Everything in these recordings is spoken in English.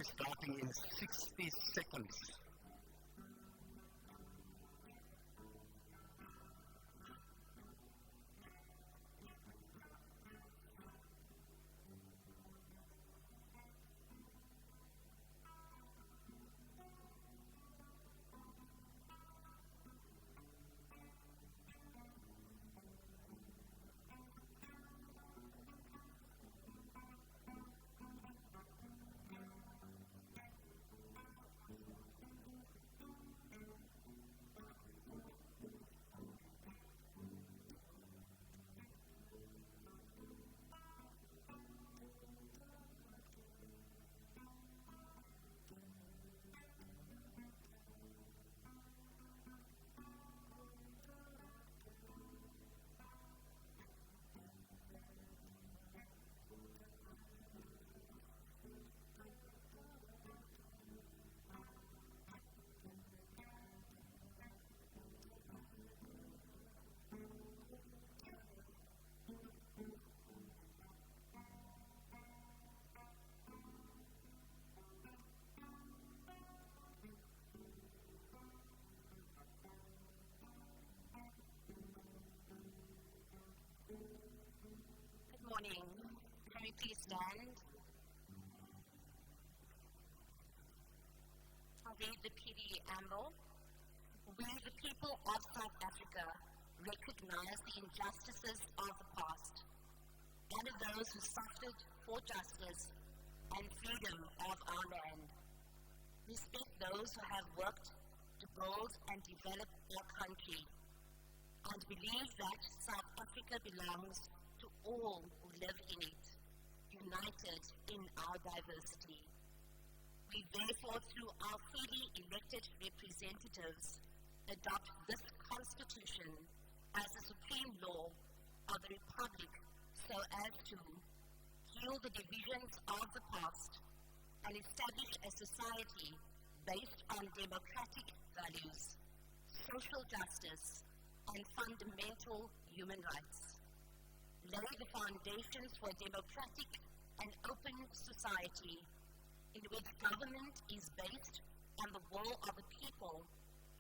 be starting in 60 seconds. Good morning. Can we please stand? I'll read the preamble. We, the people of South Africa, recognize the injustices of the past and of those who suffered for justice and freedom of our land. Respect those who have worked to build and develop our country, and believe that South Africa belongs to all who live in it, united in our diversity. We therefore, through our freely elected representatives, adopt this Constitution as the supreme law of the Republic so as to heal the divisions of the past and establish a society based on democratic values, social justice, and fundamental human rights. Lay the foundations for a democratic and open society in which government is based on the will of the people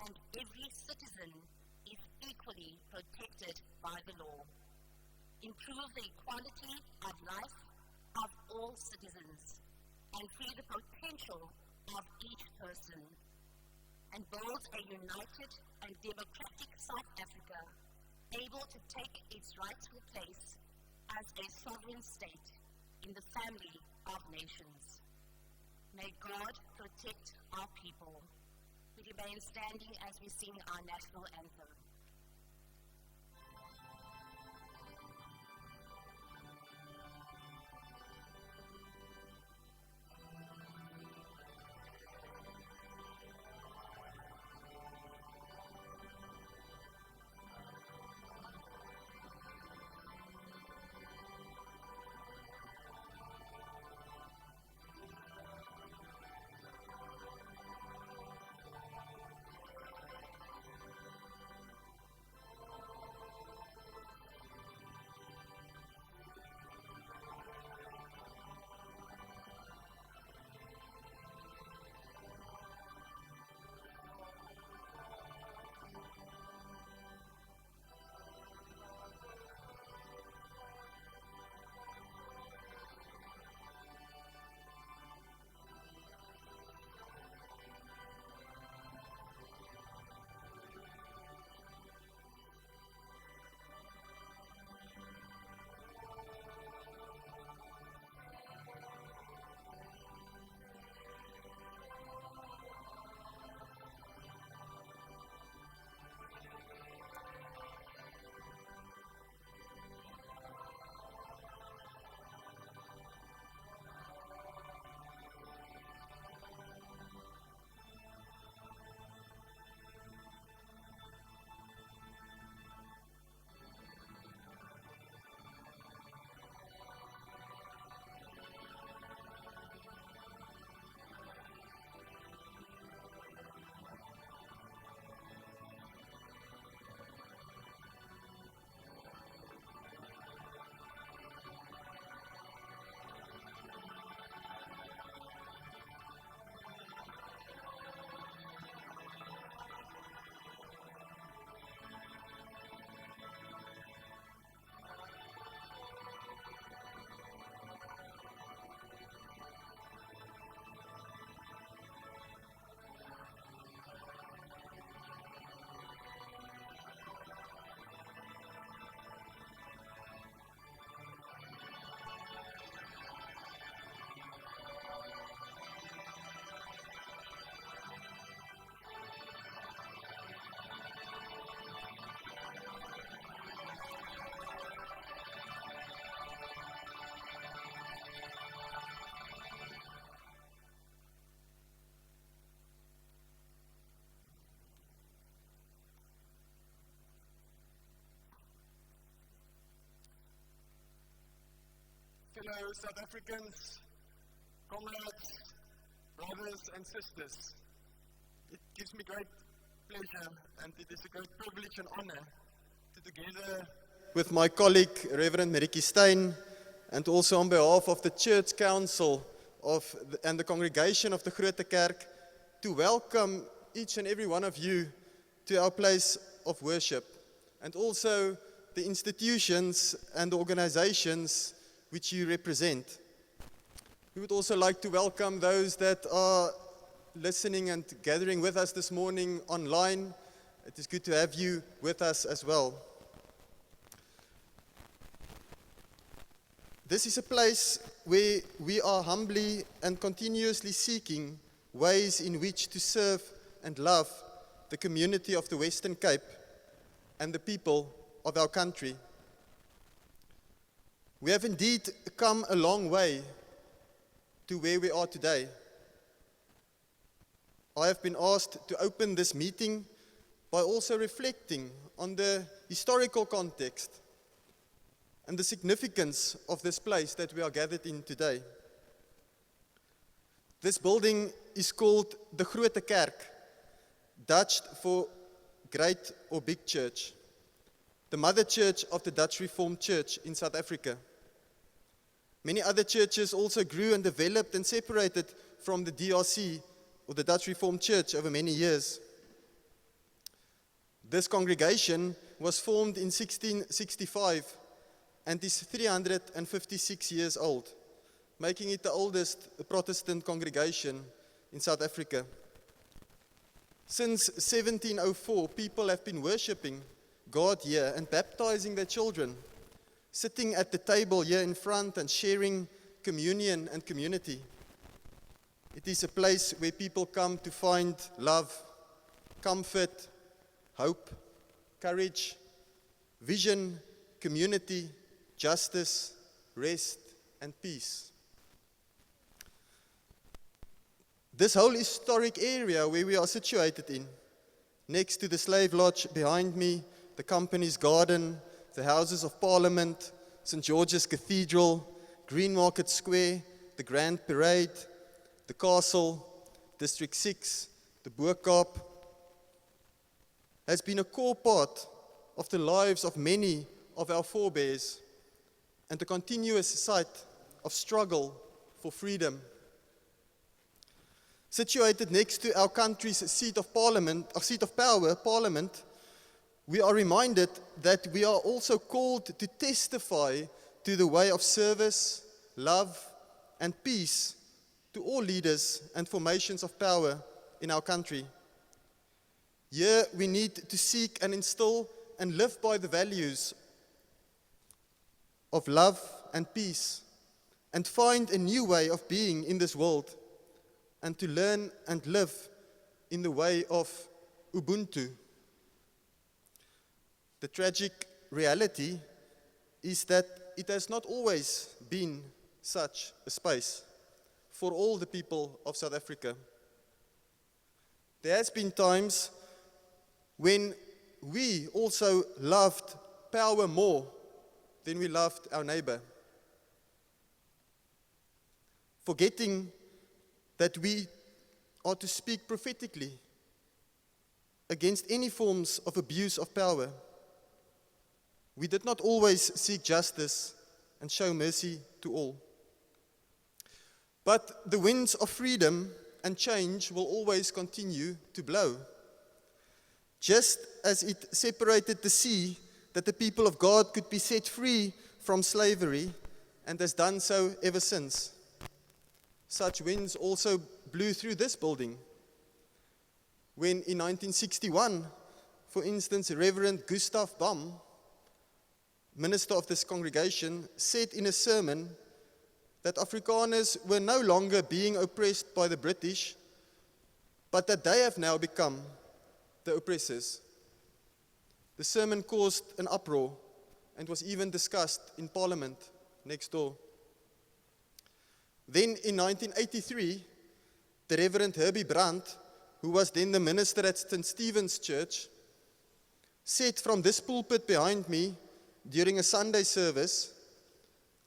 and every citizen is equally protected by the law. Improve the equality of life of all citizens and free the potential of each person, and build a united and democratic South Africa able to take its rightful place as a sovereign state in the family of nations. May God protect our people. We remain standing as we sing our national anthem. fellow South Africans, comrades, brothers and sisters. It gives me great pleasure and it is a great privilege and honor to together with my colleague Reverend Meriki Stein and also on behalf of the Church Council and the congregation of the Groote Kerk to welcome each and every one of you to our place of worship and also the institutions and the organizations which you represent. We would also like to welcome those that are listening and gathering with us this morning online. It is good to have you with us as well. This is a place where we are humbly and continuously seeking ways in which to serve and love the community of the Western Cape and the people of our country. We have indeed come a long way to where we are today. I have been asked to open this meeting by also reflecting on the historical context and the significance of this place that we are gathered in today. This building is called the Groote Kerk, Dutch for Great or Big Church, the mother church of the Dutch Reformed Church in South Africa. Many other churches also grew and developed and separated from the DRC, or the Dutch Reformed Church, over many years. This congregation was formed in 1665 and is 356 years old, making it the oldest Protestant congregation in South Africa. Since 1704, people have been worshipping God here and baptizing their children, sitting at the table here in front and sharing communion and community. It is a place where people come to find love, comfort, hope, courage, vision, community, justice, rest, and peace. This whole historic area where we are situated in, next to the slave lodge behind me, the company's garden, the Houses of Parliament, St. George's Cathedral, Green Market Square, the Grand Parade, the Castle, District 6, the Boerkaap, has been a core part of the lives of many of our forebears and a continuous site of struggle for freedom. Situated next to our country's seat of parliament, or seat of power, Parliament, we are reminded that we are also called to testify to the way of service, love, and peace to all leaders and formations of power in our country. Here we need to seek and instill and live by the values of love and peace and find a new way of being in this world and to learn and live in the way of Ubuntu. The tragic reality is that it has not always been such a space for all the people of South Africa. There has been times when we also loved power more than we loved our neighbor, forgetting that we are to speak prophetically against any forms of abuse of power. We did not always seek justice and show mercy to all. But the winds of freedom and change will always continue to blow. Just as it separated the sea, that the people of God could be set free from slavery, and has done so ever since. Such winds also blew through this building. When in 1961, for instance, Reverend Gustav Bam, minister of this congregation, said in a sermon that Afrikaners were no longer being oppressed by the British, but that they have now become the oppressors. The sermon caused an uproar and was even discussed in Parliament next door. Then in 1983, the Reverend Herbie Brandt, who was then the minister at St. Stephen's Church, said from this pulpit behind me during a Sunday service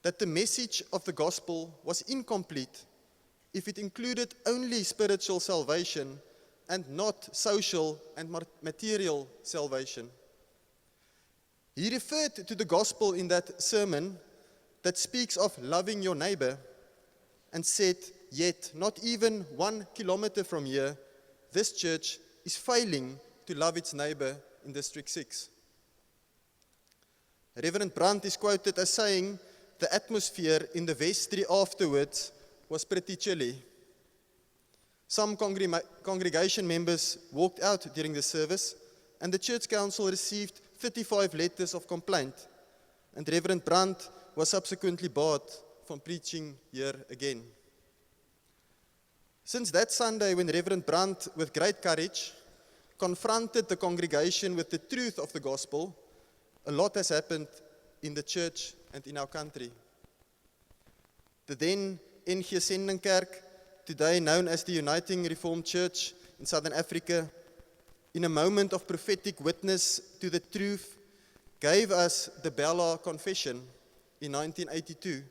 that the message of the gospel was incomplete if it included only spiritual salvation and not social and material salvation. He referred to the gospel in that sermon that speaks of loving your neighbor and said, yet not even 1 kilometer from here, this church is failing to love its neighbor in District 6. Reverend Brandt is quoted as saying, the atmosphere in the vestry afterwards was pretty chilly. Some congregation members walked out during the service, and the church council received 35 letters of complaint, and Reverend Brandt was subsequently barred from preaching here again. Since that Sunday, when Reverend Brandt, with great courage, confronted the congregation with the truth of the gospel, a lot has happened in the church and in our country. The then Groote Kerk, today known as the Uniting Reformed Church in Southern Africa, in a moment of prophetic witness to the truth, gave us the Bella Confession in 1982,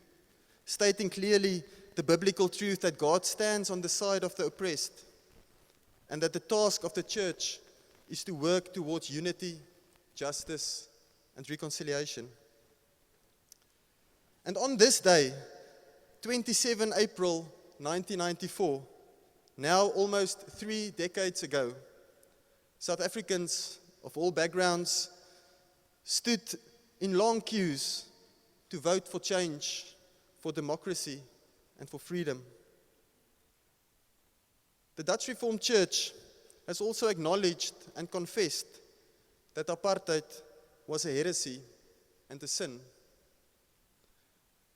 stating clearly the biblical truth that God stands on the side of the oppressed, and that the task of the church is to work towards unity, justice, and reconciliation. And on this day, 27 April 1994, now almost 3 decades ago, South Africans of all backgrounds stood in long queues to vote for change, for democracy, and for freedom. The Dutch Reformed Church has also acknowledged and confessed that apartheid was a heresy and a sin.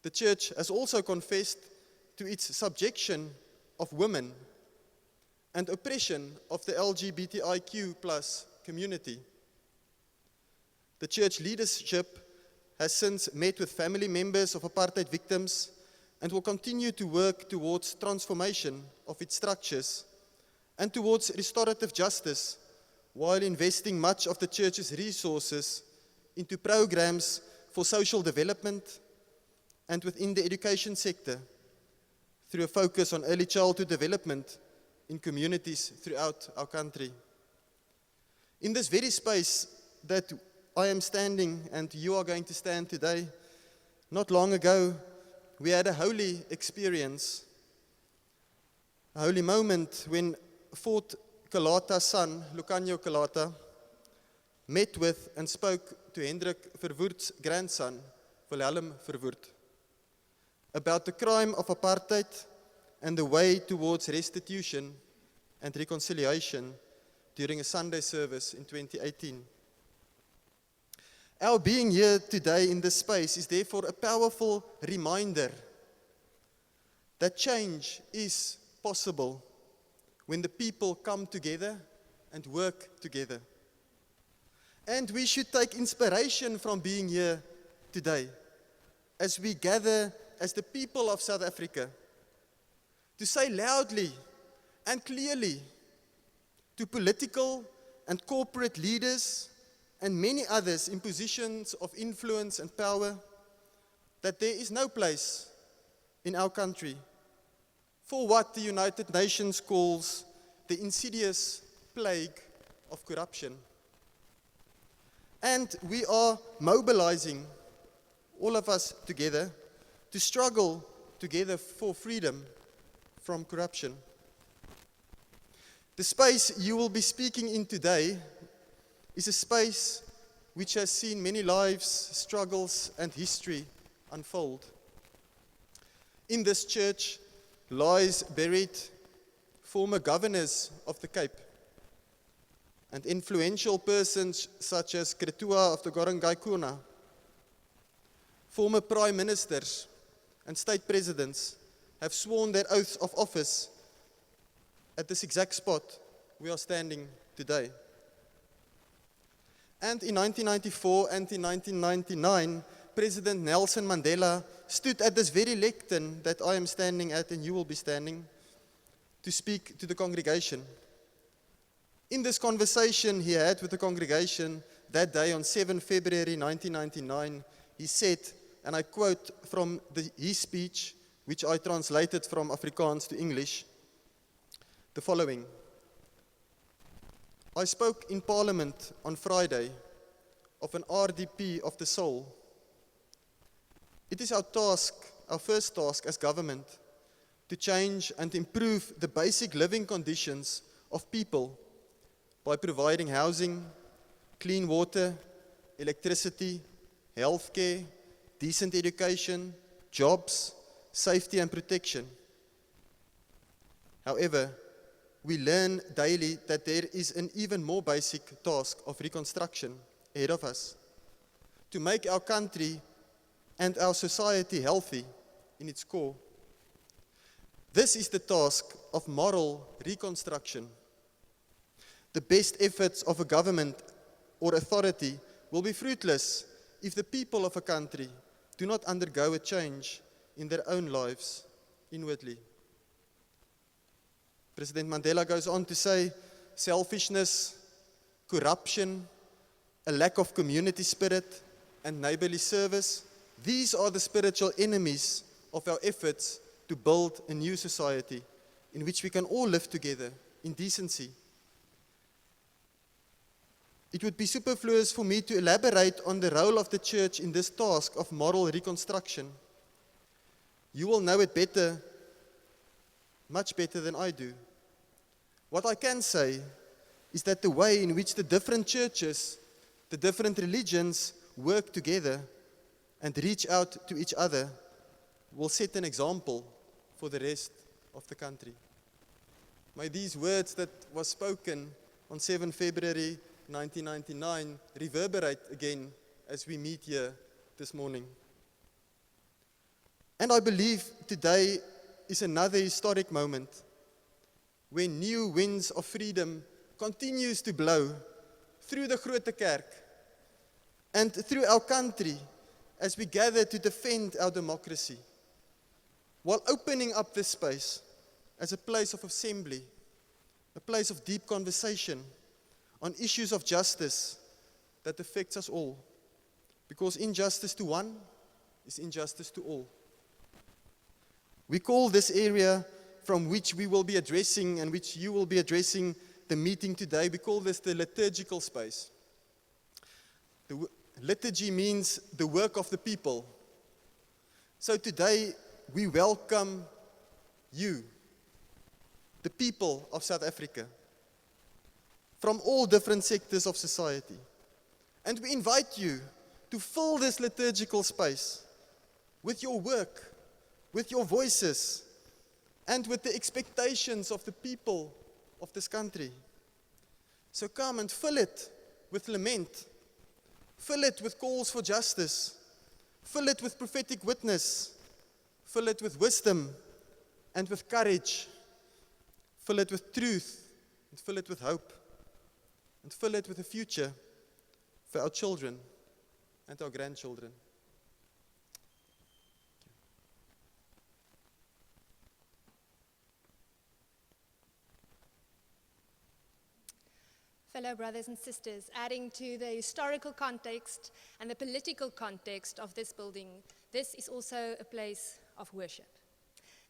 The church has also confessed to its subjection of women and oppression of the LGBTIQ+ community. The church leadership has since met with family members of apartheid victims and will continue to work towards transformation of its structures and towards restorative justice, while investing much of the church's resources into programs for social development and within the education sector, through a focus on early childhood development in communities throughout our country. In this very space that I am standing and you are going to stand today, not long ago, we had a holy experience, a holy moment when Fort Kalata's son, Lucanio Kalata, met with and spoke to Hendrik Verwoerd's grandson, Wilhelm Verwoerd, about the crime of apartheid and the way towards restitution and reconciliation during a Sunday service in 2018. Our being here today in this space is therefore a powerful reminder that change is possible when the people come together and work together. And we should take inspiration from being here today as we gather as the people of South Africa to say loudly and clearly to political and corporate leaders and many others in positions of influence and power that there is no place in our country for what the United Nations calls the insidious plague of corruption. And we are mobilizing, all of us together, to struggle together for freedom from corruption. The space you will be speaking in today is a space which has seen many lives, struggles, and history unfold. In this church lies buried former governors of the Cape and influential persons such as Kretua of the Gorangaikona, former prime ministers and state presidents have sworn their oaths of office at this exact spot we are standing today. And in 1994 and in 1999, President Nelson Mandela stood at this very lectern that I am standing at and you will be standing to speak to the congregation. In this conversation he had with the congregation that day on 7 February 1999, he said, and I quote from his speech, which I translated from Afrikaans to English, the following. I spoke in Parliament on Friday of an RDP of the soul. It is our task, our first task as government, to change and improve the basic living conditions of people by providing housing, clean water, electricity, healthcare, decent education, jobs, safety and protection. However, we learn daily that there is an even more basic task of reconstruction ahead of us, to make our country and our society healthy in its core. This is the task of moral reconstruction. The best efforts of a government or authority will be fruitless if the people of a country do not undergo a change in their own lives inwardly. President Mandela goes on to say, selfishness, corruption, a lack of community spirit, and neighborly service, these are the spiritual enemies of our efforts to build a new society in which we can all live together in decency. It would be superfluous for me to elaborate on the role of the church in this task of moral reconstruction. You will know it better, much better than I do. What I can say is that the way in which the different churches, the different religions work together and reach out to each other will set an example for the rest of the country. May these words that was spoken on 7 February 1999 reverberate again as we meet here this morning. And I believe today is another historic moment when new winds of freedom continues to blow through the Groote Kerk and through our country as we gather to defend our democracy, while opening up this space as a place of assembly, a place of deep conversation on issues of justice that affects us all. Because injustice to one is injustice to all. We call this area from which we will be addressing and which you will be addressing the meeting today, we call this the liturgical space. The liturgy means the work of the people. So today we welcome you, the people of South Africa, from all different sectors of society. And we invite you to fill this liturgical space with your work, with your voices, and with the expectations of the people of this country. So come and fill it with lament, fill it with calls for justice, fill it with prophetic witness, fill it with wisdom and with courage, fill it with truth, and fill it with hope, and fill it with a future for our children and our grandchildren. Fellow brothers and sisters, adding to the historical context and the political context of this building, this is also a place of worship.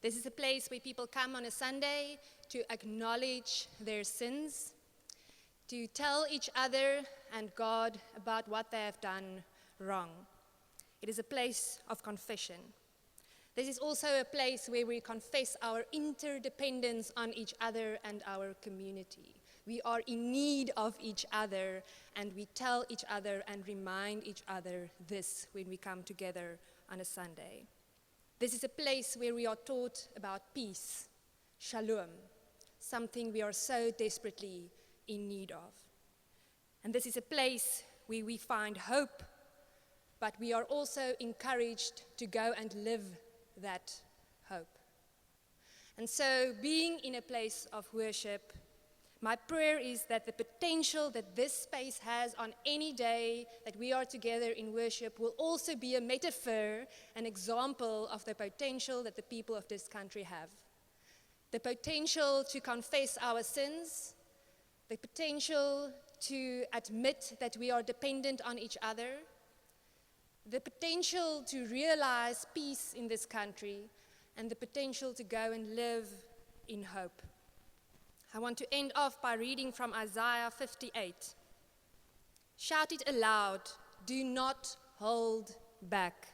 This is a place where people come on a Sunday to acknowledge their sins, to tell each other and God about what they have done wrong. It is a place of confession. This is also a place where we confess our interdependence on each other and our community. We are in need of each other, and we tell each other and remind each other this when we come together on a Sunday. This is a place where we are taught about peace, shalom, something we are so desperately in need of. And this is a place where we find hope, but we are also encouraged to go and live that hope. And so, being in a place of worship, my prayer is that the potential that this space has on any day that we are together in worship will also be a metaphor, an example of the potential that the people of this country have. The potential to confess our sins, the potential to admit that we are dependent on each other, the potential to realize peace in this country, and the potential to go and live in hope. I want to end off by reading from Isaiah 58. Shout it aloud, do not hold back.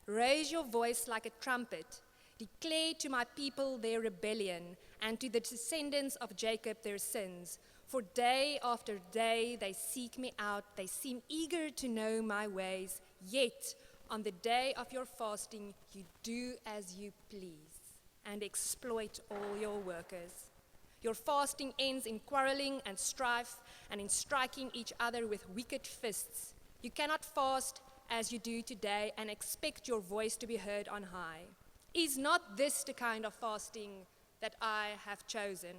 Raise your voice like a trumpet. Declare to my people their rebellion, and to the descendants of Jacob their sins. For day after day they seek me out. They seem eager to know my ways. Yet on the day of your fasting you do as you please and exploit all your workers. Your fasting ends in quarreling and strife and in striking each other with wicked fists. You cannot fast as you do today and expect your voice to be heard on high. Is not this the kind of fasting that I have chosen?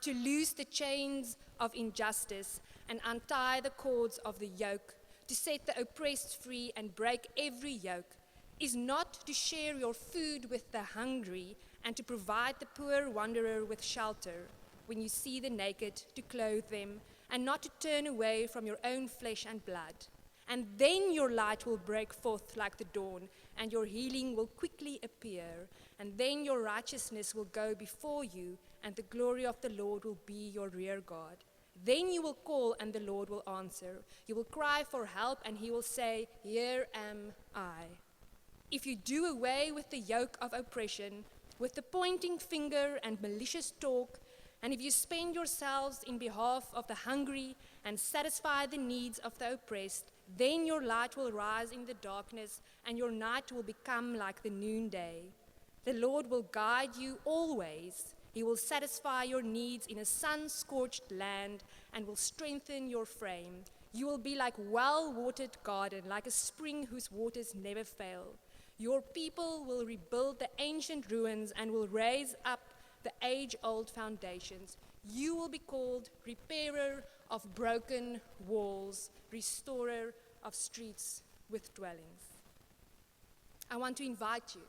To loose the chains of injustice and untie the cords of the yoke, to set the oppressed free and break every yoke, is not to share your food with the hungry and to provide the poor wanderer with shelter, when you see the naked, to clothe them, and not to turn away from your own flesh and blood. And then your light will break forth like the dawn, and your healing will quickly appear. And then your righteousness will go before you, and the glory of the Lord will be your rear guard. Then you will call, and the Lord will answer. You will cry for help, and he will say, Here am I. If you do away with the yoke of oppression, with the pointing finger and malicious talk, and if you spend yourselves in behalf of the hungry and satisfy the needs of the oppressed, then your light will rise in the darkness, and your night will become like the noonday. The Lord will guide you always. He will satisfy your needs in a sun-scorched land and will strengthen your frame. You will be like a well-watered garden, like a spring whose waters never fail. Your people will rebuild the ancient ruins and will raise up the age-old foundations. You will be called repairer of broken walls, restorer of streets with dwellings. I want to invite you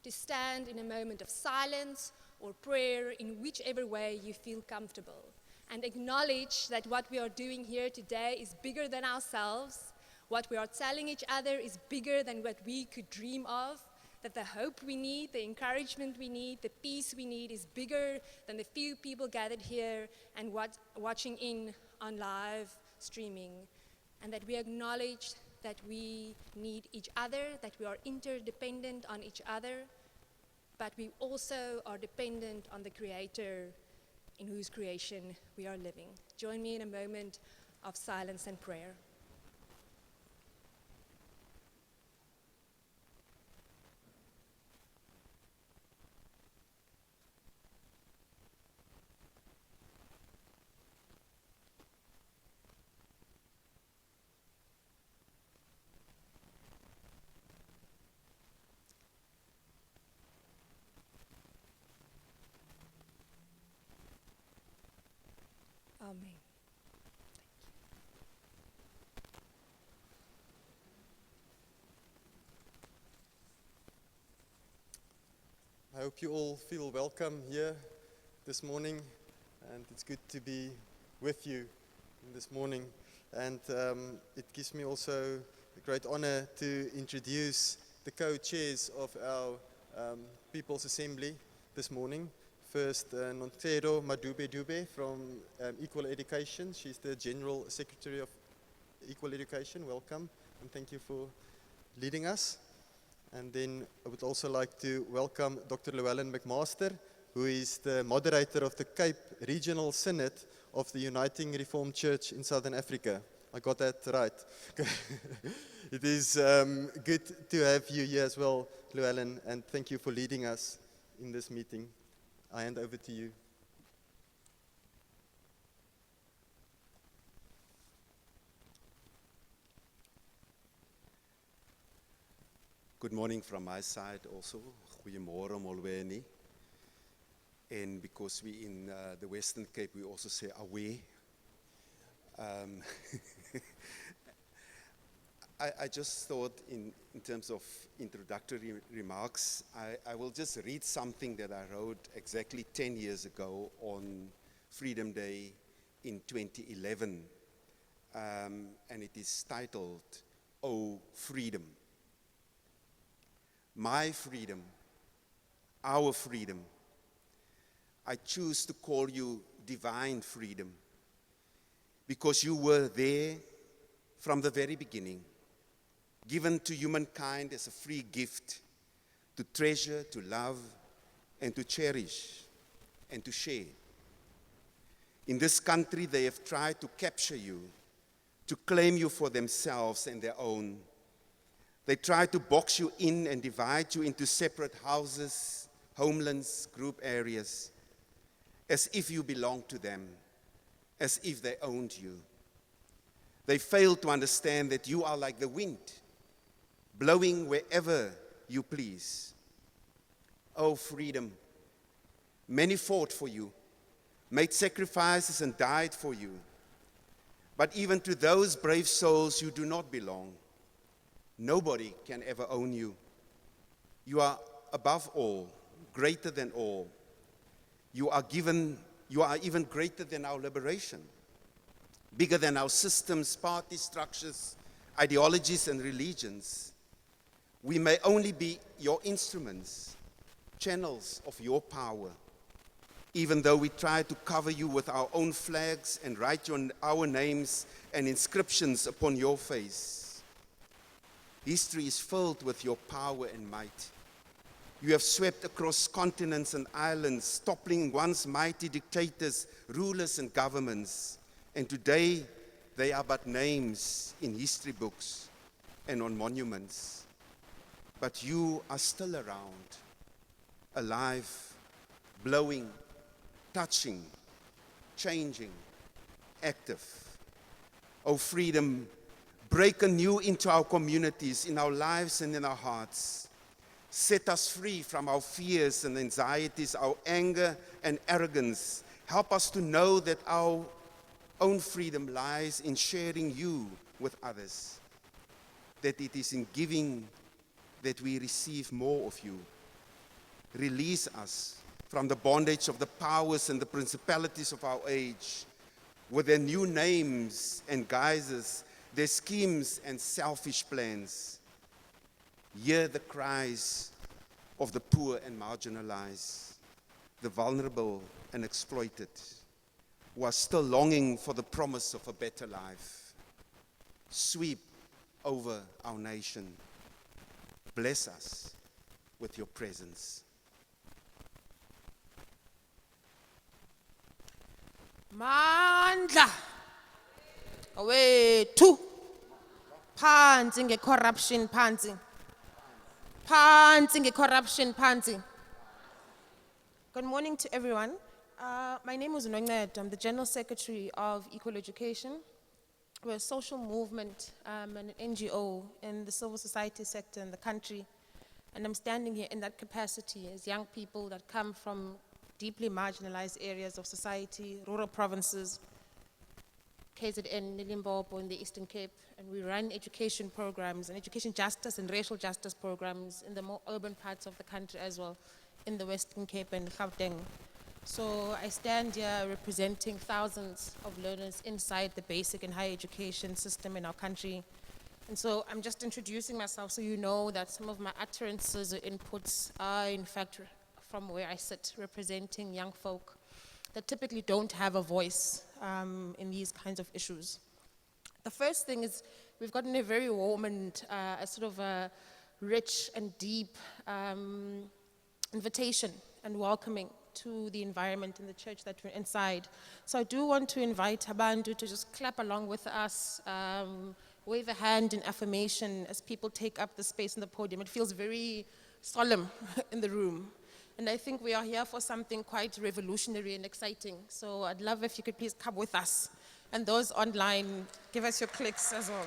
to stand in a moment of silence or prayer in whichever way you feel comfortable, and acknowledge that what we are doing here today is bigger than ourselves. What we are telling each other is bigger than what we could dream of, that the hope we need, the encouragement we need, the peace we need is bigger than the few people gathered here and watching in on live streaming, and that we acknowledge that we need each other, that we are interdependent on each other, but we also are dependent on the Creator in whose creation we are living. Join me in a moment of silence and prayer. Amen. I hope you all feel welcome here this morning, and it's good to be with you this morning. And it gives me also a great honor to introduce the co-chairs of our People's Assembly this morning. First, Nontero Madube-Dube from Equal Education. She's the General Secretary of Equal Education. Welcome, and thank you for leading us. And then I would also like to welcome Dr. Llewellyn McMaster, who is the moderator of the Cape Regional Synod of the Uniting Reformed Church in Southern Africa. I got that right. It is good to have you here as well, Llewellyn, and thank you for leading us in this meeting. I hand over to you. Good morning from my side also. Goeiemorgen Molweni. And because we're in the Western Cape, we also say away. I just thought in terms of introductory remarks, I will just read something that I wrote exactly 10 years ago on Freedom Day in 2011. And it is titled, O freedom. My freedom, our freedom. I choose to call you divine freedom because you were there from the very beginning, given to humankind as a free gift to treasure, to love, and to cherish, and to share. In this country, they have tried to capture you, to claim you for themselves and their own. They try to box you in and divide you into separate houses, homelands, group areas, as if you belonged to them, as if they owned you. They fail to understand that you are like the wind, blowing wherever you please. Oh, freedom. Many fought for you, made sacrifices and died for you. But even to those brave souls, you do not belong. Nobody can ever own you. You are above all, greater than all. You are even greater than our liberation, bigger than our systems, party structures, ideologies, and religions. We may only be your instruments, channels of your power, even though we try to cover you with our own flags and write our names and inscriptions upon your face. History is filled with your power and might. You have swept across continents and islands, toppling once mighty dictators, rulers, and governments. And today, they are but names in history books and on monuments. But you are still around, alive, blowing, touching, changing, active. Oh, freedom, break anew into our communities, in our lives and in our hearts. Set us free from our fears and anxieties, our anger and arrogance. Help us to know that our own freedom lies in sharing you with others, that it is in giving that we receive more of you. Release us from the bondage of the powers and the principalities of our age, with their new names and guises, their schemes and selfish plans. Hear the cries of the poor and marginalized, the vulnerable and exploited, who are still longing for the promise of a better life. Sweep over our nation. Bless us with your presence. Mandla awethu phansi ngecorruption phansi ngecorruption phansi. Good morning to everyone. My name is Untitled. I'm the General Secretary of Equal Education. We're a social movement and an NGO in the civil society sector in the country. And I'm standing here in that capacity as young people that come from deeply marginalized areas of society, rural provinces, KZN, Limpopo in the Eastern Cape, and we run education programs and education justice and racial justice programs in the more urban parts of the country as well, in the Western Cape and Gauteng. So I stand here representing thousands of learners inside the basic and higher education system in our country. And so I'm just introducing myself so you know that some of my utterances or inputs are in fact from where I sit, representing young folk that typically don't have a voice in these kinds of issues. The first thing is we've gotten a very warm and a sort of a rich and deep invitation and welcoming to the environment in the church that we're inside. So I do want to invite Abantu to just clap along with us, wave a hand in affirmation as people take up the space on the podium. It feels very solemn in the room. And I think we are here for something quite revolutionary and exciting. So I'd love if you could please come with us. And those online, give us your clicks as well.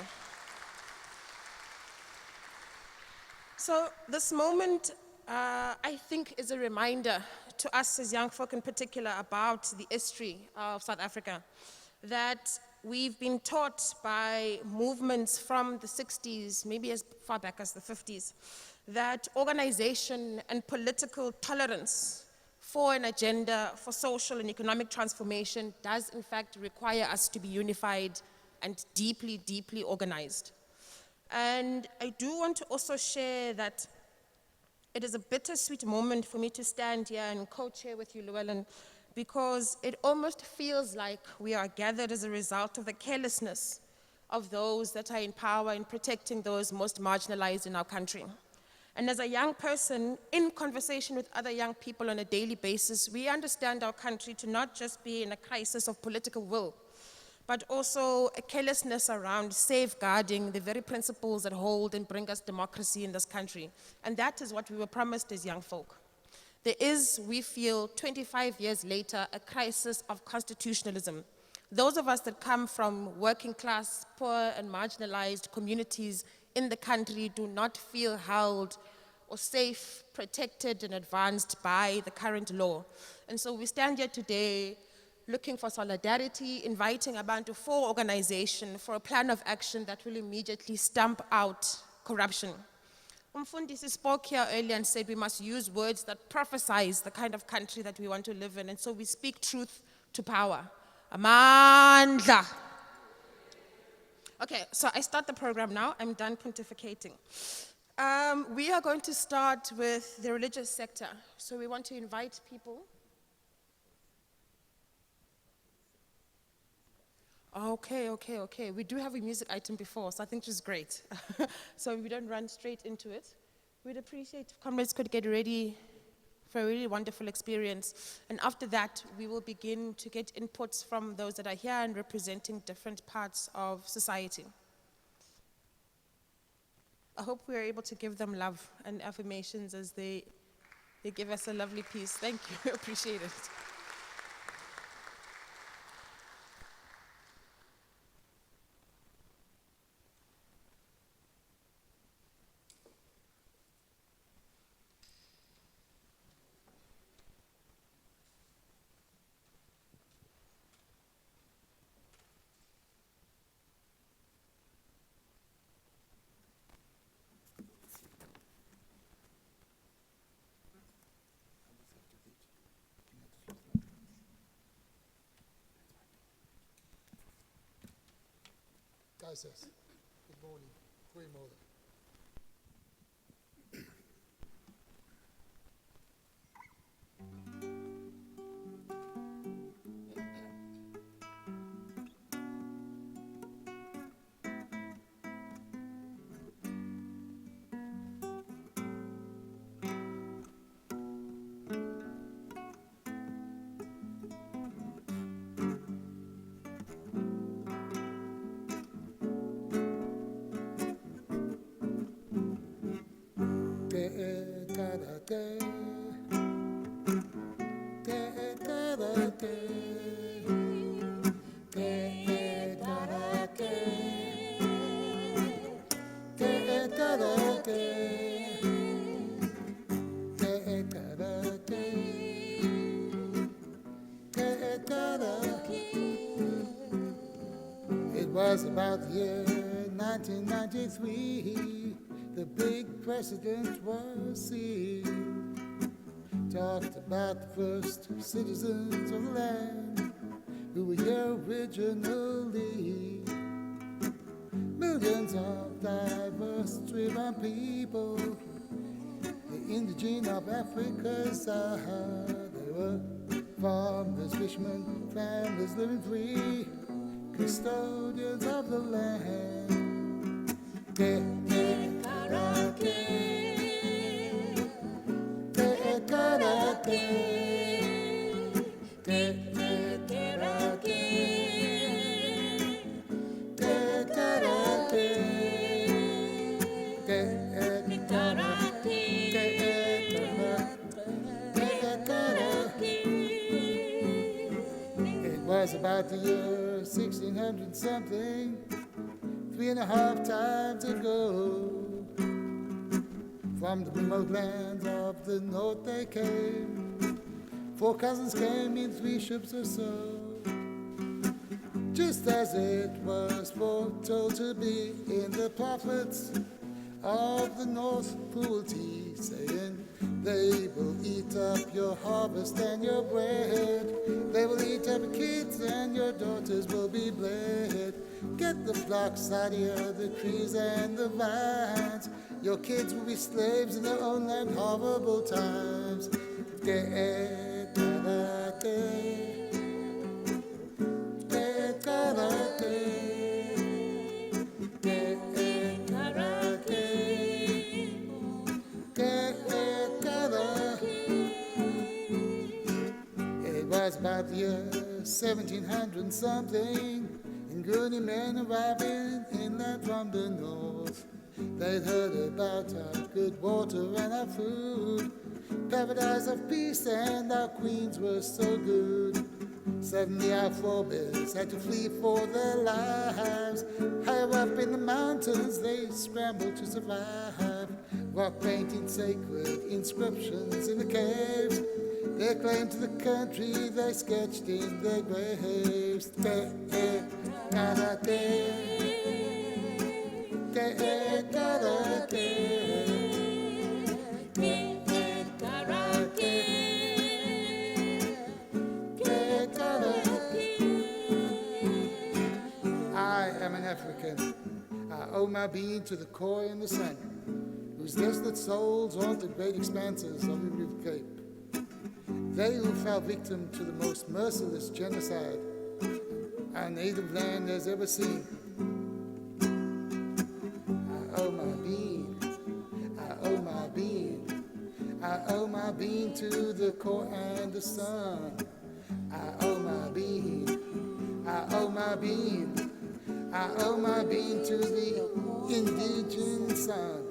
So this moment, I think, is a reminder to us as young folk in particular about the history of South Africa, that we've been taught by movements from the 60s, maybe as far back as the 50s, that organization and political tolerance for an agenda for social and economic transformation does in fact require us to be unified and deeply, deeply organized. And I do want to also share that it is a bittersweet moment for me to stand here and co-chair with you, Llewellyn, because it almost feels like we are gathered as a result of the carelessness of those that are in power in protecting those most marginalized in our country. And as a young person, in conversation with other young people on a daily basis, we understand our country to not just be in a crisis of political will, but also a carelessness around safeguarding the very principles that hold and bring us democracy in this country. And that is what we were promised as young folk. There is, we feel, 25 years later, a crisis of constitutionalism. Those of us that come from working class, poor and marginalized communities in the country do not feel held or safe, protected and advanced by the current law. And so we stand here today looking for solidarity, inviting Abantu 4 organization for a plan of action that will immediately stamp out corruption. Umfundisi spoke here earlier and said we must use words that prophesize the kind of country that we want to live in, and so we speak truth to power. Amandla. Okay, so I start the program now. I'm done pontificating. We are going to start with the religious sector. So we want to invite people. Okay. We do have a music item before, so I think it's great. So we don't run straight into it. We'd appreciate if comrades could get ready for a really wonderful experience. And after that, we will begin to get inputs from those that are here and representing different parts of society. I hope we are able to give them love and affirmations as they give us a lovely piece. Thank you, appreciate it. Says, good morning, goeiemorgen. It was about the year 1993, the big president was seen. Talked about the first citizens of the land who were here originally. Millions of diverse driven people, the indigene of Africa's Sahara. They were farmers, fishermen, families living free, custodians of the land. It was about the year 1600 something, 3.5 times ago. From the remote lands of the north they came. 4 cousins came in 3 ships or so. Just as it was foretold to be in the prophets of the north cruelty, saying, they will eat up your harvest and your bread. They will eat up your kids and your daughters will be bled. Get the flocks out here, the trees and the vines. Your kids will be slaves in their own land, horrible times. It was about the year 1700 something, and Groote men arriving inland from the north. They'd heard about our good water and our food, paradise of peace, and our queens were so good. Suddenly our forebears had to flee for their lives. Higher up in the mountains they scrambled to survive. Rock painting sacred inscriptions in the caves. Their claim to the country they sketched in their graves. I am an African. I owe my being to the koi and the sun, whose desolate souls haunt the great expanses of the Groote Kerk. They who fell victim to the most merciless genocide our native land has ever seen. I owe my being, I owe my being, I owe my being to the core and the sun. I owe my being, I owe my being, I owe my being to the indigenous sun.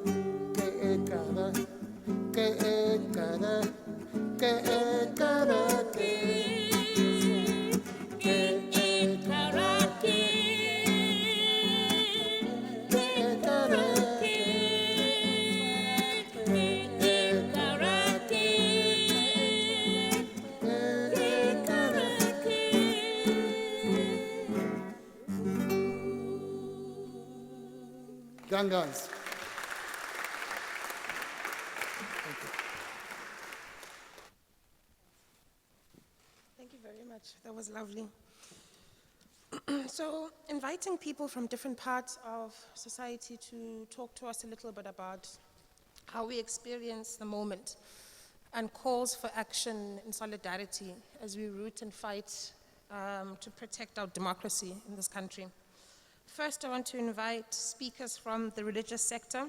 Gangans. Thank you very much. That was lovely. So, inviting people from different parts of society to talk to us a little bit about how we experience the moment and calls for action in solidarity as we root and fight to protect our democracy in this country. First, I want to invite speakers from the religious sector,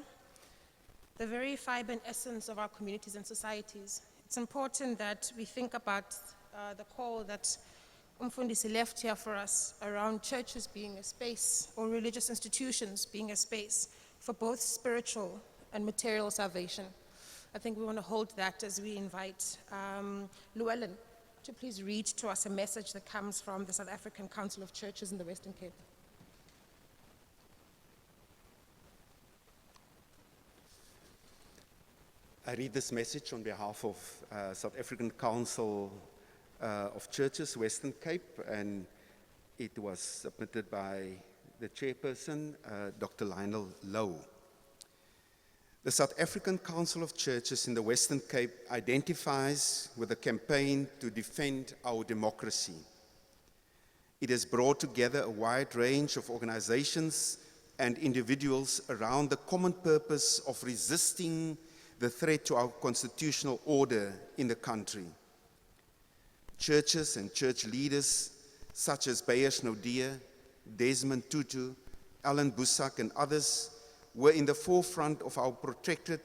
the very fiber and essence of our communities and societies. It's important that we think about the call that Umfundisi left here for us around churches being a space, or religious institutions being a space for both spiritual and material salvation. I think we want to hold that as we invite Llewellyn to please read to us a message that comes from the South African Council of Churches in the Western Cape. I read this message on behalf of South African Council of Churches, Western Cape, and it was submitted by the chairperson, Dr. Lionel Lowe. The South African Council of Churches in the Western Cape identifies with a campaign to defend our democracy. It has brought together a wide range of organizations and individuals around the common purpose of resisting the threat to our constitutional order in the country. Churches and church leaders such as Beyers Naudé, Desmond Tutu, Alan Busak, and others were in the forefront of our protracted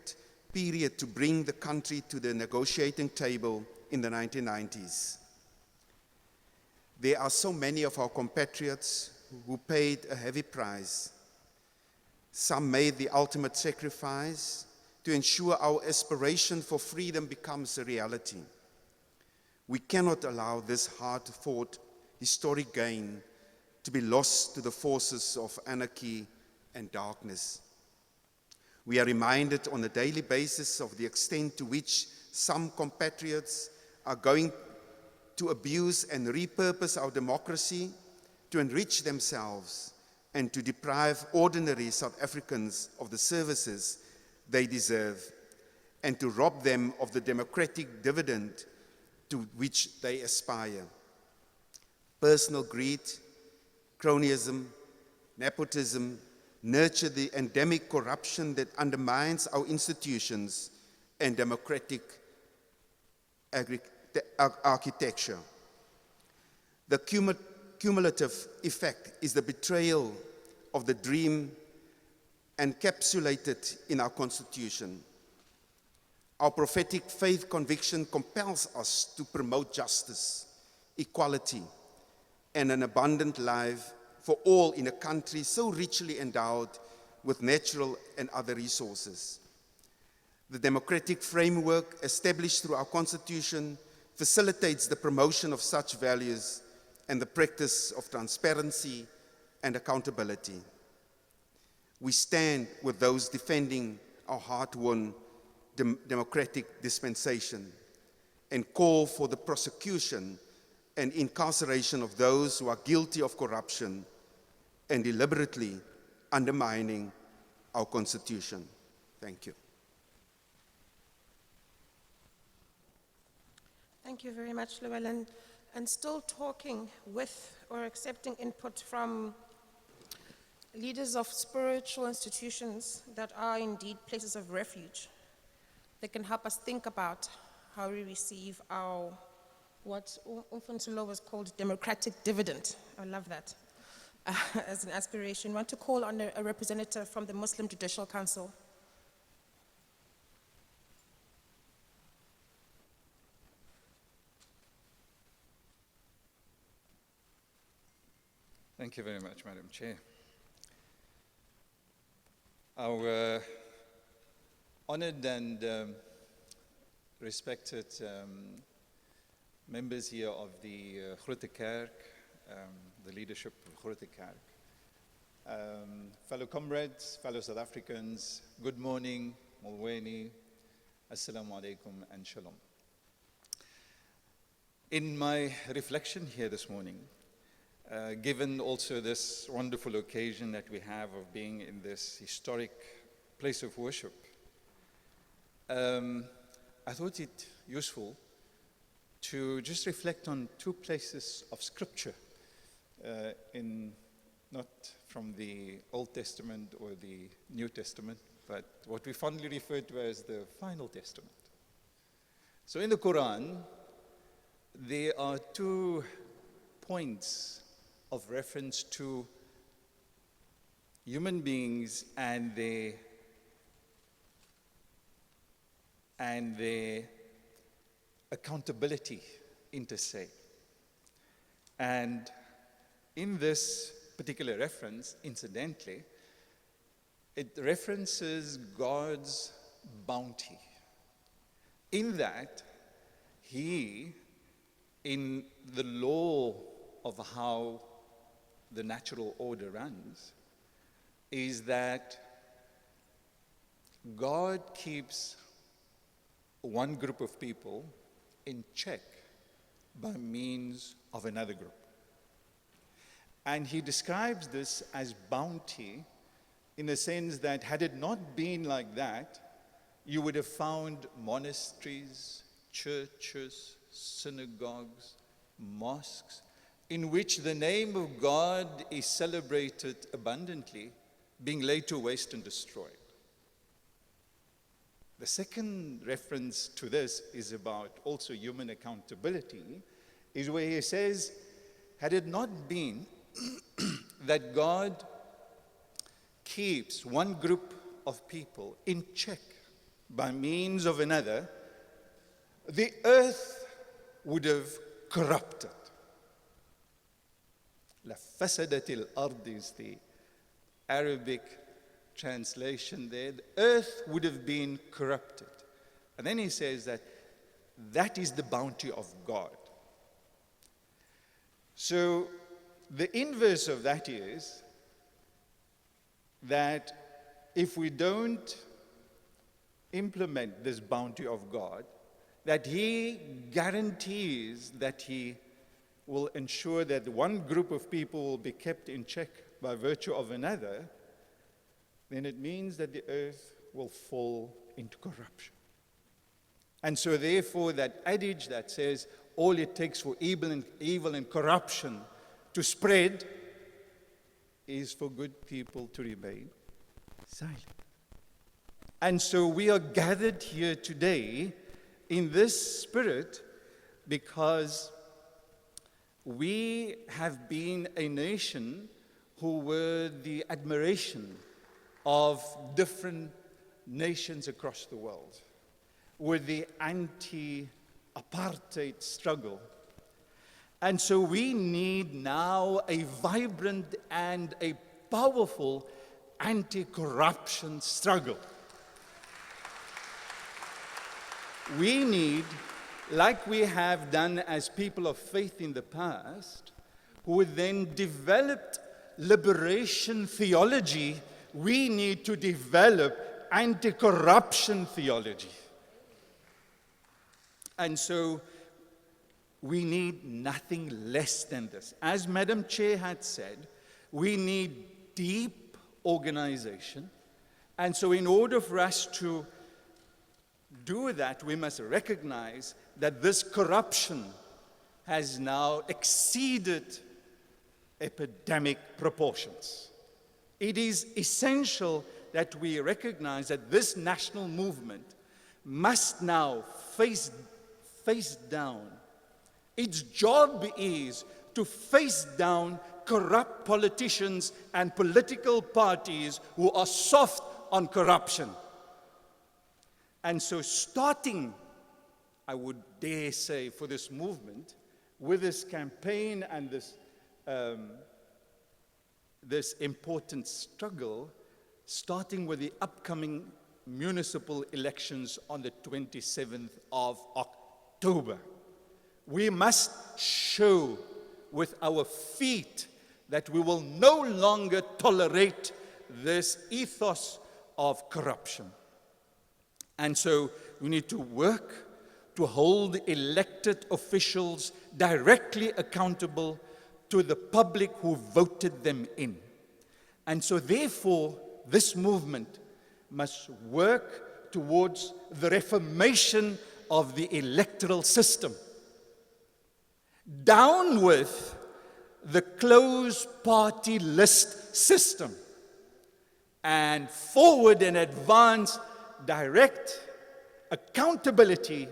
period to bring the country to the negotiating table in the 1990s. There are so many of our compatriots who paid a heavy price. Some made the ultimate sacrifice to ensure our aspiration for freedom becomes a reality. We cannot allow this hard-fought historic gain to be lost to the forces of anarchy and darkness. We are reminded on a daily basis of the extent to which some compatriots are going to abuse and repurpose our democracy to enrich themselves and to deprive ordinary South Africans of the services they deserve, and to rob them of the democratic dividend to which they aspire. Personal greed, cronyism, nepotism, nurture the endemic corruption that undermines our institutions and democratic architecture. The cumulative effect is the betrayal of the dream encapsulated in our Constitution. Our prophetic faith conviction compels us to promote justice, equality, and an abundant life for all in a country so richly endowed with natural and other resources. The democratic framework established through our Constitution facilitates the promotion of such values and the practice of transparency and accountability. We stand with those defending our hard-won democratic dispensation and call for the prosecution and incarceration of those who are guilty of corruption and deliberately undermining our Constitution. Thank you. Thank you very much, Llewellyn. And still talking with or accepting input from leaders of spiritual institutions that are indeed places of refuge that can help us think about how we receive our, what Umfuntula was called democratic dividend. I love that. As an aspiration. I want to call on a representative from the Muslim Judicial Council. Thank you very much, Madam Chair. Our honored and respected members here of the Groote Kerk, the leadership of Groote Kerk, fellow comrades, fellow South Africans, good morning, Molweni, Assalamu alaikum, and Shalom. In my reflection here this morning, given also this wonderful occasion that we have of being in this historic place of worship, I thought it useful to just reflect on two places of scripture, not from the Old Testament or the New Testament, but what we fondly refer to as the Final Testament. So in the Quran, there are 2 points of reference to human beings and their accountability inter se. And in this particular reference, incidentally, it references God's bounty. In that, He, in the law of how the natural order runs, is that God keeps one group of people in check by means of another group. And He describes this as bounty in the sense that had it not been like that, you would have found monasteries, churches, synagogues, mosques, in which the name of God is celebrated abundantly, being laid to waste and destroyed. The second reference to this is about also human accountability, is where He says, had it not been that God keeps one group of people in check by means of another, the earth would have corrupted. لَفَسَدَتِ الْأَرْضِ is the Arabic translation there. The earth would have been corrupted. And then He says that is the bounty of God. So the inverse of that is that if we don't implement this bounty of God, that He guarantees that He will ensure that one group of people will be kept in check by virtue of another, then it means that the earth will fall into corruption. And so therefore that adage that says all it takes for evil and corruption to spread is for good people to remain silent. And so we are gathered here today in this spirit because we have been a nation who were the admiration of different nations across the world, with the anti-apartheid struggle. And so we need now a vibrant and a powerful anti-corruption struggle. We need, like we have done as people of faith in the past, who then developed liberation theology, we need to develop anti-corruption theology. And so we need nothing less than this. As Madam Chair had said, we need deep organization. And so in order for us to do that, we must recognize that this corruption has now exceeded epidemic proportions. It is essential that we recognize that this national movement must now face down. Its job is to face down corrupt politicians and political parties who are soft on corruption. And so starting, I would dare say, for this movement, with this campaign and this important struggle, starting with the upcoming municipal elections on the 27th of October. We must show with our feet that we will no longer tolerate this ethos of corruption. And so we need to work to hold elected officials directly accountable to the public who voted them in. And so therefore, this movement must work towards the reformation of the electoral system. Down with the closed party list system, and forward and advance direct accountability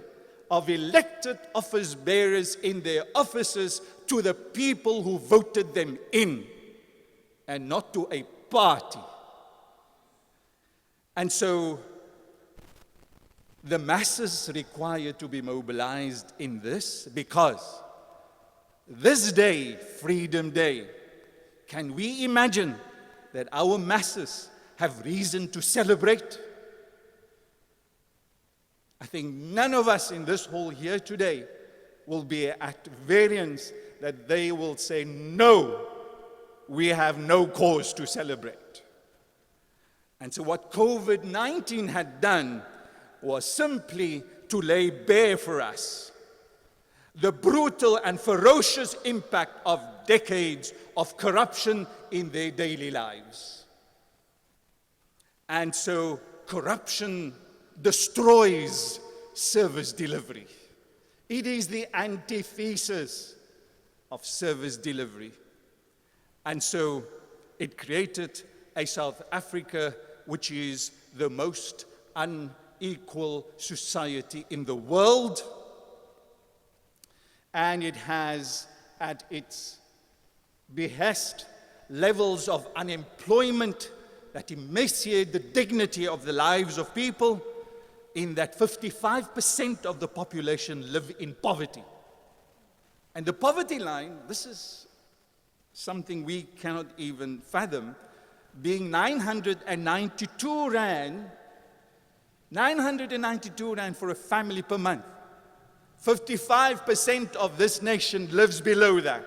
of elected office bearers in their offices to the people who voted them in, and not to a party. And so the masses require to be mobilized in this, because this day, Freedom Day, can we imagine that our masses have reason to celebrate? I think none of us in this hall here today will be at variance that they will say, no, we have no cause to celebrate. And so what COVID-19 had done was simply to lay bare for us the brutal and ferocious impact of decades of corruption in their daily lives. And so corruption destroys service delivery. It is the antithesis of service delivery. And so it created a South Africa which is the most unequal society in the world. And it has at its behest levels of unemployment that emaciate the dignity of the lives of people, in that 55% of the population live in poverty. And the poverty line, this is something we cannot even fathom, being 992 rand for a family per month. 55% of this nation lives below that.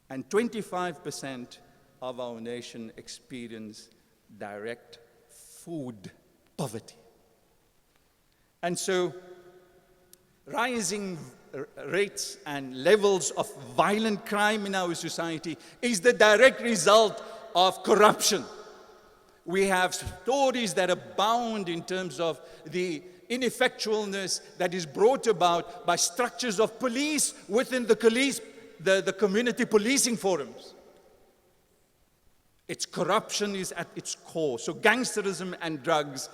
And 25% of our nation experience direct food poverty. And so rising rates and levels of violent crime in our society is the direct result of corruption. We have stories that abound in terms of the ineffectualness that is brought about by structures of police within the the community policing forums. Its corruption is at its core. So gangsterism and drugs,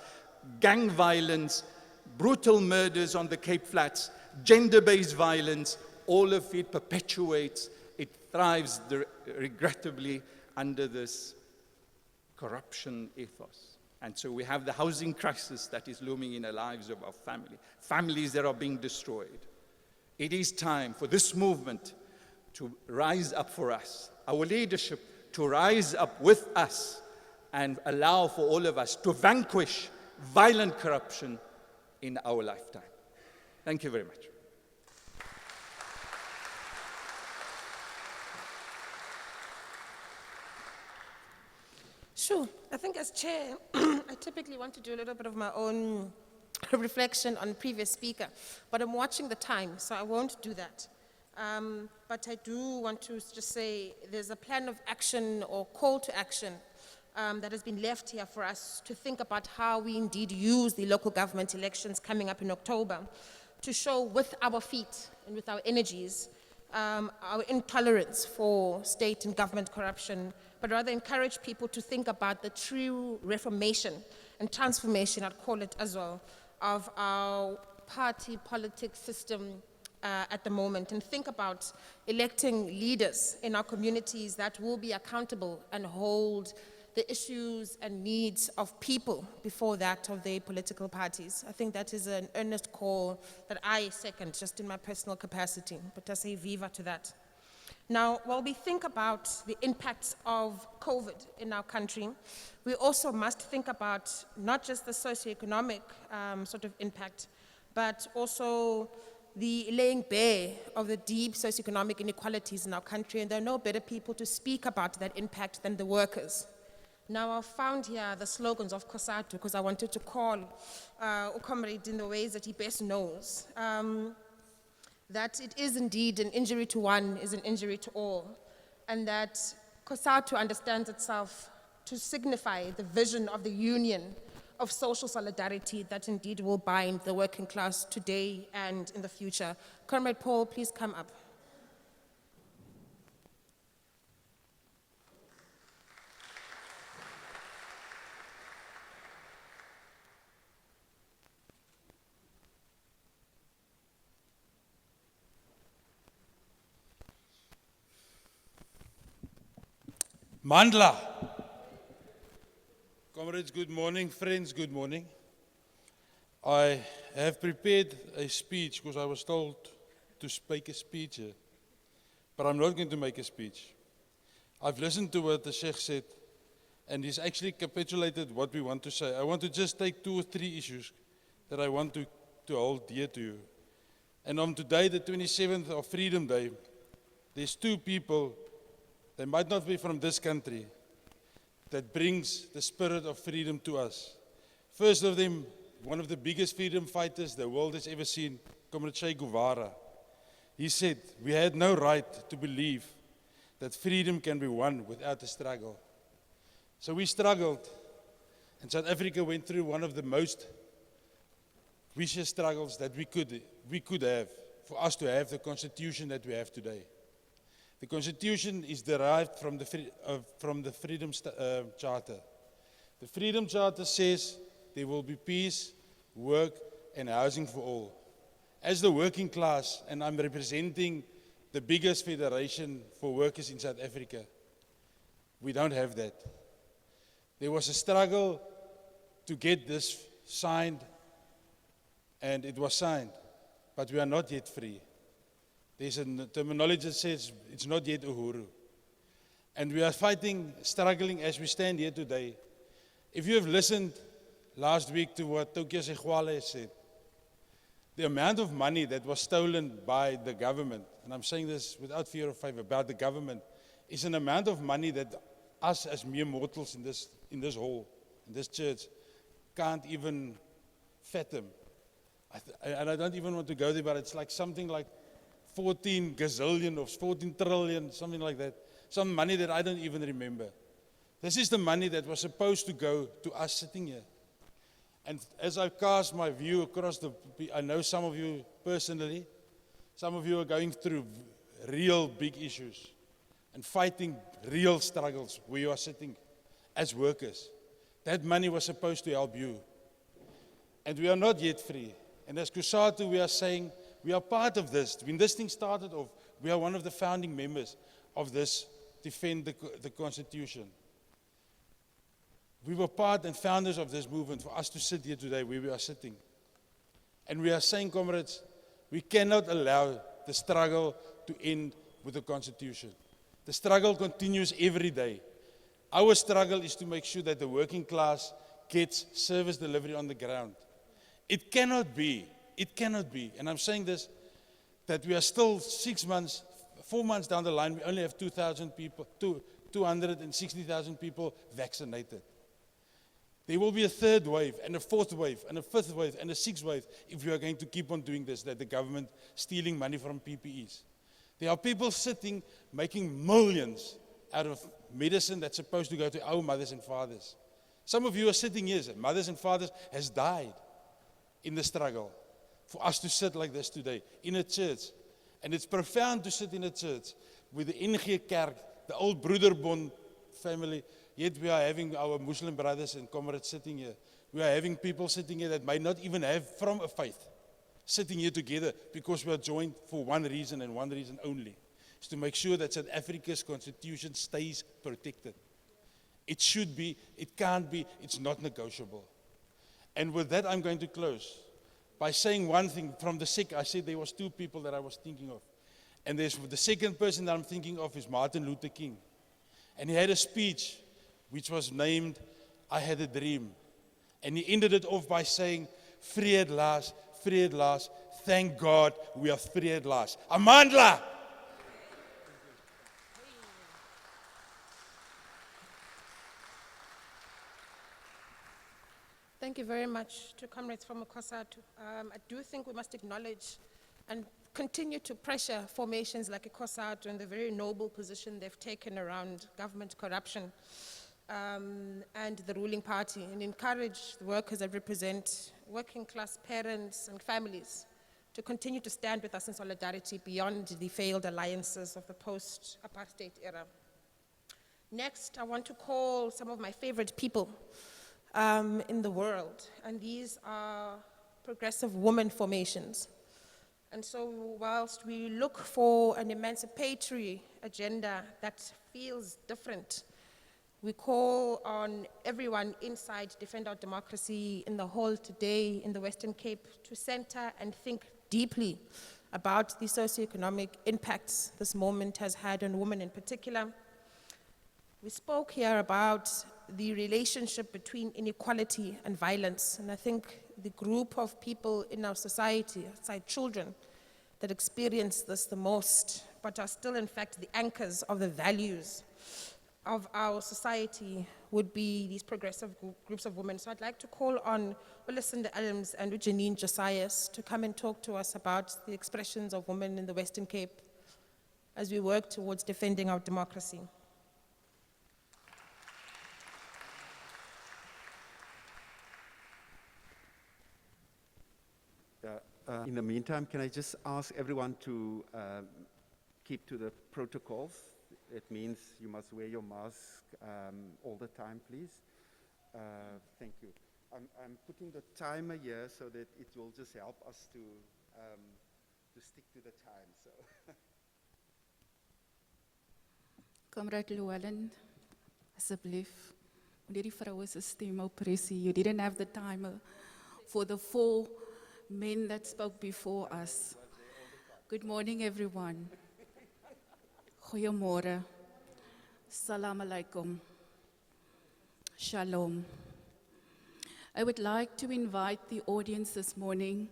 gang violence, brutal murders on the Cape Flats, gender-based violence, all of it perpetuates, it thrives regrettably under this corruption ethos. And so we have the housing crisis that is looming in the lives of our families that are being destroyed. It is time for this movement to rise up for us, our leadership to rise up with us and allow for all of us to vanquish violent corruption in our lifetime. Thank you very much. Sure. I think as chair, I typically want to do a little bit of my own reflection on the previous speaker, but I'm watching the time, so I won't do that. But I do want to just say there's a plan of action or call to action that has been left here for us to think about how we indeed use the local government elections coming up in October to show with our feet and with our energies our intolerance for state and government corruption, but rather encourage people to think about the true reformation and transformation, I'd call it as well, of our party politics system at the moment, and think about electing leaders in our communities that will be accountable and hold the issues and needs of people before that of their political parties. I think that is an earnest call that I second just in my personal capacity, but I say viva to that. Now, while we think about the impacts of COVID in our country, we also must think about not just the socioeconomic sort of impact, but also the laying bare of the deep socioeconomic inequalities in our country, and there are no better people to speak about that impact than the workers. Now, I've found here the slogans of COSATU because I wanted to call Comrade in the ways that he best knows. That it is indeed an injury to one is an injury to all, and that COSATU understands itself to signify the vision of the union of social solidarity that indeed will bind the working class today and in the future. Comrade Paul, please come up. Mandla. Comrades, good morning. Friends, good morning. I have prepared a speech because I was told to make a speech here. But I'm not going to make a speech. I've listened to what the Sheikh said, and he's actually capitulated what we want to say. I want to just take 2 or 3 issues that I want to hold dear to you. And on today, the 27th of Freedom Day, there's 2 people. They might not be from this country, that brings the spirit of freedom to us. First of them, one of the biggest freedom fighters the world has ever seen, Comrade Che Guevara. He said, we had no right to believe that freedom can be won without a struggle. So we struggled, and South Africa went through one of the most vicious struggles that we could have, for us to have the constitution that we have today. The Constitution is derived from the Freedom Charter. The Freedom Charter says there will be peace, work, and housing for all. As the working class, and I'm representing the biggest federation for workers in South Africa, we don't have that. There was a struggle to get this signed, and it was signed, but we are not yet free. There's a terminology that says it's not yet uhuru. And we are fighting, struggling as we stand here today. If you have listened last week to what Tokyo Segwale said, the amount of money that was stolen by the government, and I'm saying this without fear of favor, about the government, is an amount of money that us as mere mortals in this hall, in this church, can't even fathom. And I don't even want to go there, but it's like something like 14 gazillion or 14 trillion, something like that. Some money that I don't even remember. This is the money that was supposed to go to us sitting here. And as I cast my view across I know some of you personally, some of you are going through real big issues and fighting real struggles where you are sitting as workers. That money was supposed to help you. And we are not yet free. And as COSATU, we are saying we are part of this. When this thing started off, we are one of the founding members of this, defend the Constitution. We were part and founders of this movement for us to sit here today where we are sitting. And we are saying, comrades, we cannot allow the struggle to end with the Constitution. The struggle continues every day. Our struggle is to make sure that the working class gets service delivery on the ground. It cannot be, and I'm saying this, that we are still 4 months down the line, we only have 260,000 people vaccinated. There will be a third wave, and a fourth wave, and a fifth wave, and a sixth wave if we are going to keep on doing this, that the government stealing money from PPEs. There are people sitting making millions out of medicine that's supposed to go to our mothers and fathers. Some of you are sitting here, mothers and fathers has died in the struggle for us to sit like this today in a church. And it's profound to sit in a church with the Groote Kerk, the old Broederbond family, yet we are having our Muslim brothers and comrades sitting here. We are having people sitting here that might not even have from a faith, sitting here together because we are joined for one reason and one reason only. Is to make sure that South Africa's constitution stays protected. It should be, it can't be, it's not negotiable. And with that, I'm going to close by saying one thing. From the sick, I said there was two people that I was thinking of. And there's the second person that I'm thinking of is Martin Luther King. And he had a speech which was named, I Had a Dream. And he ended it off by saying, free at last, thank God we are free at last. Amandla! Thank you very much to comrades from COSATU. I do think we must acknowledge and continue to pressure formations like COSATU and the very noble position they've taken around government corruption and the ruling party, and encourage the workers that represent working class parents and families to continue to stand with us in solidarity beyond the failed alliances of the post-apartheid era. Next, I want to call some of my favorite people in the world, and these are progressive women formations. And so whilst we look for an emancipatory agenda that feels different, we call on everyone inside Defend Our Democracy in the hall today in the Western Cape to center and think deeply about the socioeconomic impacts this moment has had on women in particular. We spoke here about the relationship between inequality and violence, and I think the group of people in our society, aside children, that experience this the most, but are still in fact the anchors of the values of our society, would be these progressive groups of women. So I'd like to call on Lucinda Adams and Janine Josias to come and talk to us about the expressions of women in the Western Cape as we work towards defending our democracy. In the meantime, can I just ask everyone to keep to the protocols? It means you must wear your mask all the time, please. Thank you. I'm putting the timer here so that it will just help us to stick to the time. So. Comrade Llewellyn, asseblief, wanneer die vroue se stem oppressie, you didn't have the timer for the 4 men that spoke before us. Good morning, everyone. Goeiemorgen. Salam alaikum. Shalom. I would like to invite the audience this morning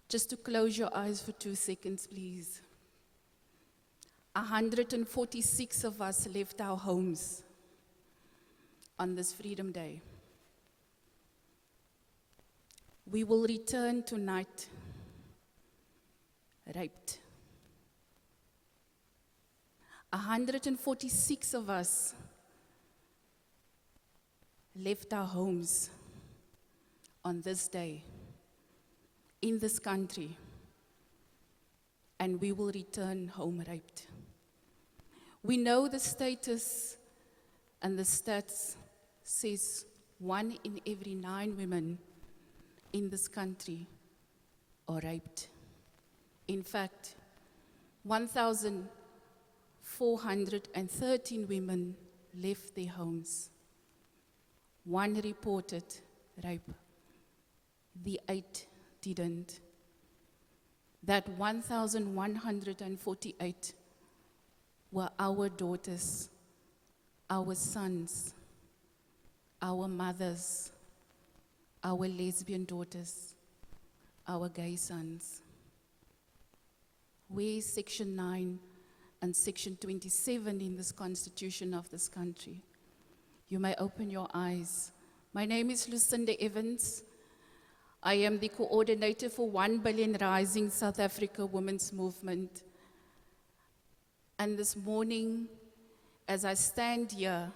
just to close your eyes for 2 seconds, please. 146 of us left our homes on this Freedom Day. We will return tonight raped. 146 of us left our homes on this day in this country and we will return home raped. We know the status and the stats says 1 in every 9 women in this country are raped. In fact, 1,413 women left their homes. 1 reported rape. The 8 didn't. That 1,148 were our daughters, our sons, our mothers, our lesbian daughters, our gay sons. Where is Section 9 and Section 27 in this Constitution of this country? You may open your eyes. My name is Lucinda Evans. I am the coordinator for 1 Billion Rising South Africa Women's Movement. And this morning, as I stand here,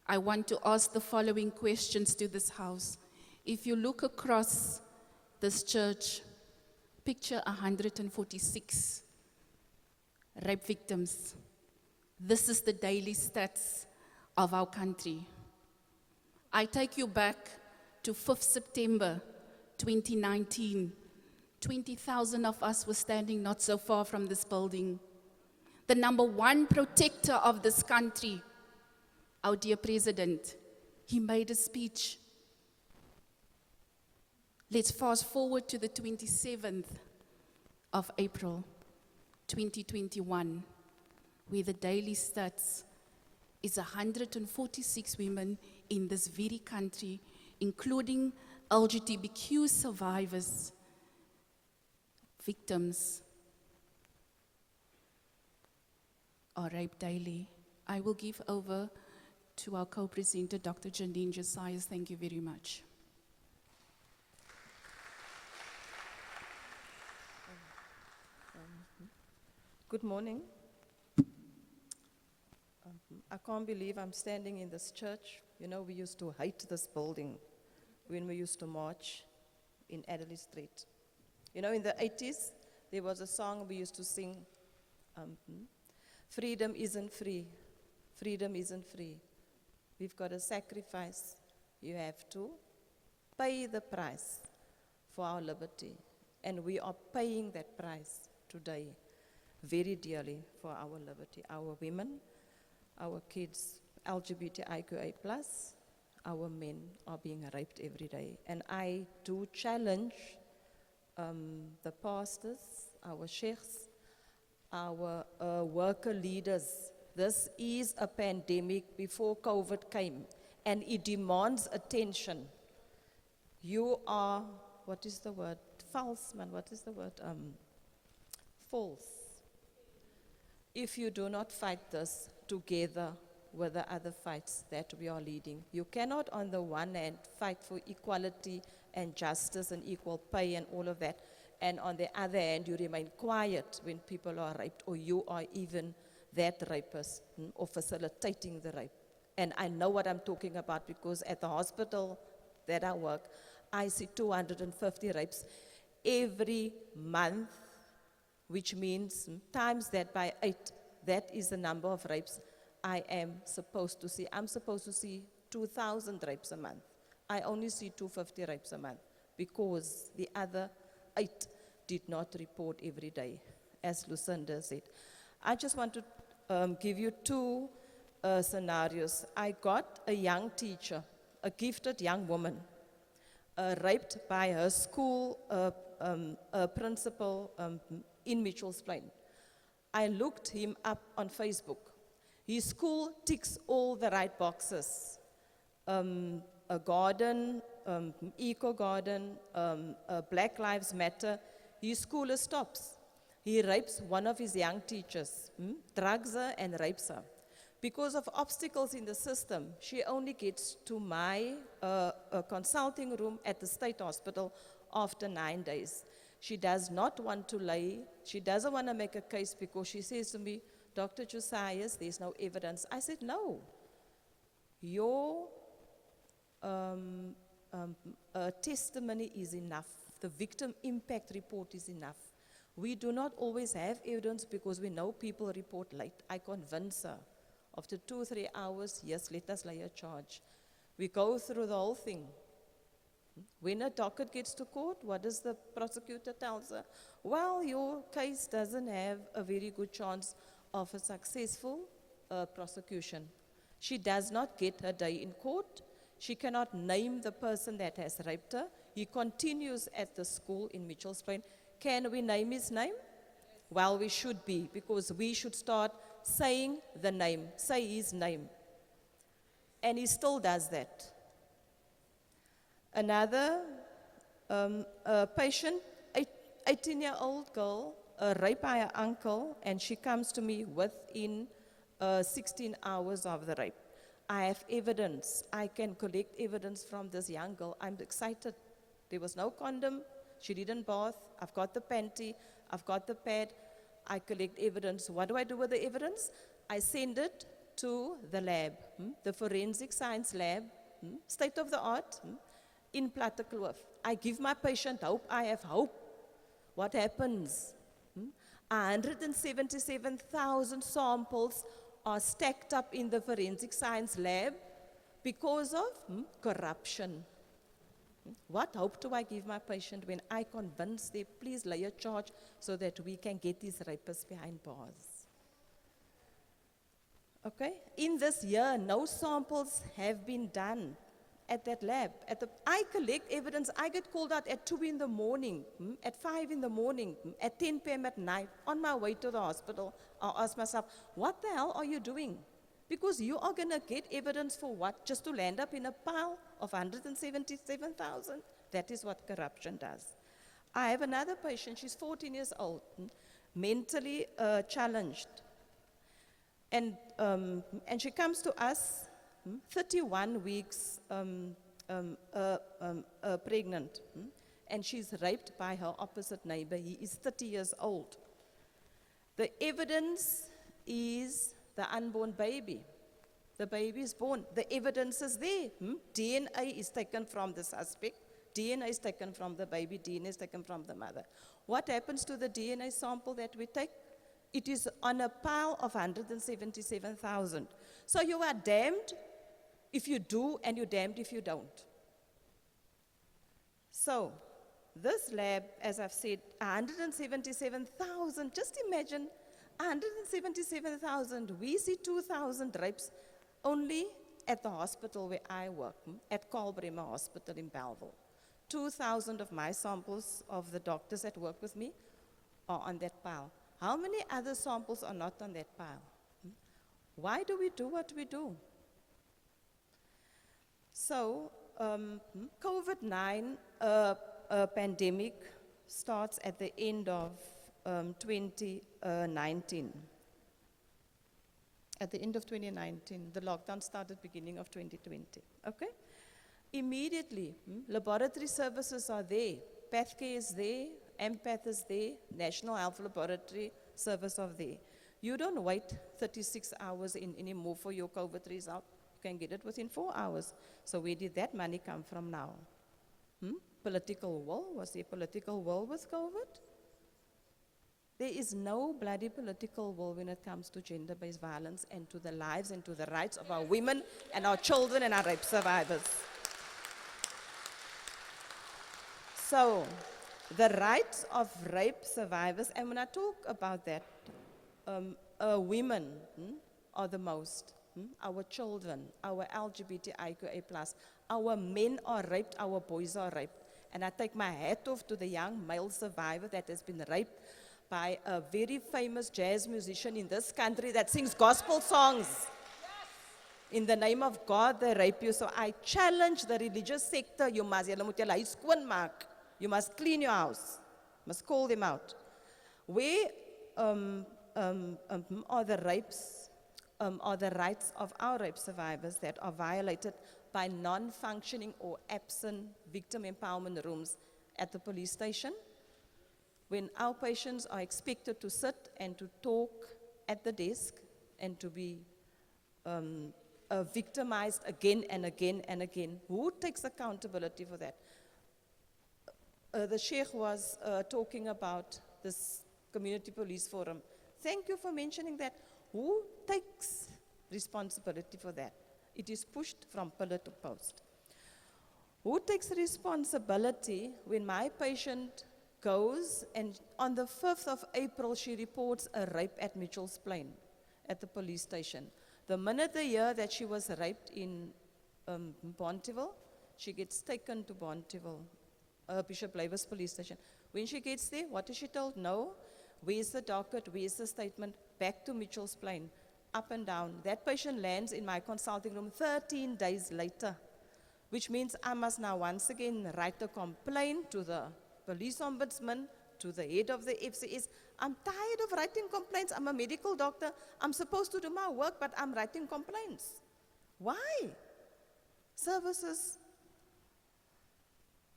I want to ask the following questions to this house. If you look across this church, picture 146 rape victims. This is the daily stats of our country. I take you back to 5th September 2019. 20,000 of us were standing not so far from this building. The number 1 protector of this country, our dear president, he made a speech. Let's fast forward to the 27th of April 2021, where the daily stats is 146 women in this very country, including LGBTQ survivors, victims, are raped daily. I will give over to our co-presenter, Dr. Janine Josias. Thank you very much. Good morning. I can't believe I'm standing in this church. You know, we used to hate this building when we used to march in Adelaide Street. You know, in the 80s, there was a song we used to sing, freedom isn't free, freedom isn't free. We've got to sacrifice. You have to pay the price for our liberty. And we are paying that price today very dearly for our liberty. Our women, our kids, LGBTIQA+, our men are being raped every day. And I do challenge the pastors, our sheikhs, our worker leaders. This is a pandemic before COVID came, and it demands attention. You are, what is the word? False, man, what is the word? False. If you do not fight this together with the other fights that we are leading, you cannot on the one hand fight for equality and justice and equal pay and all of that, and on the other hand you remain quiet when people are raped, or you are even that rapist or facilitating the rape. And I know what I'm talking about, because at the hospital that I work, I see 250 rapes every month, which means times that by 8, that is the number of rapes I am supposed to see. I'm supposed to see 2,000 rapes a month. I only see 250 rapes a month, because the other 8 did not report every day, as Lucinda said. I just want to give you 2 scenarios. I got a young teacher, a gifted young woman, raped by her school principal in Mitchell's Plain. I looked him up on Facebook. His school ticks all the right boxes. A garden, eco garden, Black Lives Matter. His school stops. He rapes one of his young teachers, drugs her and rapes her. Because of obstacles in the system, she only gets to my consulting room at the state hospital after 9 days. She does not want to lay, she doesn't want to make a case, because she says to me, Dr. Josias, there's no evidence. I said, no. Your testimony is enough. The victim impact report is enough. We do not always have evidence because we know people report late. I convince her. After 2-3 hours, yes, let us lay a charge. We go through the whole thing. When a docket gets to court, what does the prosecutor tell her? Well, your case doesn't have a very good chance of a successful prosecution. She does not get her day in court. She cannot name the person that has raped her. He continues at the school in Mitchell's Plain. Can we name his name? Well, we should be, because we should start saying the name, say his name. And he still does that. Another patient, 18-year-old girl, raped by her uncle, and she comes to me within 16 hours of the rape. I have evidence. I can collect evidence from this young girl. I'm excited. There was no condom. She didn't bath. I've got the panty. I've got the pad. I collect evidence. What do I do with the evidence? I send it to the lab, the forensic science lab, state of the art, in Plattekloof. I give my patient hope. I have hope. What happens? 177,000 samples are stacked up in the forensic science lab because of corruption. What hope do I give my patient when I convince them, please lay a charge so that we can get these rapists behind bars? Okay? In this year, no samples have been done at that lab. I collect evidence. I get called out at 2 in the morning, at 5 in the morning, at 10 p.m. at night, on my way to the hospital. I ask myself, what the hell are you doing? Because you are going to get evidence for what? Just to land up in a pile of 177,000? That is what corruption does. I have another patient, she's 14 years old, mentally challenged. And she comes to us 31 weeks pregnant, and she's raped by her opposite neighbor. He is 30 years old. The evidence is the unborn baby. The baby is born. The evidence is there. DNA is taken from the suspect. DNA is taken from the baby. DNA is taken from the mother. What happens to the DNA sample that we take? It is on a pile of 177,000. So you are damned if you do, and you're damned if you don't. So this lab, as I've said, 177,000, just imagine 177,000. We see 2,000 rapes only at the hospital where I work, at Karl Bremer Hospital in Bellville. 2,000 of my samples of the doctors that work with me are on that pile. How many other samples are not on that pile? Why do we do what we do? So, COVID-19 pandemic starts at the end of 2019. At the end of 2019, the lockdown started beginning of 2020, okay? Immediately, laboratory services are there. PathCare is there, MPath is there, National Health Laboratory Service are there. You don't wait 36 hours anymore for your COVID result. You can get it within 4 hours. So where did that money come from now? Political will? Was there political will with COVID? There is no bloody political will when it comes to gender-based violence and to the lives and to the rights of our women and our children and our rape survivors. So, the rights of rape survivors, and when I talk about that, women are the most. Our children, our LGBTIQA+, our men are raped, our boys are raped. And I take my hat off to the young male survivor that has been raped by a very famous jazz musician in this country that sings gospel songs. In the name of God, they rape you. So I challenge the religious sector, you must clean your house, must call them out. Where are the rapes, are the rights of our rape survivors that are violated by non-functioning or absent victim empowerment rooms at the police station? When our patients are expected to sit and to talk at the desk and to be victimized again and again and again, who takes accountability for that? The Sheikh was talking about this Community Police Forum. Thank you for mentioning that. Who takes responsibility for that? It is pushed from pillar to post. Who takes responsibility when my patient goes and on the 5th of April she reports a rape at Mitchell's Plain at the police station? The minute they hear that she was raped in Bonteville, she gets taken to Bonteville, Bishop Laver's police station. When she gets there, what is she told? No. Where's the docket? Where's the statement? Back to Mitchell's Plain, up and down. That patient lands in my consulting room 13 days later, which means I must now once again write a complaint to the police ombudsman, to the head of the FCS. I'm tired of writing complaints. I'm a medical doctor. I'm supposed to do my work, but I'm writing complaints. Why? Services.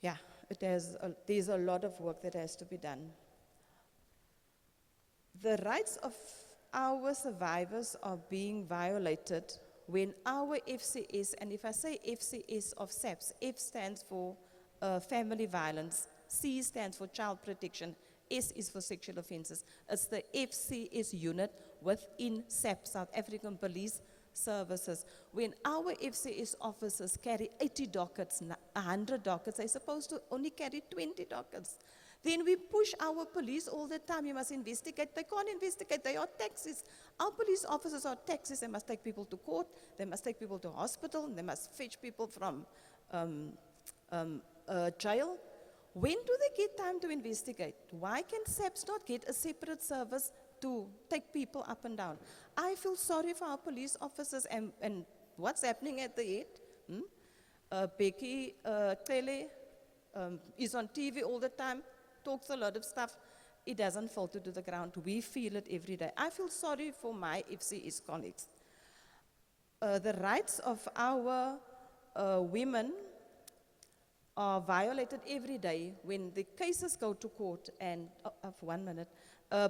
Yeah, there's a lot of work that has to be done. The rights of our survivors are being violated when our FCS, and if I say FCS of SAPS, F stands for family violence, C stands for child protection, S is for sexual offenses. It's the FCS unit within SAPS, South African Police Services. When our FCS officers carry 80 dockets, 100 dockets, they're supposed to only carry 20 dockets. Then we push our police all the time. You must investigate. They can't investigate. They are taxis. Our police officers are taxis. They must take people to court. They must take people to hospital. They must fetch people from jail. When do they get time to investigate? Why can SAPS not get a separate service to take people up and down? I feel sorry for our police officers and what's happening at the end. Becky Tele is on TV all the time, talks a lot of stuff. It doesn't fall to the ground. We feel it every day. I feel sorry for my FCS colleagues. The rights of our women are violated every day when the cases go to court and, of 1 minute,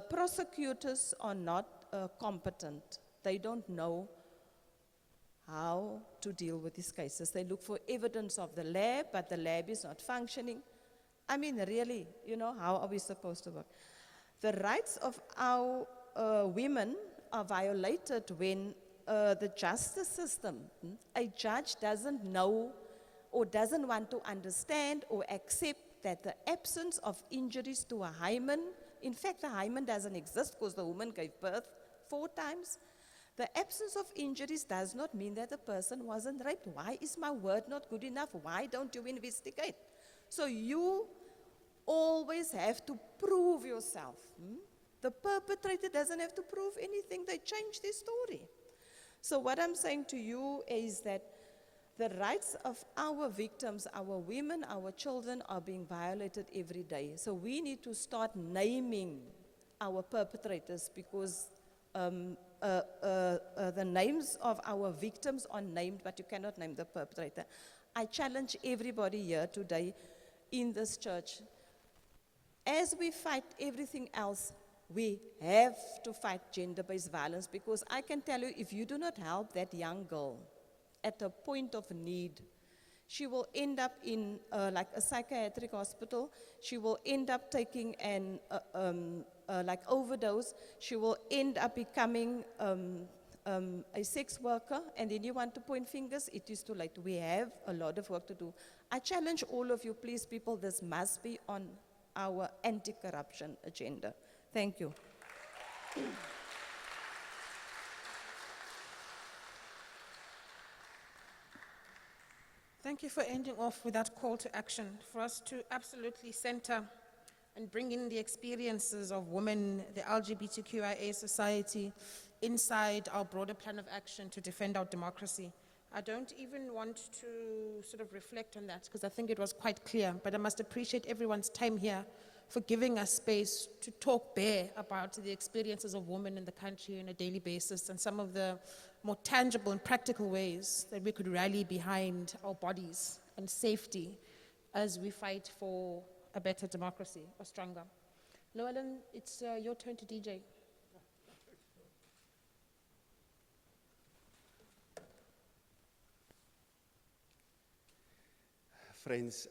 prosecutors are not competent. They don't know how to deal with these cases. They look for evidence of the lab, but the lab is not functioning. I mean, really, how are we supposed to work? The rights of our women are violated when the justice system, a judge doesn't know or doesn't want to understand or accept that the absence of injuries to a hymen, in fact, the hymen doesn't exist because the woman gave birth 4 times. The absence of injuries does not mean that the person wasn't raped. Why is my word not good enough? Why don't you investigate? So you always have to prove yourself. The perpetrator doesn't have to prove anything. They change their story. So what I'm saying to you is that the rights of our victims, our women, our children are being violated every day. So we need to start naming our perpetrators because the names of our victims are named, but you cannot name the perpetrator. I challenge everybody here today in this church. As we fight everything else, we have to fight gender-based violence because I can tell you, if you do not help that young girl at a point of need, she will end up in like a psychiatric hospital. She will end up taking an like overdose. She will end up becoming a sex worker, and then you want to point fingers. It is too late. We have a lot of work to do. I challenge all of you, please, people, this must be on our anti-corruption agenda. Thank you. Thank you for ending off with that call to action for us to absolutely center and bring in the experiences of women, the LGBTQIA society, inside our broader plan of action to defend our democracy. I don't even want to sort of reflect on that because I think it was quite clear, but I must appreciate everyone's time here for giving us space to talk bare about the experiences of women in the country on a daily basis and some of the more tangible and practical ways that we could rally behind our bodies and safety as we fight for a better democracy, or stronger. Noellen, it's your turn to DJ. Friends,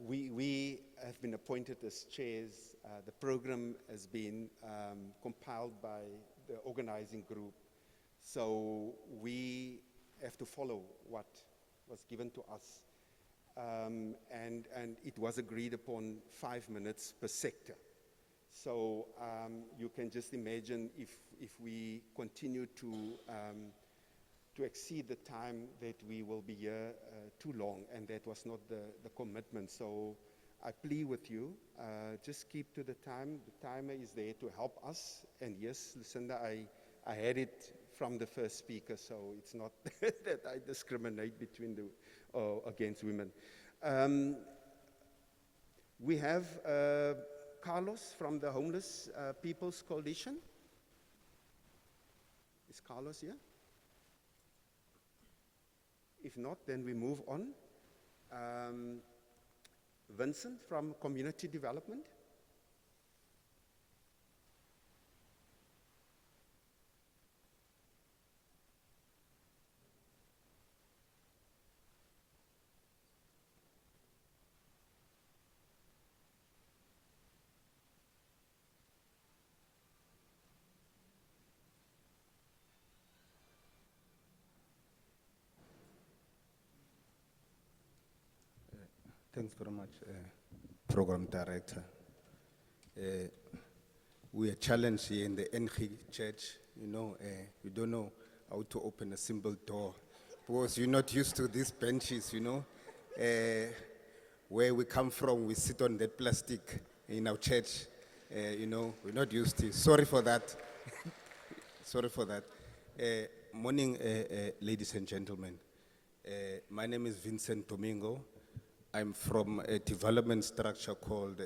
we have been appointed as chairs. The program has been compiled by the organizing group. So we have to follow what was given to us. And it was agreed upon 5 minutes per sector. So you can just imagine if we continue to exceed the time that we will be here too long, and that was not the commitment. So I plead with you, just keep to the time. The timer is there to help us. And yes, Lucinda, I had it from the first speaker, so it's not that I discriminate between against women. We have Carlos from the Homeless People's Coalition. Is Carlos here? If not, then we move on. Vincent from Community Development. Thanks very much, Program Director. We are challenged here in the NG Church, you don't know how to open a simple door because you're not used to these benches, where we come from, we sit on that plastic in our church, we're not used to it. Sorry for that. Sorry for that. Morning, ladies and gentlemen. My name is Vincent Domingo. I'm from a development structure called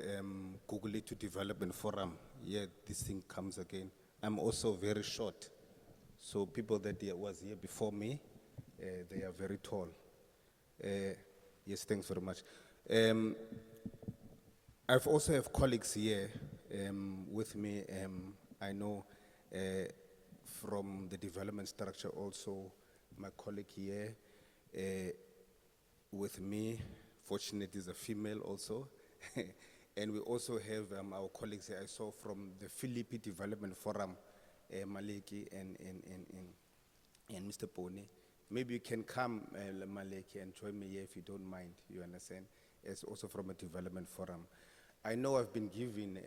Google Development Forum. Yeah, this thing comes again. I'm also very short. So people that was here before me, they are very tall. Yes, thanks very much. I've also have colleagues here with me. I know from the development structure also, my colleague here with me. Fortunately, is a female also. And we also have our colleagues here I saw from the Philippi Development Forum, Maleki and Mr. Pone. Maybe you can come, Maleki, and join me here if you don't mind, you understand, as also from a development forum. I know I've been given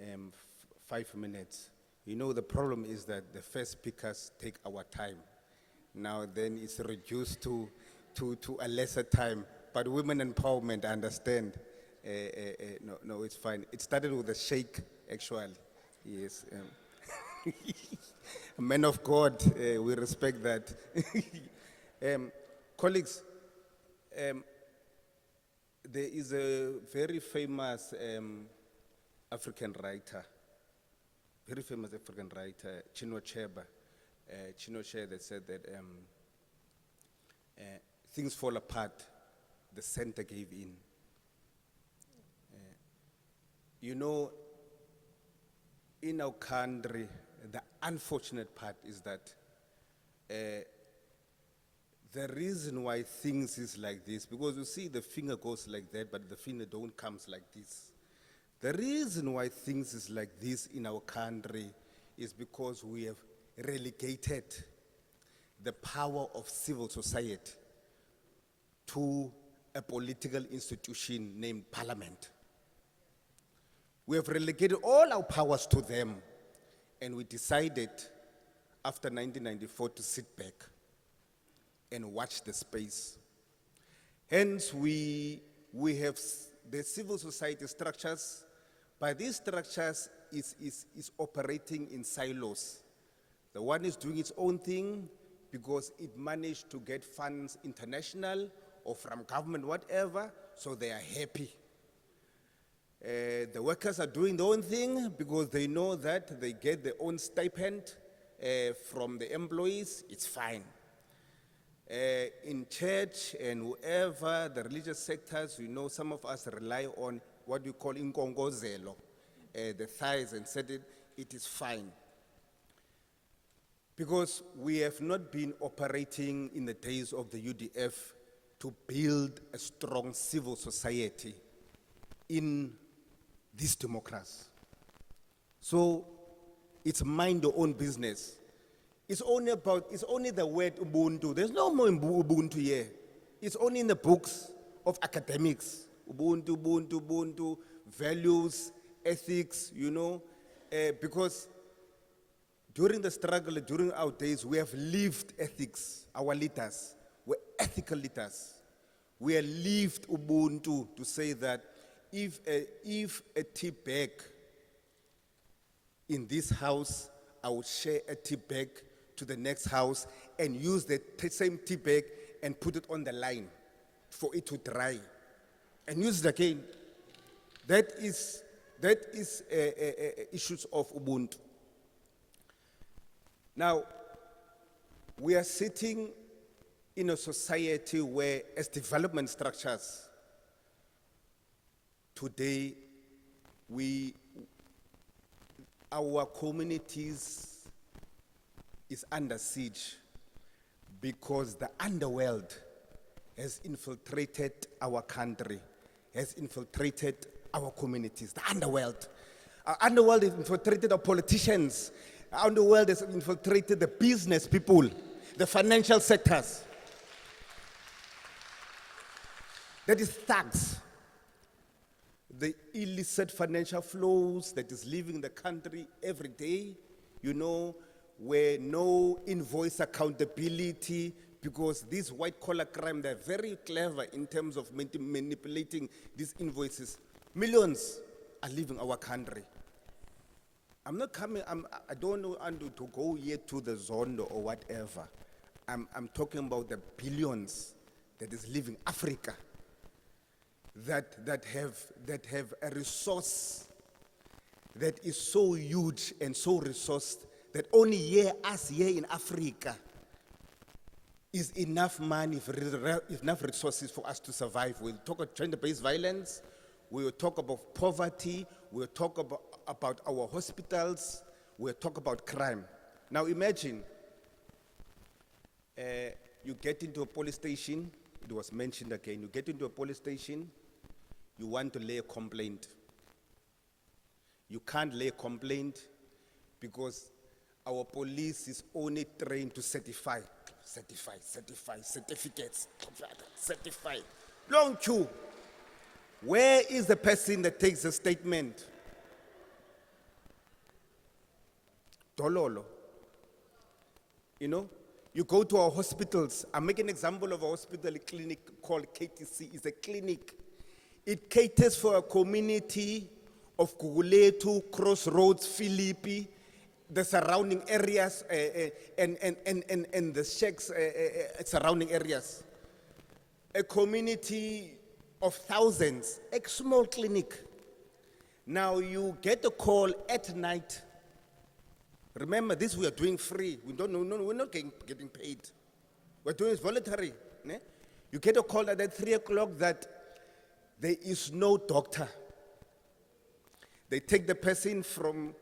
5 minutes. The problem is that the first speakers take our time. Now then it's reduced to a lesser time. But women empowerment, I understand. No, it's fine. It started with a shake, actually. Yes. Men of God, we respect that. Colleagues, there is a very famous African writer, Chinua Achebe, that said that things fall apart. The center gave in. In our country, the unfortunate part is that the reason why things is like this, because you see the finger goes like that, but the finger don't comes like this. The reason why things is like this in our country is because we have relegated the power of civil society to a political institution named Parliament. We have relegated all our powers to them, and we decided after 1994 to sit back and watch the space. Hence, we have the civil society structures, but these structures is operating in silos. The one is doing its own thing because it managed to get funds international or from government, whatever, so they are happy. The workers are doing their own thing because they know that they get their own stipend from the employees, it's fine. In church and whoever, the religious sectors, some of us rely on what we call inkongozelo, the tithes, and said it is fine. Because we have not been operating in the days of the UDF to build a strong civil society in this democracy. So it's mind your own business. It's only the word Ubuntu. There's no more Ubuntu here. It's only in the books of academics. Ubuntu, Ubuntu, Ubuntu, values, ethics, because during the struggle, during our days, we have lived ethics. Our leaders were ethical leaders. We have lived Ubuntu to say that if a tea bag in this house, I would share a tea bag to the next house and use the same tea bag and put it on the line for it to dry and use it again. That is issues of Ubuntu. Now, we are sitting in a society where, as development structures, today our communities is under siege because the underworld has infiltrated our country, has infiltrated our communities. The underworld. Our underworld has infiltrated our politicians. Our underworld has infiltrated the business people, the financial sectors. That is thugs. The illicit financial flows that is leaving the country every day, where no invoice accountability, because this white collar crime, they're very clever in terms of manipulating these invoices. Millions are leaving our country. I'm not coming, I don't want to go yet to the Zondo or whatever. I'm talking about the billions that is leaving Africa, that have a resource that is so huge and so resourced that only us here in Africa is enough money, enough resources for us to survive. We'll talk about gender-based violence, we'll talk about poverty, we'll talk about our hospitals, we'll talk about crime. Now imagine, you get into a police station, it was mentioned again, you get into a police station, you want to lay a complaint. You can't lay a complaint because our police is only trained to certify, certificates, certify. Long queue. Where is the person that takes a statement? Dololo. You go to our hospitals. I'm making an example of a hospital, a clinic called KTC. It's a clinic. It caters for a community of Guguletu, Crossroads, Philippi, the surrounding areas, and the shacks surrounding areas. A community of thousands, a small clinic. Now you get a call at night. Remember, this we are doing free. We're not getting paid. We're doing it voluntary. Ne? You get a call at 3 o'clock that there is no doctor. They take the person from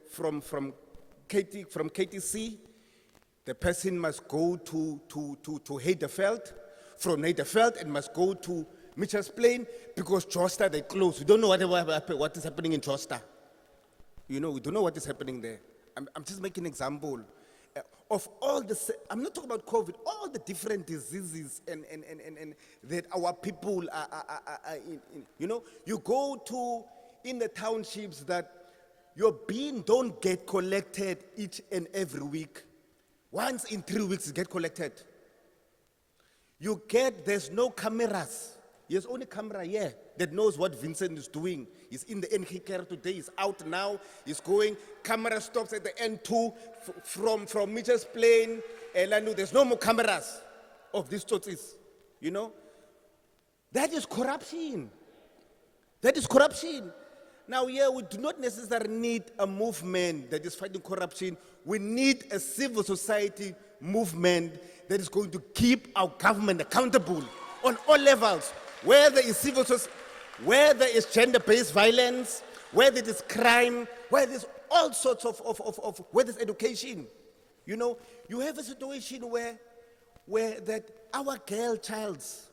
KTC. The person must go to Heiderveld. From Heiderveld, it must go to Mitchell's Plain because Josta, they close. We don't know what is happening in Josta. We don't know what is happening there. I'm just making an example of all the, I'm not talking about COVID, all the different diseases and that our people are in. You go to, in the townships that your bean don't get collected each and every week. Once in 3 weeks it get collected. There's no cameras. There's only camera here that knows what Vincent is doing. He's in the NGK today, he's out now, he's going, camera stops at the N2 from Mitchell's Plain, Elanu. There's no more cameras of these churches, That is corruption. That is corruption. Now, we do not necessarily need a movement that is fighting corruption. We need a civil society movement that is going to keep our government accountable on all levels. Where there is civil society, where there is gender-based violence, where there is crime, where there's all sorts of where there's education. You have a situation where that our girl childs,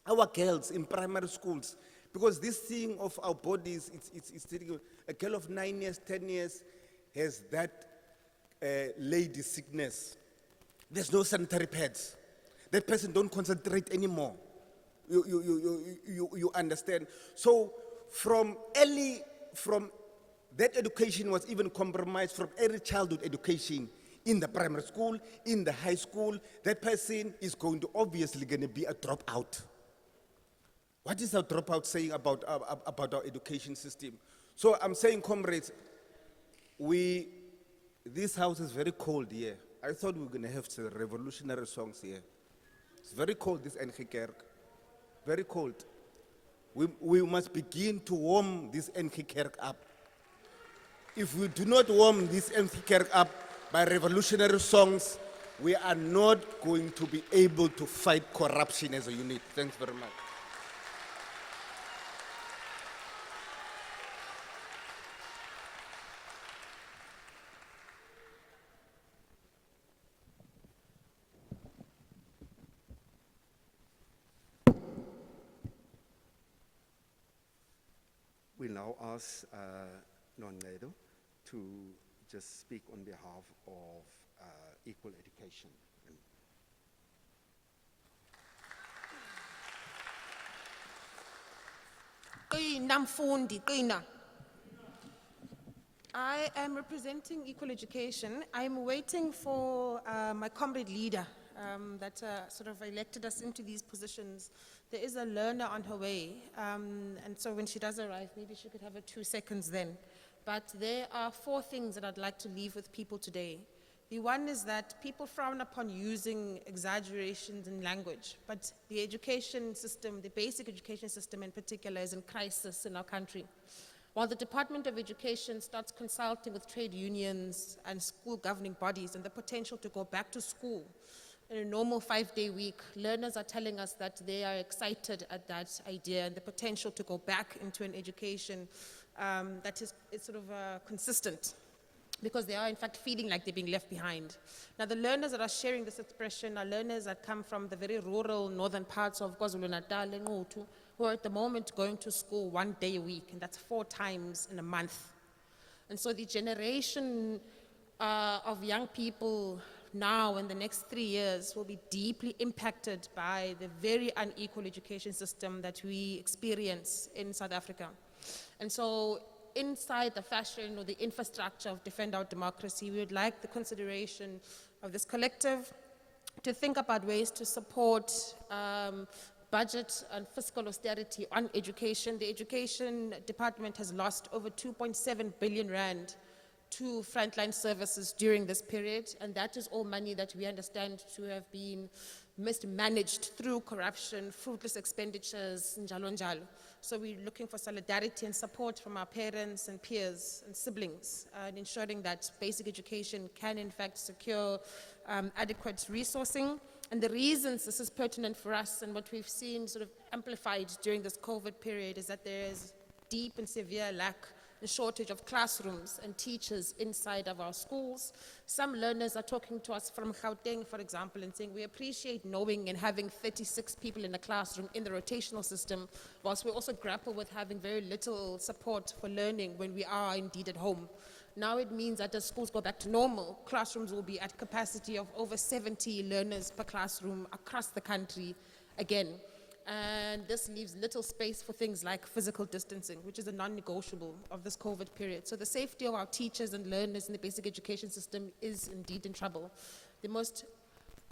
our girls in primary schools, because this thing of our bodies, it's taking, a girl of 9 years, 10 years has that lady sickness. There's no sanitary pads. That person don't concentrate anymore. You understand? So from that education was even compromised from early childhood education in the primary school, in the high school. That person is obviously going to be a dropout. What is our dropout saying about our education system? So I'm saying, comrades, this house is very cold here. I thought we were going to have some revolutionary songs here. It's very cold, this Groote Kerk. Very cold. We must begin to warm this Groote Kerk up. If we do not warm this Groote Kerk up by revolutionary songs, we are not going to be able to fight corruption as a unit. Thanks very much. We'll now ask Nonledo to just speak on behalf of equal education. I am representing Equal Education. I'm waiting for my comrade leader that sort of elected us into these positions. There is a learner on her way, and so when she does arrive, maybe she could have her 2 seconds then. But there are 4 things that I'd like to leave with people today. The one is that people frown upon using exaggerations in language, but the education system, the basic education system in particular, is in crisis in our country. While the Department of Education starts consulting with trade unions and school governing bodies and the potential to go back to school in a normal 5-day week, learners are telling us that they are excited at that idea and the potential to go back into an education that is sort of consistent, because they are in fact feeling like they're being left behind. Now, the learners that are sharing this expression are learners that come from the very rural northern parts of KwaZulu-Natal and Ngutu, who are at the moment going to school 1 day a week, and that's 4 times in a month. And so the generation of young people now in the next 3 years will be deeply impacted by the very unequal education system that we experience in South Africa. And so inside the fashion or the infrastructure of Defend Our Democracy, we would like the consideration of this collective to think about ways to support budget and fiscal austerity on education. The Education Department has lost over 2.7 billion rand to frontline services during this period, and that is all money that we understand to have been mismanaged through corruption, fruitless expenditures, njalo njalo. So we're looking for solidarity and support from our parents and peers and siblings in ensuring that basic education can in fact secure adequate resourcing. And the reasons this is pertinent for us and what we've seen sort of amplified during this COVID period is that there is deep and severe lack and shortage of classrooms and teachers inside of our schools. Some learners are talking to us from Gauteng, for example, and saying we appreciate knowing and having 36 people in a classroom in the rotational system, whilst we also grapple with having very little support for learning when we are indeed at home. Now it means that as schools go back to normal, classrooms will be at capacity of over 70 learners per classroom across the country again. And this leaves little space for things like physical distancing, which is a non-negotiable of this COVID period. So the safety of our teachers and learners in the basic education system is indeed in trouble. The most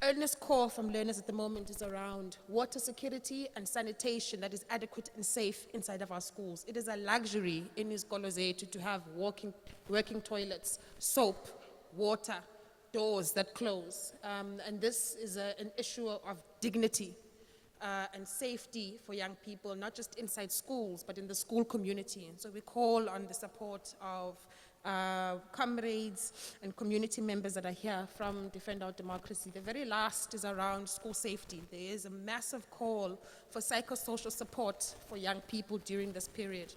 earnest call from learners at the moment is around water security and sanitation that is adequate and safe inside of our schools. It is a luxury in izikolo zethu to have working toilets, soap, water, doors that close. And this is an issue of dignity and safety for young people, not just inside schools, but in the school community. And so we call on the support of comrades and community members that are here from Defend Our Democracy. The very last is around school safety. There is a massive call for psychosocial support for young people during this period.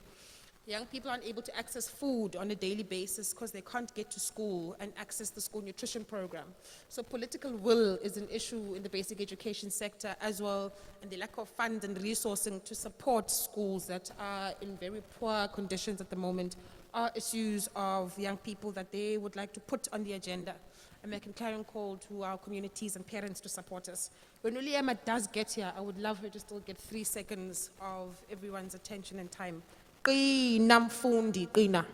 Young people aren't able to access food on a daily basis because they can't get to school and access the school nutrition program. So political will is an issue in the basic education sector as well, and the lack of funds and resourcing to support schools that are in very poor conditions at the moment are issues of young people that they would like to put on the agenda. And make a clarion call to our communities and parents to support us. When Uliama does get here, I would love her to still get 3 seconds of everyone's attention and time. Qina mfundi, qina.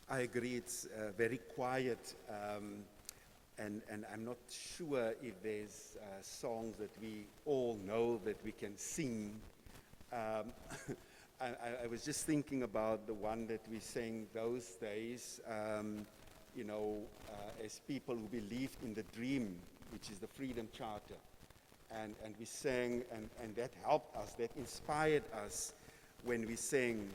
I agree, it's very quiet, and I'm not sure if there's songs that we all know that we can sing. I was just thinking about the one that we sang those days, as people who believed in the dream, which is the Freedom Charter. And we sang, and that helped us, that inspired us when we sang,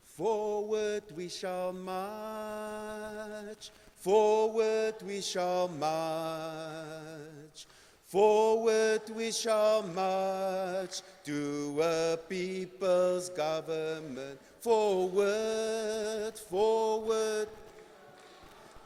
"Forward we shall march, forward we shall march. Forward we shall march to a people's government. Forward, forward,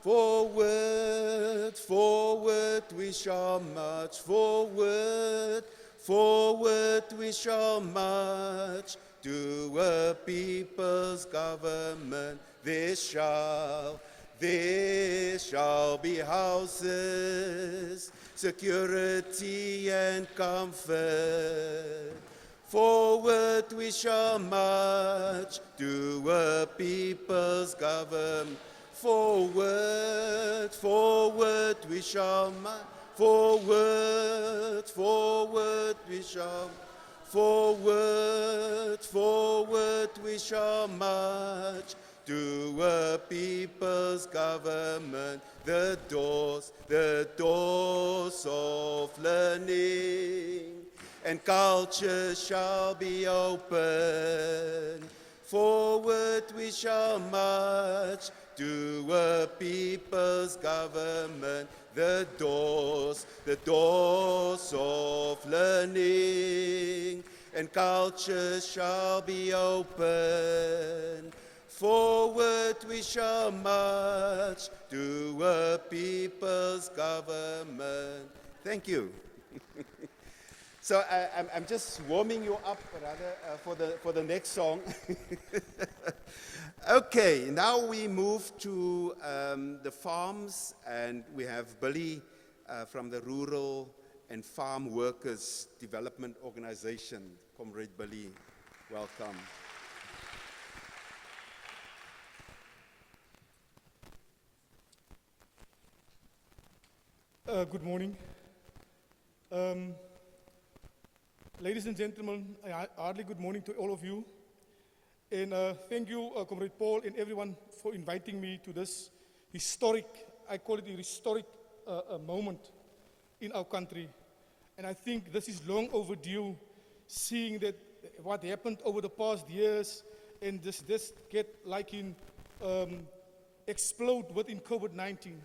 forward, forward we shall march. Forward, forward we shall march to a people's government. There shall be houses, security and comfort. Forward we shall march to a people's government. Forward, forward we shall march. Forward, forward we shall. Forward, forward we shall march to a people's government. The doors of learning and culture shall be open. Forward we shall march to a people's government. The doors of learning and culture shall be open. Forward we shall march to a people's government. Thank you. So I'm just warming you up, rather, for the next song. Okay, now we move to the farms, and we have Billy from the Rural and Farm Workers Development Organization. Comrade Billy, welcome. Good morning. Ladies and gentlemen, hardly good morning to all of you. And thank you, Comrade Paul, and everyone for inviting me to this historic, I call it a historic moment in our country. And I think this is long overdue, seeing that what happened over the past years, and this get like in explode within COVID-19.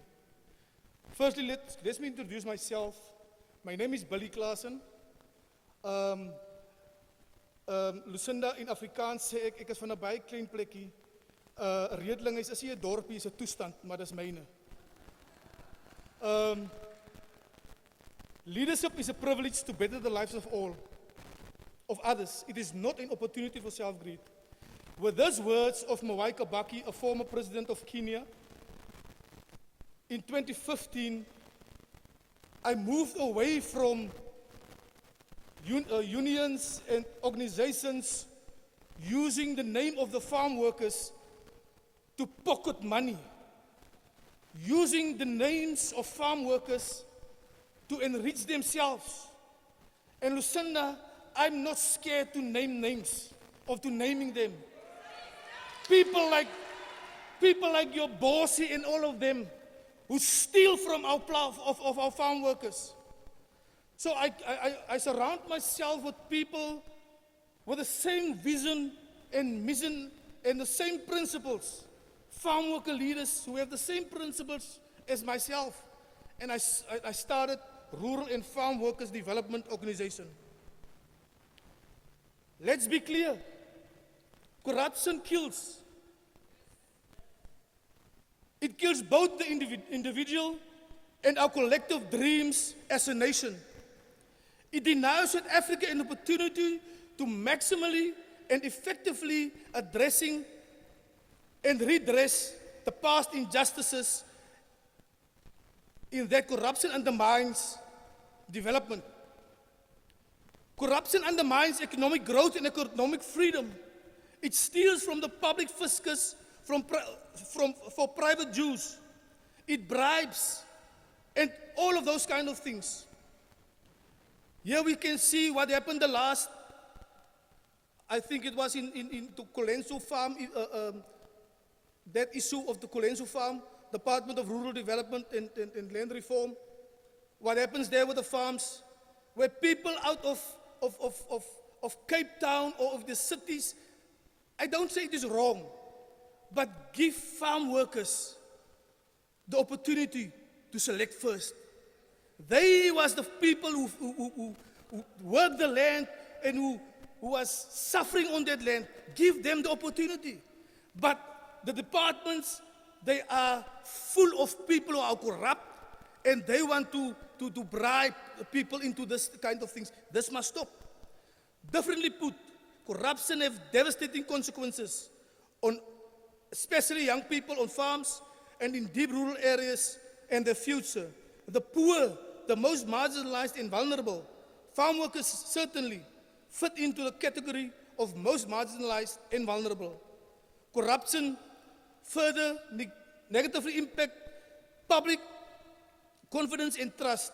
Firstly, let me introduce myself. My name is Billy Klaasen. Lucinda in Afrikaans sê ek is van 'n baie klein plekkie. Redling is nie 'n dorpie, is 'n toestand, maar dis myne. Leadership is a privilege to better the lives of all, of others. It is not an opportunity for self-greed. With those words of Mwai Kibaki, a former president of Kenya, in 2015, I moved away from unions and organizations using the name of the farm workers to pocket money, using the names of farm workers to enrich themselves. And Lucinda, I'm not scared to name names or to naming them. People like your bossy and all of them who steal from our of our farm workers. So I surround myself with people with the same vision and mission and the same principles. Farm worker leaders who have the same principles as myself. And I started Rural and Farm Workers Development Organization. Let's be clear. Corruption kills. It kills both the individual and our collective dreams as a nation. It denies South Africa an opportunity to maximally and effectively addressing and redress the past injustices in that corruption undermines development. Corruption undermines economic growth and economic freedom. It steals from the public fiscus for private Jews. It bribes and all of those kind of things. Here we can see what happened the last, I think it was in the Colenso farm, that issue of the Colenso farm, Department of Rural Development and Land Reform. What happens there with the farms, where people out of Cape Town or of the cities, I don't say it is wrong, but give farm workers the opportunity to select first. They was the people who worked the land and who was suffering on that land. Give them the opportunity. But the departments, they are full of people who are corrupt and they want to bribe people into this kind of things. This must stop. Differently put, corruption has devastating consequences on especially young people on farms and in deep rural areas and their future. The poor, the most marginalized and vulnerable, farm workers certainly fit into the category of most marginalized and vulnerable. Corruption further negatively impact public confidence and trust.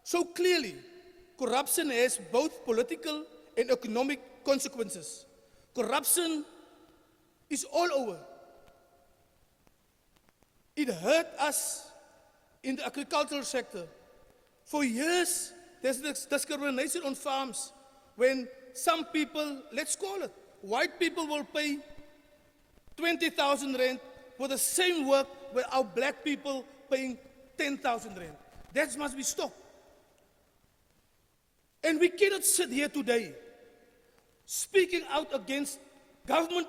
So clearly, corruption has both political and economic consequences. Corruption is all over. It hurt us in the agricultural sector. For years, there's discrimination on farms when some people, let's call it, white people will pay 20,000 rand for the same work where our black people paying 10,000 rand. That must be stopped. And we cannot sit here today speaking out against government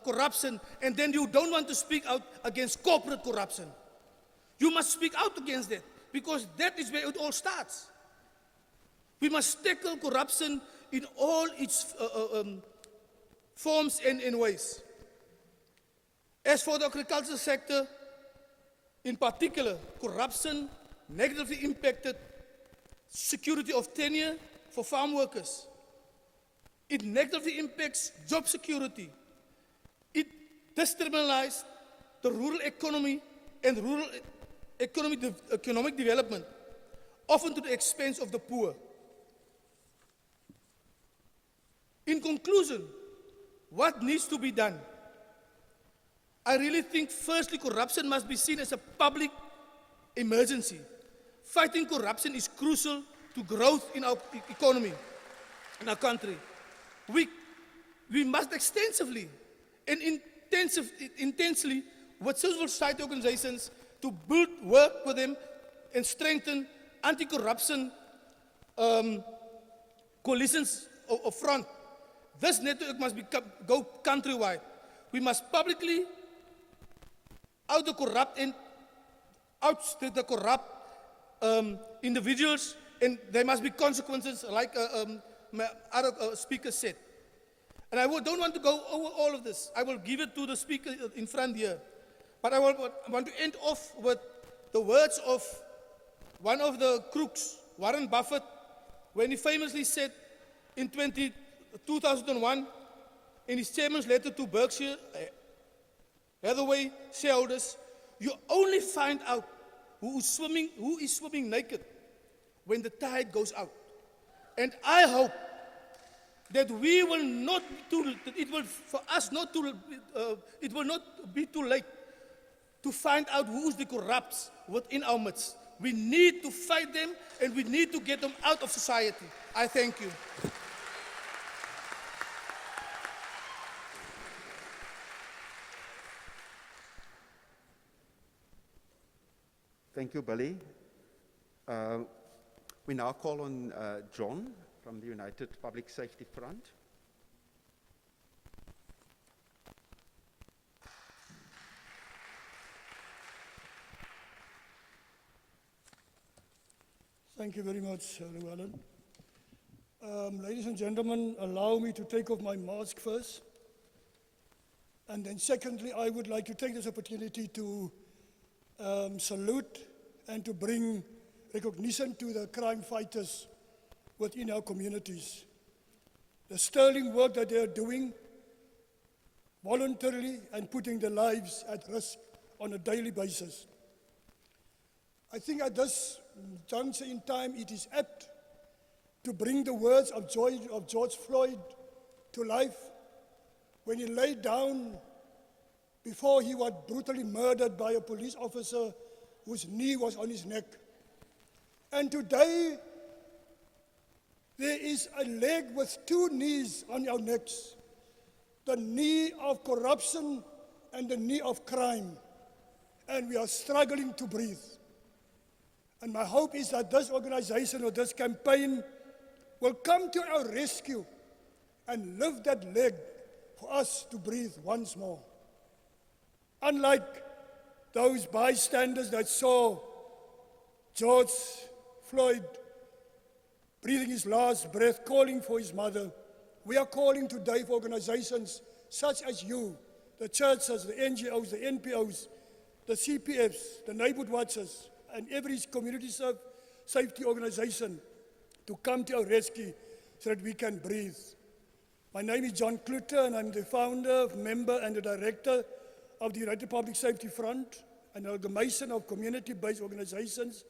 corruption and then you don't want to speak out against corporate corruption. You must speak out against that because that is where it all starts. We must tackle corruption in all its forms and ways. As for the agricultural sector, in particular, corruption negatively impacted security of tenure for farm workers. It negatively impacts job security. It destabilized the rural economy and rural economic development, often to the expense of the poor. In conclusion, what needs to be done? I really think, firstly, corruption must be seen as a public emergency. Fighting corruption is crucial to growth in our economy, in our country. We must extensively and intensely with civil society organizations to work with them and strengthen anti-corruption coalitions of front. This network must go countrywide. We must publicly out the corrupt individuals, and there must be consequences, like my other speaker said. And I don't want to go over all of this. I will give it to the speaker in front here. But I want to end off with the words of one of the crooks, Warren Buffett, when he famously said in 2001, in his chairman's letter to Berkshire Hathaway shareholders, you only find out who is swimming naked when the tide goes out. And I hope that we will not it will not be too late to find out who's the corrupts within our midst. We need to fight them and we need to get them out of society. I thank you. Thank you, Billy. We now call on John from the United Public Safety Front. Thank you very much, Llewellyn. Ladies and gentlemen, allow me to take off my mask first. And then secondly, I would like to take this opportunity to salute and to bring recognition to the crime fighters within our communities. The sterling work that they are doing voluntarily and putting their lives at risk on a daily basis. I think at this juncture in time, it is apt to bring the words of George Floyd to life when he lay down before he was brutally murdered by a police officer whose knee was on his neck. And today, there is a leg with two knees on our necks, the knee of corruption and the knee of crime, and we are struggling to breathe. And my hope is that this organization or this campaign will come to our rescue and lift that leg for us to breathe once more. Unlike those bystanders that saw George Floyd breathing his last breath, calling for his mother, we are calling today for organizations such as you, the churches, the NGOs, the NPOs, the CPFs, the neighborhood watchers, and every community safety organization to come to our rescue so that we can breathe. My name is John Groote, and I'm the founder, member, and the director of the United Public Safety Front, an amalgamation of community-based organizations,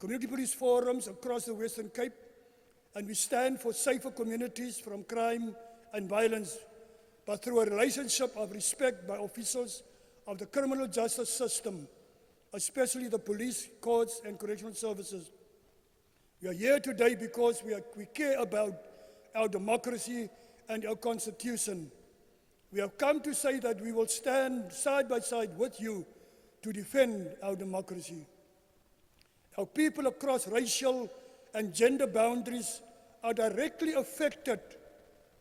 community police forums across the Western Cape, and we stand for safer communities from crime and violence, but through a relationship of respect by officials of the criminal justice system, especially the police, courts, and correctional services. We are here today because we care about our democracy and our constitution. We have come to say that we will stand side by side with you to defend our democracy. Our people across racial and gender boundaries are directly affected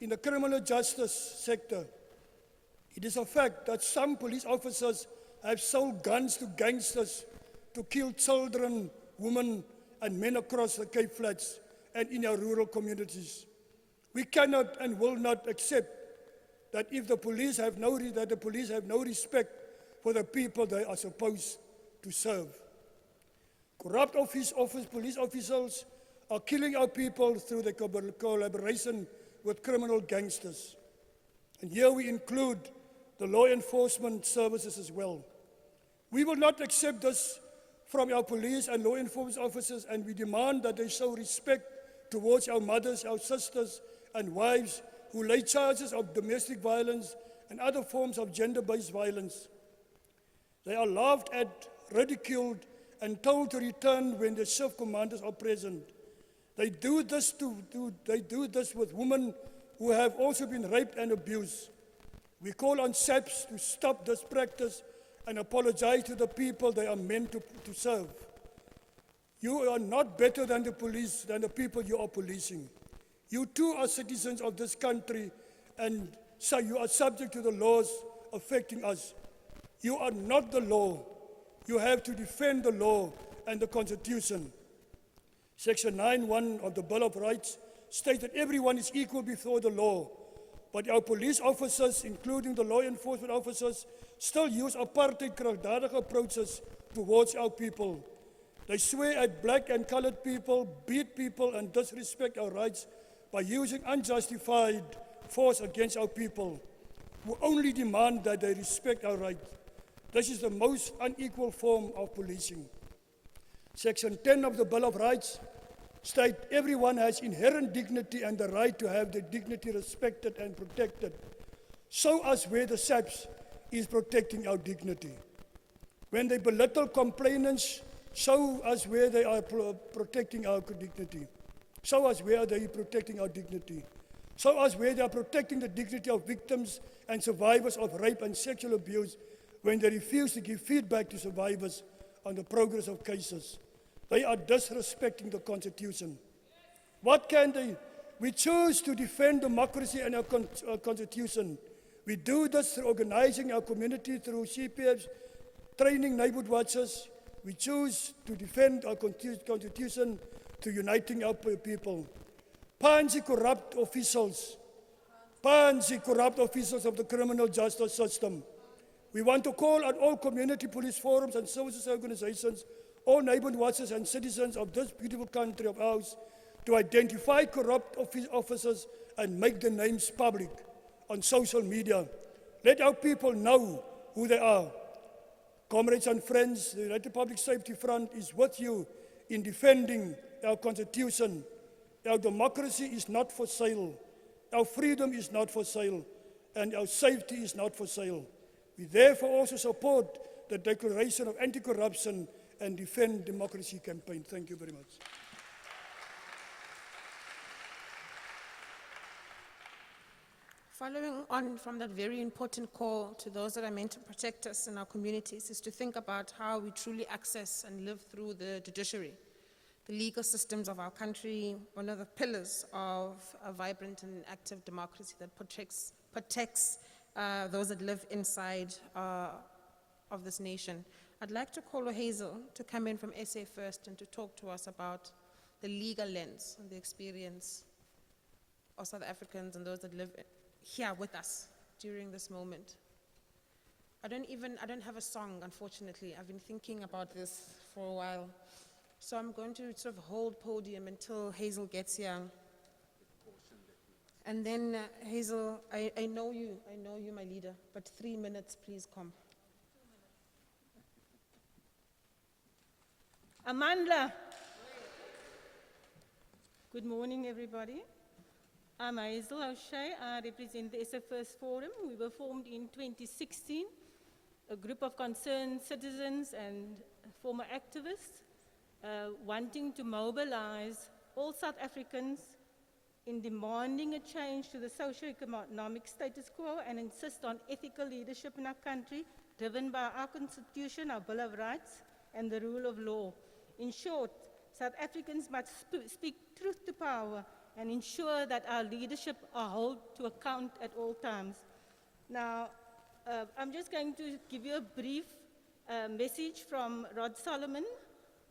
in the criminal justice sector. It is a fact that some police officers have sold guns to gangsters to kill children, women, and men across the Cape Flats and in our rural communities. We cannot and will not accept that if the police have no respect for the people they are supposed to serve. Corrupt police officials are killing our people through the collaboration with criminal gangsters. And here we include the law enforcement services as well. We will not accept this from our police and law enforcement officers, and we demand that they show respect towards our mothers, our sisters, and wives who lay charges of domestic violence and other forms of gender-based violence. They are laughed at, ridiculed, and told to return when the shift commanders are present. They do this with women who have also been raped and abused. We call on SAPs to stop this practice and apologize to the people they are meant to serve. You are not better than the police, than the people you are policing. You too are citizens of this country, and so you are subject to the laws affecting us. You are not the law. You have to defend the law and the Constitution. Section 9(1) of the Bill of Rights states that everyone is equal before the law, but our police officers, including the law enforcement officers, still use apartheid krachtdadige approaches towards our people. They swear at black and colored people, beat people, and disrespect our rights by using unjustified force against our people, who only demand that they respect our rights. This is the most unequal form of policing. Section 10 of the Bill of Rights states everyone has inherent dignity and the right to have their dignity respected and protected. Show us where the SAPS is protecting our dignity. When they belittle complainants, show us where they are protecting our dignity. Show us where they are protecting our dignity. Show us where they are protecting the dignity of victims and survivors of rape and sexual abuse when they refuse to give feedback to survivors on the progress of cases. They are disrespecting the Constitution. What can they? We choose to defend democracy and our Constitution. We do this through organizing our community through CPFs, training neighborhood watchers. We choose to defend our Constitution through uniting our people. Pansy corrupt officials of the criminal justice system. We want to call on all community police forums and services organizations, all neighborhood watchers and citizens of this beautiful country of ours to identify corrupt officers and make their names public on social media. Let our people know who they are. Comrades and friends, the United Public Safety Front is with you in defending our Constitution. Our democracy is not for sale. Our freedom is not for sale. And our safety is not for sale. We therefore also support the Declaration of Anti-Corruption and Defend Democracy campaign. Thank you very much. Following on from that very important call to those that are meant to protect us in our communities is to think about how we truly access and live through the judiciary. The legal systems of our country, one of the pillars of a vibrant and active democracy that protects those that live inside of this nation. I'd like to call Hazel to come in from SA First and to talk to us about the legal lens and the experience of South Africans and those that live here with us during this moment. I don't have a song, unfortunately. I've been thinking about this for a while. So I'm going to sort of hold podium until Hazel gets here. And then Hazel, I know you, my leader, but 3 minutes, please come. Amandla. Good morning, everybody. I'm Hazel O'Shea. I represent the SA First Forum. We were formed in 2016, a group of concerned citizens and former activists wanting to mobilize all South Africans in demanding a change to the socio-economic status quo and insist on ethical leadership in our country, driven by our Constitution, our Bill of Rights, and the rule of law. In short, South Africans must speak truth to power and ensure that our leadership are held to account at all times. Now, I'm just going to give you a brief message from Rod Solomon,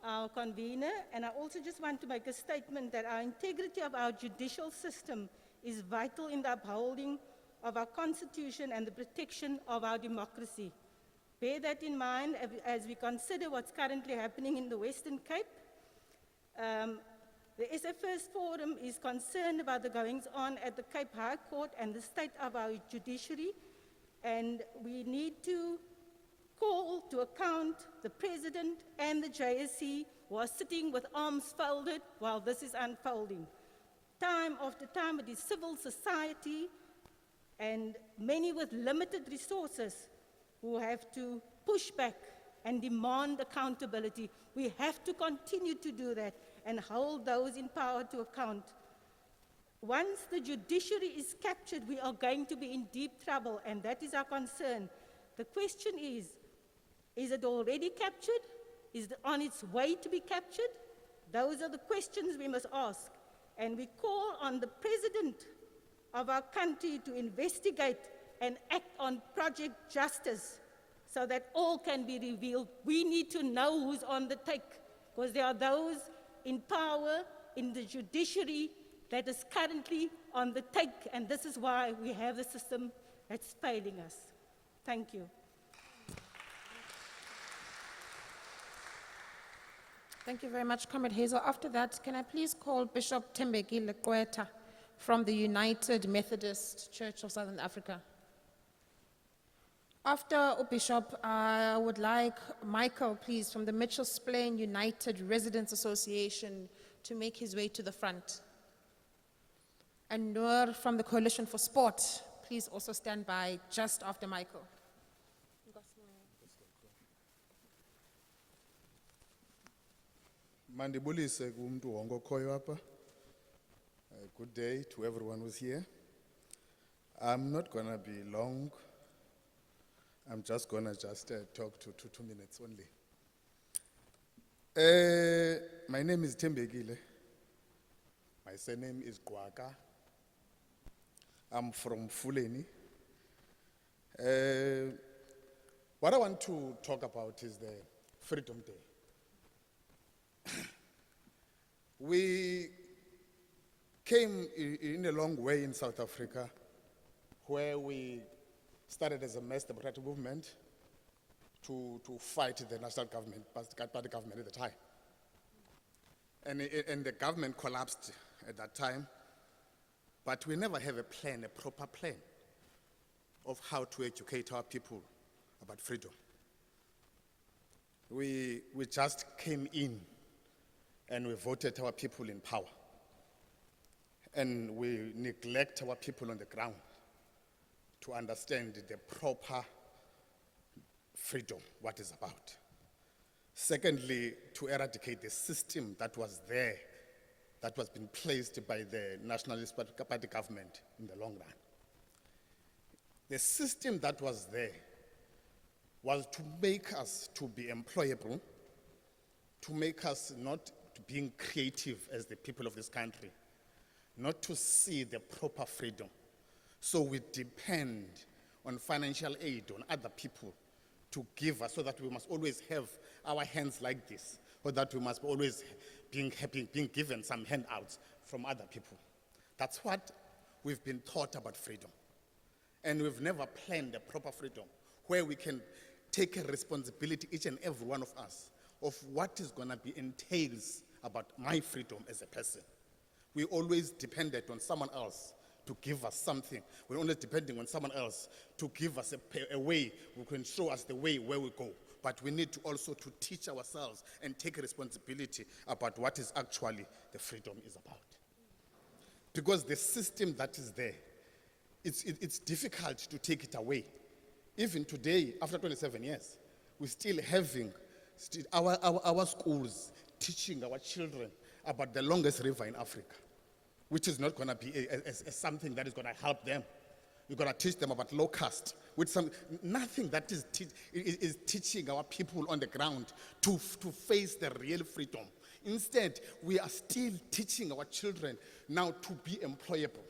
our convener, and I also just want to make a statement that our integrity of our judicial system is vital in the upholding of our Constitution and the protection of our democracy. Bear that in mind as we consider what's currently happening in the Western Cape. The SA First Forum is concerned about the goings-on at the Cape High Court and the state of our judiciary, and we need to call to account the President and the JSC who are sitting with arms folded while this is unfolding. Time after time, it is civil society and many with limited resources who have to push back and demand accountability. We have to continue to do that and hold those in power to account. Once the judiciary is captured, we are going to be in deep trouble, and that is our concern. The question is it already captured? Is it on its way to be captured? Those are the questions we must ask. And we call on the President of our country to investigate and act on Project Justice so that all can be revealed. We need to know who's on the take, because there are those in power in the judiciary that is currently on the take, and this is why we have a system that's failing us. Thank you. Thank you very much, Comrade Hazel. After that, can I please call Bishop Tembeki Lekweta from the United Methodist Church of Southern Africa. After Bishop, I would like Michael, please, from the Mitchells Plain United Residents Association to make his way to the front. And Noor from the Coalition for Sport, please also stand by just after Michael. Mandibulise kumntu wonke okhoyo apha. Good day to everyone who's here. I'm not gonna be long. I'm just gonna talk to 2 minutes only. My name is Tembekile. My surname is Gwaka. I'm from Fuleni. What I want to talk about is the Freedom Day. We came in a long way in South Africa, where we started as a mass democratic movement to fight the national government, party government at the time. And the government collapsed at that time, but we never have a plan, a proper plan of how to educate our people about freedom. We just came in and we voted our people in power. And we neglect our people on the ground to understand the proper freedom, what is about. Secondly, to eradicate the system that was there, that was being placed by the Nationalist Party government in the long run. The system that was there was to make us to be employable, to make us not being creative as the people of this country, not to see the proper freedom. So we depend on financial aid, on other people to give us, so that we must always have our hands like this, or that we must always being given some handouts from other people. That's what we've been taught about freedom. And we've never planned a proper freedom where we can take a responsibility, each and every one of us, of what is going to be entails about my freedom as a person. We always depended on someone else to give us something. We're always depending on someone else to give us a way, who can show us the way where we go. But we need to also to teach ourselves and take responsibility about what is actually the freedom is about. Because the system that is there, it's difficult to take it away. Even today, after 27 years, we're still having our schools teaching our children about the longest river in Africa, which is not going to be something that is going to help them. You're going to teach them about low caste, with nothing that is teaching our people on the ground to face the real freedom. Instead, we are still teaching our children now to be employable,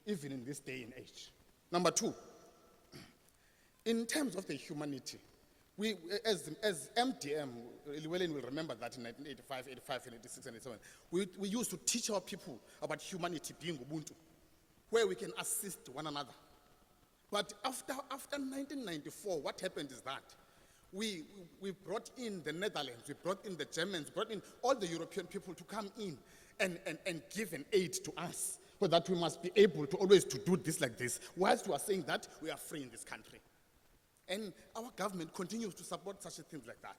even in this day and age. Number two, in terms of the humanity, we, as MDM, Llewellyn will remember that in 1985, 85, and 86, and 87, we used to teach our people about humanity being Ubuntu, where we can assist one another. But after 1994, what happened is that we brought in the Netherlands, we brought in the Germans, brought in all the European people to come in and give an aid to us, so that we must be able to always to do this like this, whilst we are saying that we are free in this country. And our government continues to support such things like that.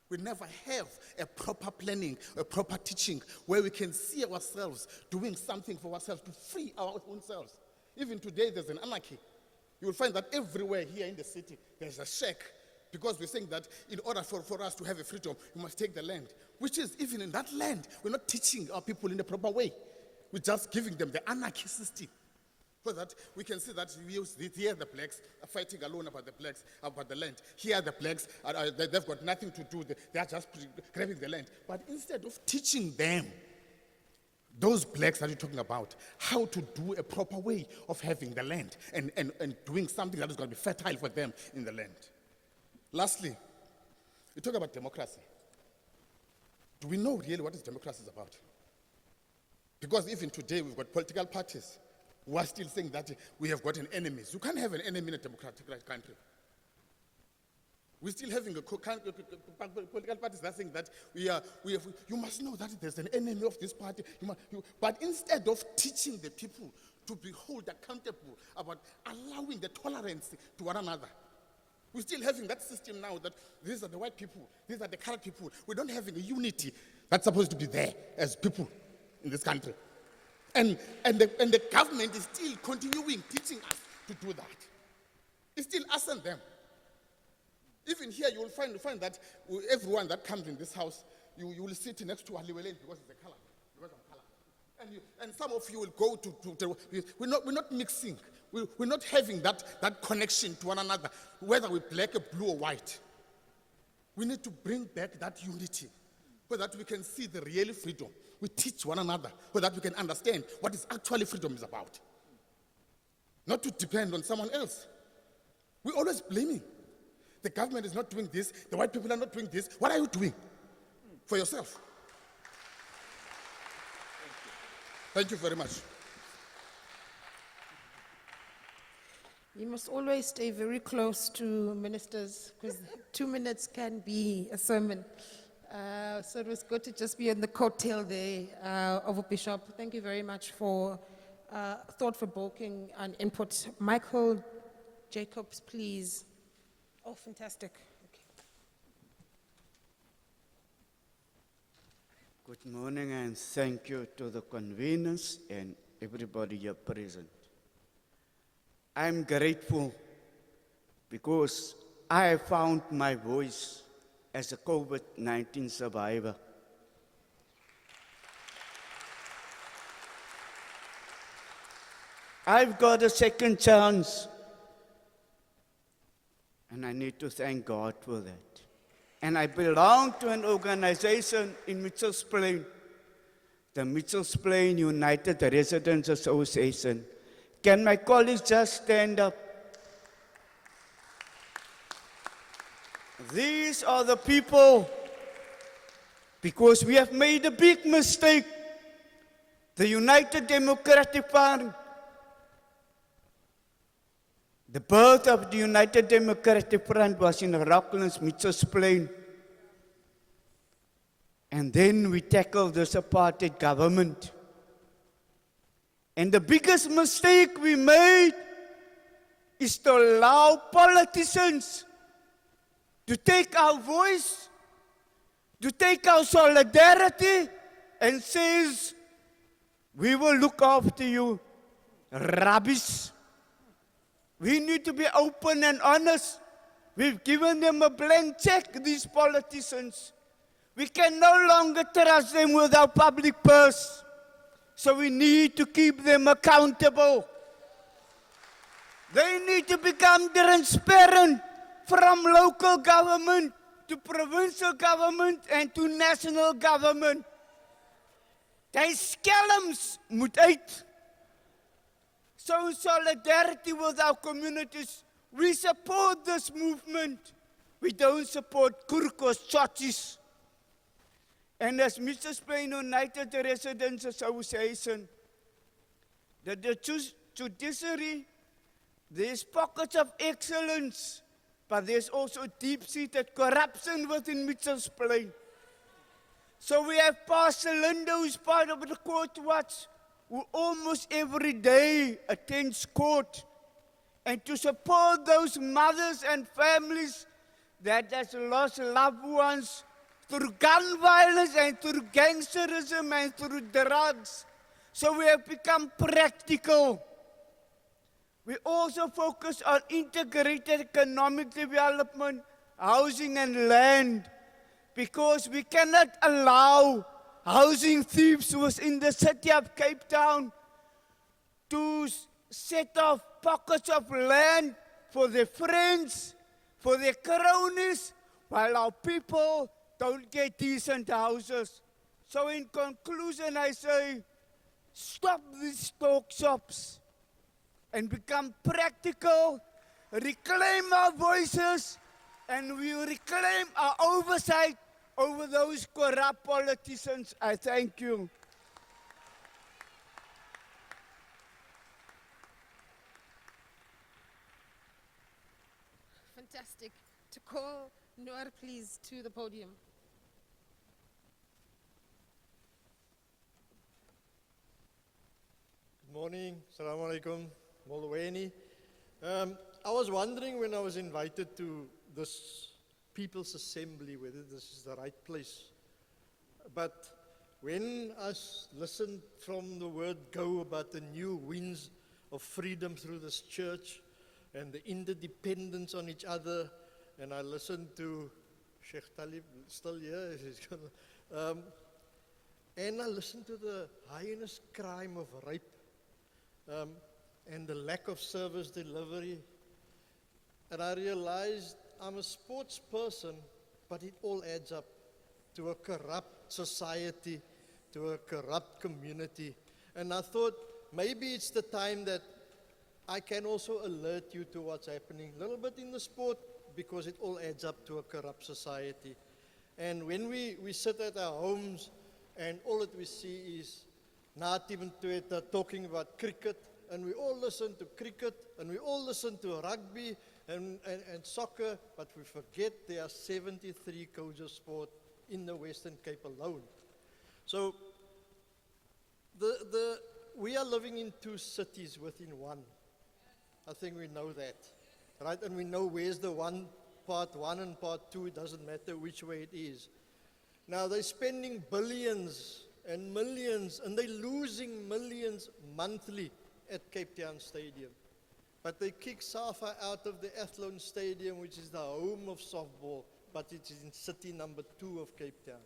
We never have a proper planning, a proper teaching, where we can see ourselves doing something for ourselves to free our own selves. Even today, there's an anarchy. You will find that everywhere here in the city, there's a shack, because we're saying that in order for us to have a freedom, we must take the land, which is, even in that land, we're not teaching our people in the proper way. We're just giving them the anarchy system, so that we can see that here the blacks are fighting alone about the blacks, about the land. Here the blacks, they've got nothing to do, they are just grabbing the land. But instead of teaching them, those blacks that you're talking about, how to do a proper way of having the land and doing something that is going to be fertile for them in the land. Lastly, you talk about democracy. Do we know really what democracy is about? Because even today we've got political parties who are still saying that we have got an enemy. You can't have an enemy in a democratic country. We're still having political parties that are saying that you must know that there's an enemy of this party. But instead of teaching the people to be held accountable about allowing the tolerance to one another, we're still having that system now that these are the white people, these are the colored people. We don't have a unity that's supposed to be there as people in this country. And the government is still continuing teaching us to do that. It's still us and them. Even here, you will find that everyone that comes in this house, you will sit next to Llewellyn because it's a color, because I'm color. And some of you will go to we're not mixing. We're not having that connection to one another, whether we're black or blue or white. We need to bring back that unity so that we can see the real freedom. We teach one another so that we can understand what is actually freedom is about. Not to depend on someone else. We're always blaming. The government is not doing this, the white people are not doing this. What are you doing for yourself? Thank you very much. You must always stay very close to ministers because 2 minutes can be a sermon. So it was good to just be on the coattail there of a bishop. Thank you very much for thought-provoking and input. Michael Jacobs, please. Oh, fantastic. Okay. Good morning and thank you to the conveners and everybody here present. I'm grateful because I found my voice as a COVID-19 survivor. I've got a second chance, and I need to thank God for that. And I belong to an organization in Mitchell's Plain, the Mitchell's Plain United Residents Association. Can my colleagues just stand up? These are the people, because we have made a big mistake. The United Democratic Party, the birth of the United Democratic Front was in Rocklands, Mitchell's Plain. And then we tackled this apartheid government. And the biggest mistake we made is to allow politicians to take our voice, to take our solidarity, and says, we will look after you. Rubbish. We need to be open and honest. We've given them a blank check, these politicians. We can no longer trust them with our public purse. So we need to keep them accountable. They need to become transparent from local government to provincial government and to national government. Die skelms moet uit. So in solidarity with our communities, we support this movement. We don't support Kurkos churches. And as Mr. Plain United Residents Association, the judiciary, there's pockets of excellence, but there's also deep-seated corruption within Mitchell's Plain. So we have Pastor Linda, who's part of the court watch, who almost every day attends court, and to support those mothers and families that has lost loved ones through gun violence and through gangsterism and through drugs. So we have become practical. We also focus on integrated economic development, housing and land, because we cannot allow housing thieves within the city of Cape Town to set off pockets of land for their friends, for their cronies, while our people don't get decent houses. So in conclusion, I say, stop these talk shops and become practical, reclaim our voices, and we reclaim our oversight over those corrupt politicians. I thank you. Fantastic. To call Noor, please, to the podium. Good morning. Assalamu alaikum. Molweni. I was wondering when I was invited to this People's Assembly whether this is the right place. But when I listened from the word go about the new winds of freedom through this church and the interdependence on each other, and I listened to Sheikh Talib, still here, and I listened to the heinous crime of rape and the lack of service delivery, and I realized I'm a sports person, but it all adds up. to a corrupt society, to a corrupt community. And I thought maybe it's the time that I can also alert you to what's happening, a little bit in the sport, because it all adds up to a corrupt society. And when we sit at our homes and all that we see is Natim and Twitter talking about cricket, and we all listen to cricket, and we all listen to rugby and soccer, but we forget there are 73 codes of sport in the Western Cape alone. So we are living in two cities within one. I think we know that, right? And we know where's the part one and part two. It doesn't matter which way it is. Now they're spending billions and millions, and they're losing millions monthly at Cape Town Stadium. But they kick SAFA out of the Athlone Stadium, which is the home of softball, but it is in city number 2 of Cape Town.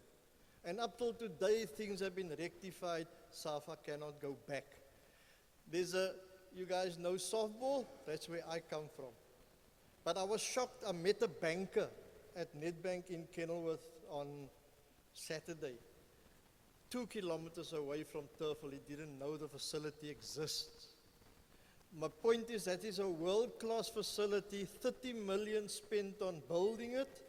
And up till today, things have been rectified. SAFA cannot go back. You guys know softball? That's where I come from. But I was shocked. I met a banker at Nedbank in Kenilworth on Saturday, 2 kilometers away from Turfel. He didn't know the facility exists. My point is that is a world-class facility, 30 million spent on building it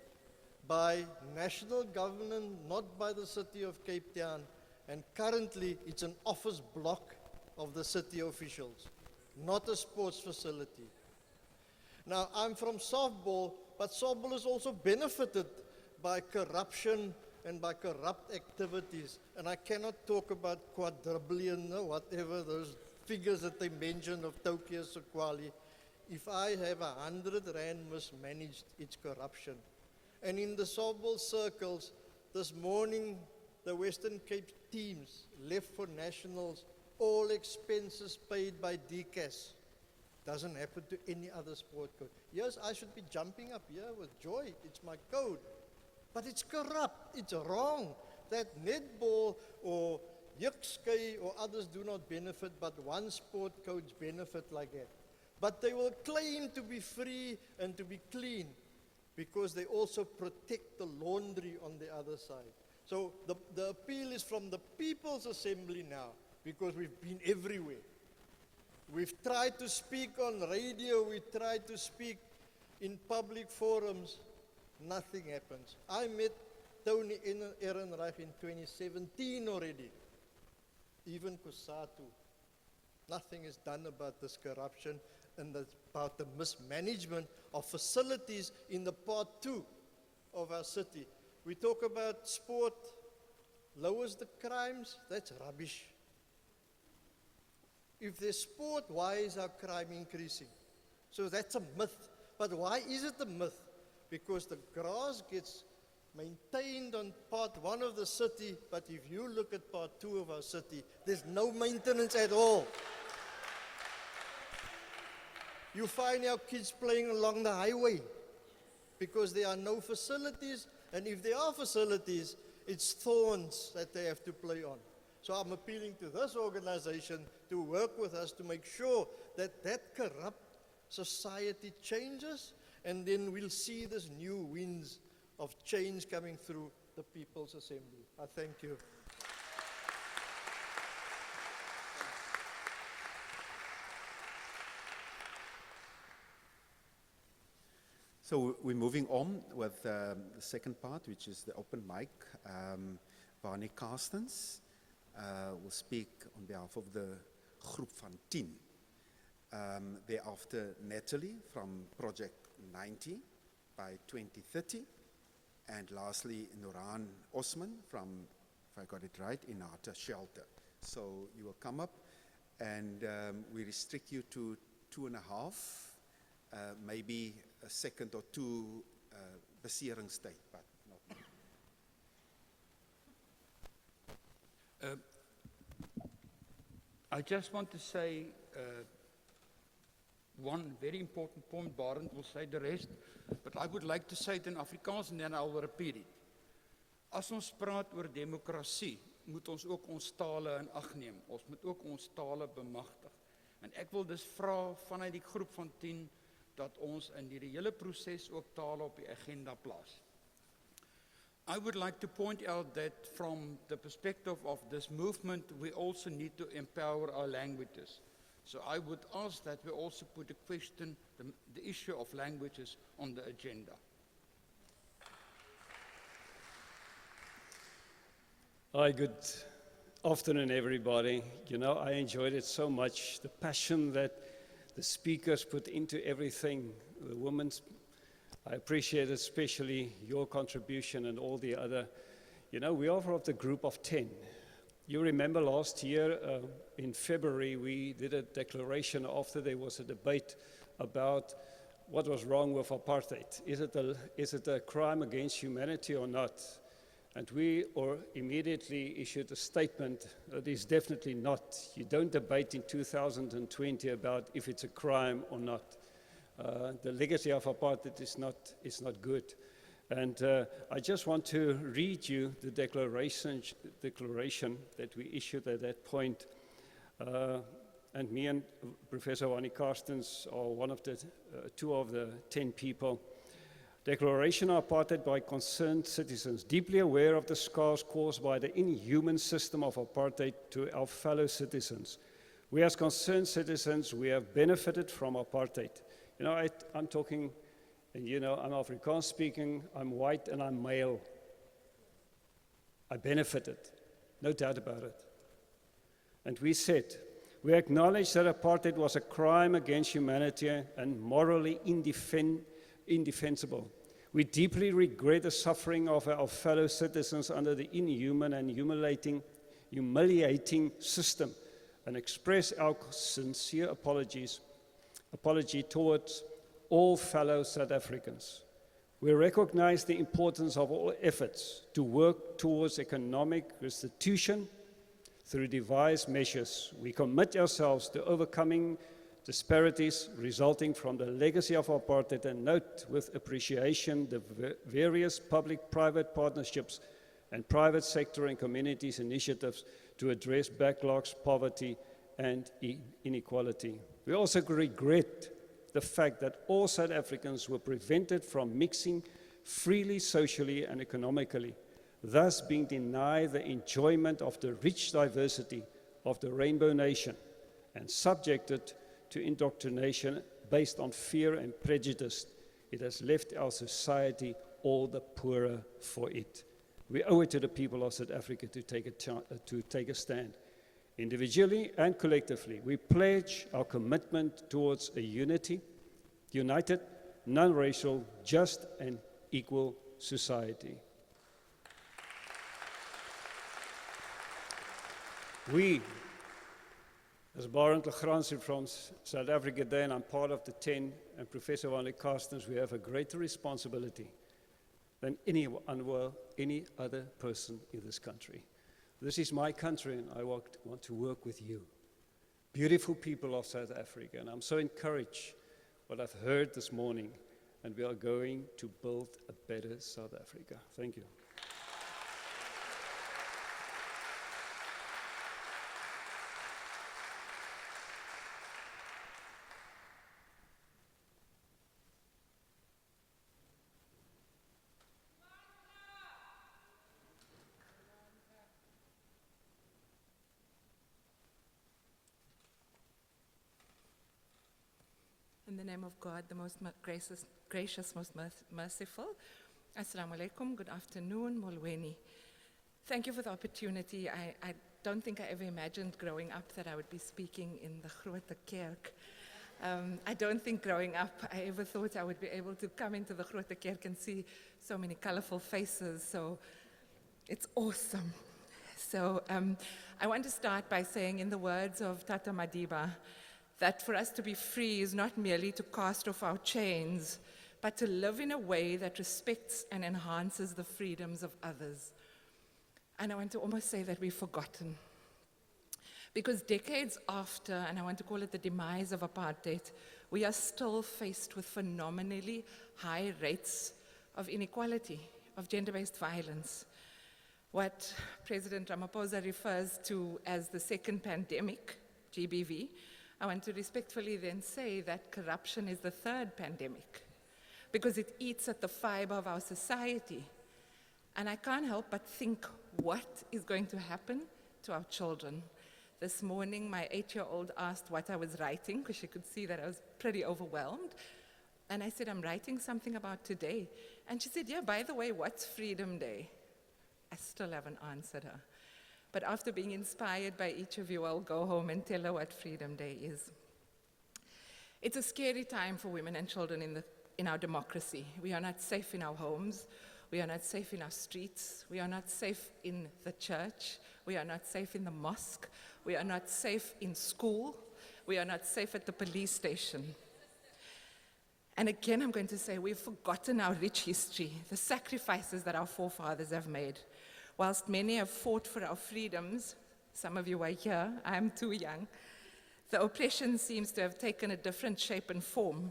by national government, not by the city of Cape Town. And currently, it's an office block of the city officials, not a sports facility. Now, I'm from softball, but softball has also benefited by corruption and by corrupt activities. And I cannot talk about quadrillion or whatever, those figures that they mentioned of Tokyo Sequali. If I have 100 rand mismanaged, it's corruption. And in the softball circles, this morning, the Western Cape teams left for nationals, all expenses paid by DCAS. Doesn't happen to any other sport code. Yes, I should be jumping up here with joy. It's my code. But it's corrupt. It's wrong. That netball or Yukskei or others do not benefit, but one sport codes benefit like that. But they will claim to be free and to be clean because they also protect the laundry on the other side. So the appeal is from the People's Assembly now, because we've been everywhere. We've tried to speak on radio, we tried to speak in public forums, nothing happens. I met Tony Ehrenreich in 2017 already, even Kusatu. Nothing is done about this corruption and about the mismanagement of facilities in the part 2 of our city. We talk about sport lowers the crimes, that's rubbish. If there's sport, why is our crime increasing? So that's a myth. But why is it a myth? Because the grass gets maintained on part 1 of the city, but if you look at part 2 of our city, there's no maintenance at all. You find our kids playing along the highway because there are no facilities, and if there are facilities, it's thorns that they have to play on. So I'm appealing to this organization to work with us to make sure that that corrupt society changes, and then we'll see this new winds of change coming through the People's Assembly. I thank you. So we're moving on with the second part, which is the open mic. Barney Carstens will speak on behalf of the Groep van 10. Thereafter, Natalie from Project 90 by 2030. And lastly, Nuran Osman from, if I got it right, Inata Shelter. So you will come up, and we restrict you to 2.5, maybe a second or two beseringstyd, but not more. I just want to say one very important point. Barend will say the rest, but I would like to say it in Afrikaans and then I will repeat it. As ons praat oor demokrasie, moet ons ook ons tale in ag neem. Ons moet ook ons tale bemagtig. En ek wil dus vra vanuit die groep van 10 dat ons in die hele proses ook tale op die agenda plaas. I would like to point out that from the perspective of this movement, we also need to empower our languages. So I would ask that we also put the issue of languages on the agenda. Hi, good afternoon, everybody. You know, I enjoyed it so much, the passion that the speakers put into everything, the women's. I appreciate especially your contribution and all the other. You know, we are of the group of 10. You remember last year in February, we did a declaration after there was a debate about what was wrong with apartheid. Is it a crime against humanity or not? And we immediately issued a statement that is definitely not. You don't debate in 2020 about if it's a crime or not. The legacy of apartheid is not good. And I just want to read you the declaration that we issued at that point. And me and Professor Wani Carstens are one of the two of the 10 people. Declaration of apartheid by concerned citizens, deeply aware of the scars caused by the inhuman system of apartheid to our fellow citizens. We as concerned citizens, we have benefited from apartheid. You know, I'm talking, and you know, I'm Afrikaans speaking, I'm white and I'm male. I benefited, no doubt about it. And we said, we acknowledge that apartheid was a crime against humanity and morally indefensible. We deeply regret the suffering of our fellow citizens under the inhuman and humiliating system and express our sincere apology towards all fellow South Africans. We recognize the importance of all efforts to work towards economic restitution through devised measures. We commit ourselves to overcoming disparities resulting from the legacy of apartheid and note with appreciation the various public-private partnerships and private sector and communities initiatives to address backlogs, poverty, and inequality. We also regret the fact that all South Africans were prevented from mixing freely socially and economically, thus being denied the enjoyment of the rich diversity of the Rainbow Nation and subjected to indoctrination based on fear and prejudice. It has left our society all the poorer for it. We owe it to the people of South Africa to take a stand. Individually and collectively, we pledge our commitment towards a united, non-racial, just and equal society. We, as Barend Legrandsie from South Africa there, and I'm part of the 10, and Professor Wani Carstens, we have a greater responsibility than any other person in this country. This is my country, and I want to work with you. Beautiful people of South Africa, and I'm so encouraged what I've heard this morning, and we are going to build a better South Africa. Thank you. In the name of God, the most gracious, most merciful. Assalamu alaikum, good afternoon, Molweni. Thank you for the opportunity. I don't think I ever imagined growing up that I would be speaking in the Groote Kerk. I don't think growing up I ever thought I would be able to come into the Groote Kerk and see so many colorful faces, so it's awesome. So I want to start by saying, in the words of Tata Madiba, that for us to be free is not merely to cast off our chains, but to live in a way that respects and enhances the freedoms of others. And I want to almost say that we've forgotten. Because decades after, and I want to call it the demise of apartheid, we are still faced with phenomenally high rates of inequality, of gender-based violence. What President Ramaphosa refers to as the second pandemic, GBV, I want to respectfully then say that corruption is the third pandemic, because it eats at the fiber of our society. And I can't help but think, what is going to happen to our children? This morning, my 8-year-old asked what I was writing, because she could see that I was pretty overwhelmed. And I said, I'm writing something about today. And she said, yeah, by the way, what's Freedom Day? I still haven't answered her. But after being inspired by each of you, I'll go home and tell her what Freedom Day is. It's a scary time for women and children in our democracy. We are not safe in our homes. We are not safe in our streets. We are not safe in the church. We are not safe in the mosque. We are not safe in school. We are not safe at the police station. And again, I'm going to say we've forgotten our rich history, the sacrifices that our forefathers have made. Whilst many have fought for our freedoms, some of you are here, I'm too young, the oppression seems to have taken a different shape and form.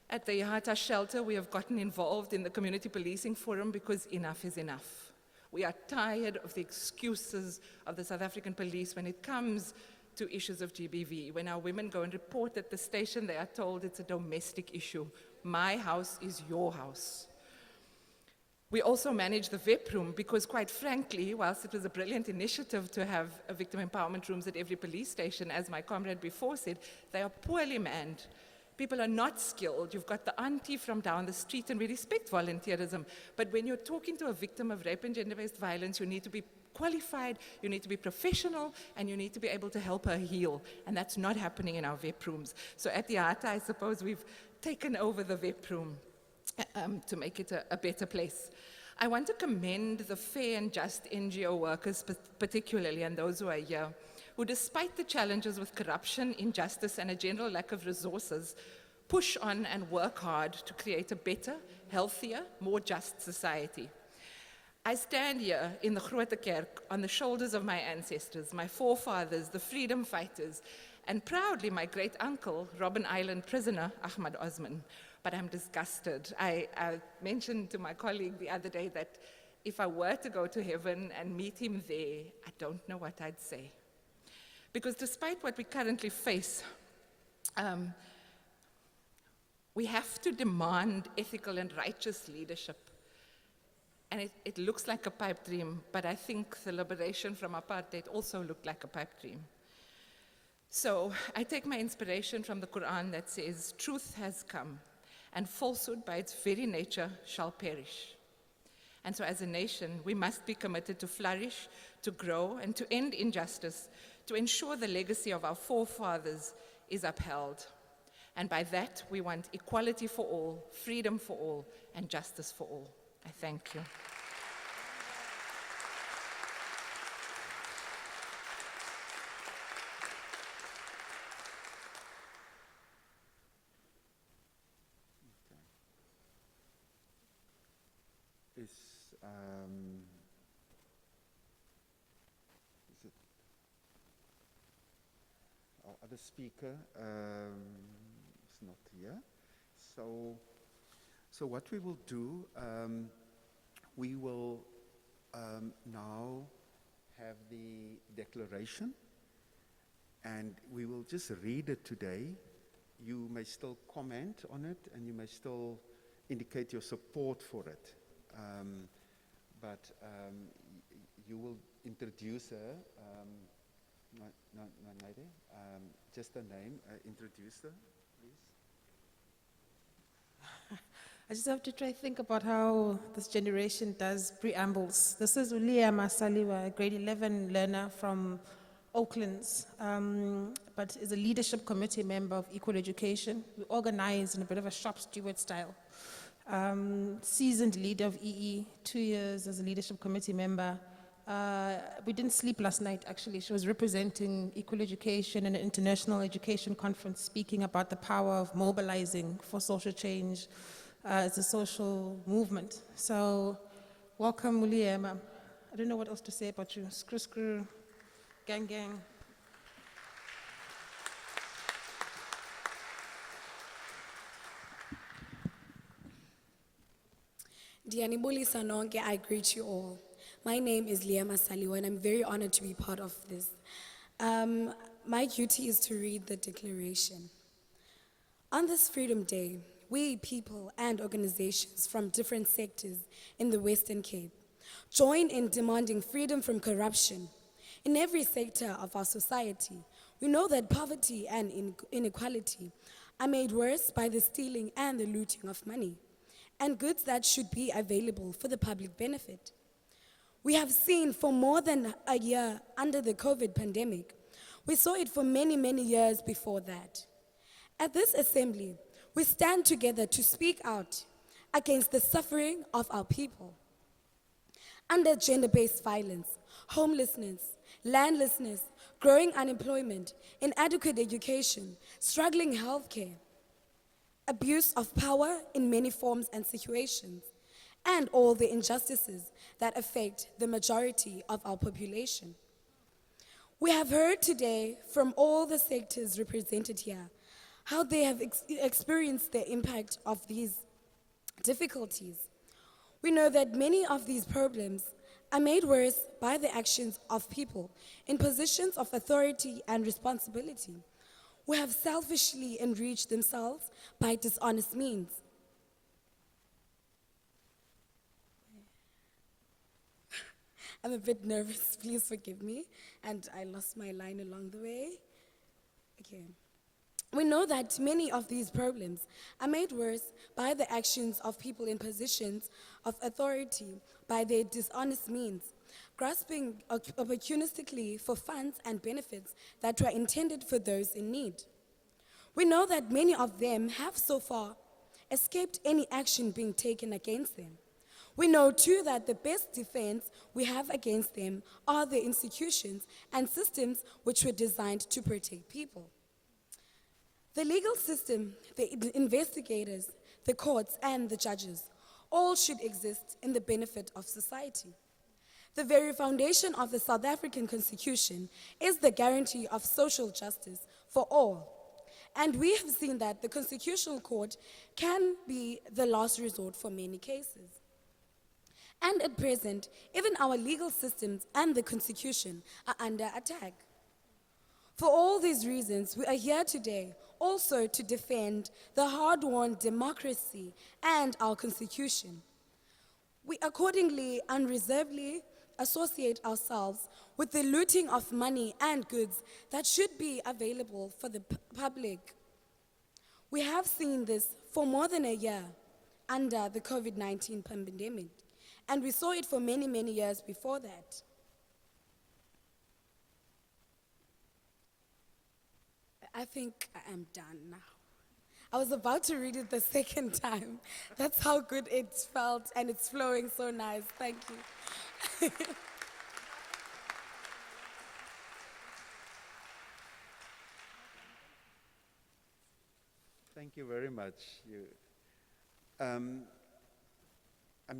At the Ihata shelter, we have gotten involved in the community policing forum because enough is enough. We are tired of the excuses of the South African police when it comes to issues of GBV. When our women go and report at the station, they are told it's a domestic issue. My house is your house. We also manage the VIP room because, quite frankly, whilst it was a brilliant initiative to have victim empowerment rooms at every police station, as my comrade before said, they are poorly manned. People are not skilled. You've got the auntie from down the street, and we respect volunteerism. But when you're talking to a victim of rape and gender-based violence, you need to be qualified, you need to be professional, and you need to be able to help her heal. And that's not happening in our VIP rooms. So at the Ihata, I suppose we've taken over the VIP room to make it a better place. I want to commend the fair and just NGO workers particularly, and those who are here, who despite the challenges with corruption, injustice, and a general lack of resources, push on and work hard to create a better, healthier, more just society. I stand here in the Groote Kerk on the shoulders of my ancestors, my forefathers, the freedom fighters, and proudly my great-uncle, Robben Island prisoner, Ahmad Osman. But I'm disgusted. I mentioned to my colleague the other day that if I were to go to heaven and meet him there, I don't know what I'd say. Because despite what we currently face, we have to demand ethical and righteous leadership. And it looks like a pipe dream, but I think the liberation from apartheid also looked like a pipe dream. So I take my inspiration from the Quran that says, truth has come, and falsehood by its very nature shall perish. And so as a nation, we must be committed to flourish, to grow, and to end injustice, to ensure the legacy of our forefathers is upheld. And by that, we want equality for all, freedom for all, and justice for all. I thank you. Is it our other speaker is not here? So what we will do, we will now have the declaration, and we will just read it today. You may still comment on it, and you may still indicate your support for it. But you will introduce her, just the name, introduce her, please. I just have to try to think about how this generation does preambles. This is Uliama Saliwa, a grade 11 learner from Oaklands, but is a leadership committee member of Equal Education. We organize in a bit of a shop steward style. Seasoned leader of EE, 2 years as a leadership committee member. We didn't sleep last night, actually. She was representing Equal Education in an international education conference, speaking about the power of mobilizing for social change as a social movement. So, welcome, Uliema. I don't know what else to say about you. Screw, screw, gang, gang. Ndiyanibulisa Sanonke, I greet you all. My name is Liama Saliwa, and I'm very honored to be part of this. My duty is to read the declaration. On this Freedom Day, we people and organizations from different sectors in the Western Cape join in demanding freedom from corruption. In every sector of our society, we know that poverty and inequality are made worse by the stealing and the looting of money and goods that should be available for the public benefit. We have seen for more than a year under the COVID pandemic. We saw it for many, many years before that. At this assembly, we stand together to speak out against the suffering of our people. Under gender-based violence, homelessness, landlessness, growing unemployment, inadequate education, struggling healthcare, abuse of power in many forms and situations, and all the injustices that affect the majority of our population. We have heard today from all the sectors represented here how they have experienced the impact of these difficulties. We know that many of these problems are made worse by the actions of people in positions of authority and responsibility who have selfishly enriched themselves by dishonest means. I'm a bit nervous, please forgive me, and I lost my line along the way. Okay. We know that many of these problems are made worse by the actions of people in positions of authority by their dishonest means, grasping opportunistically for funds and benefits that were intended for those in need. We know that many of them have so far escaped any action being taken against them. We know too that the best defense we have against them are the institutions and systems which were designed to protect people. The legal system, the investigators, the courts, and the judges all should exist in the benefit of society. The very foundation of the South African Constitution is the guarantee of social justice for all. And we have seen that the Constitutional Court can be the last resort for many cases. And at present, even our legal systems and the Constitution are under attack. For all these reasons, we are here today also to defend the hard-won democracy and our Constitution. We accordingly unreservedly associate ourselves with the looting of money and goods that should be available for the public. We have seen this for more than a year under the COVID-19 pandemic, and we saw it for many, many years before that. I think I am done now. I was about to read it the second time. That's how good it felt, and it's flowing so nice. Thank you. Thank you very much. I'm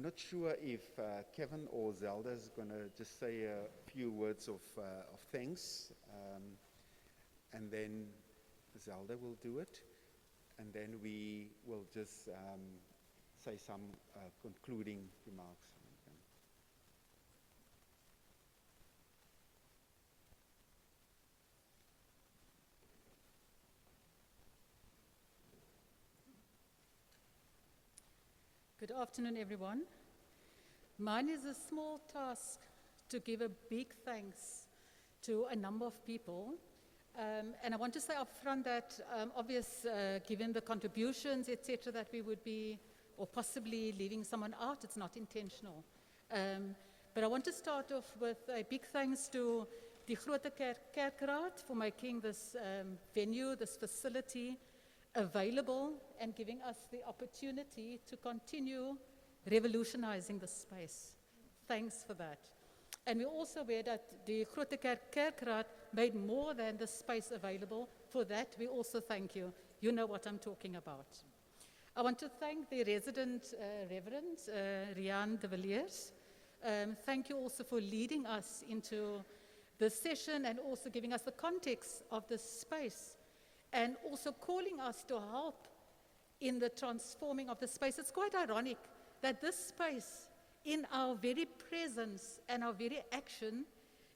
not sure if Kevin or Zelda is going to just say a few words of thanks, and then Zelda will do it, and then we will just say some concluding remarks. Good afternoon, everyone. Mine is a small task to give a big thanks to a number of people. And I want to say up front that given the contributions, etc., that we would be, or possibly leaving someone out, it's not intentional. But I want to start off with a big thanks to the Groote Kerk for making this venue, this facility, available and giving us the opportunity to continue revolutionizing the space. Thanks for that. And we're also aware that the Groote Kerk made more than the space available. For that, we also thank you. You know what I'm talking about. I want to thank the resident Reverend Rian de Villiers. Thank you also for leading us into the session and also giving us the context of the space and also calling us to help in the transforming of the space. It's quite ironic that this space, in our very presence and our very action,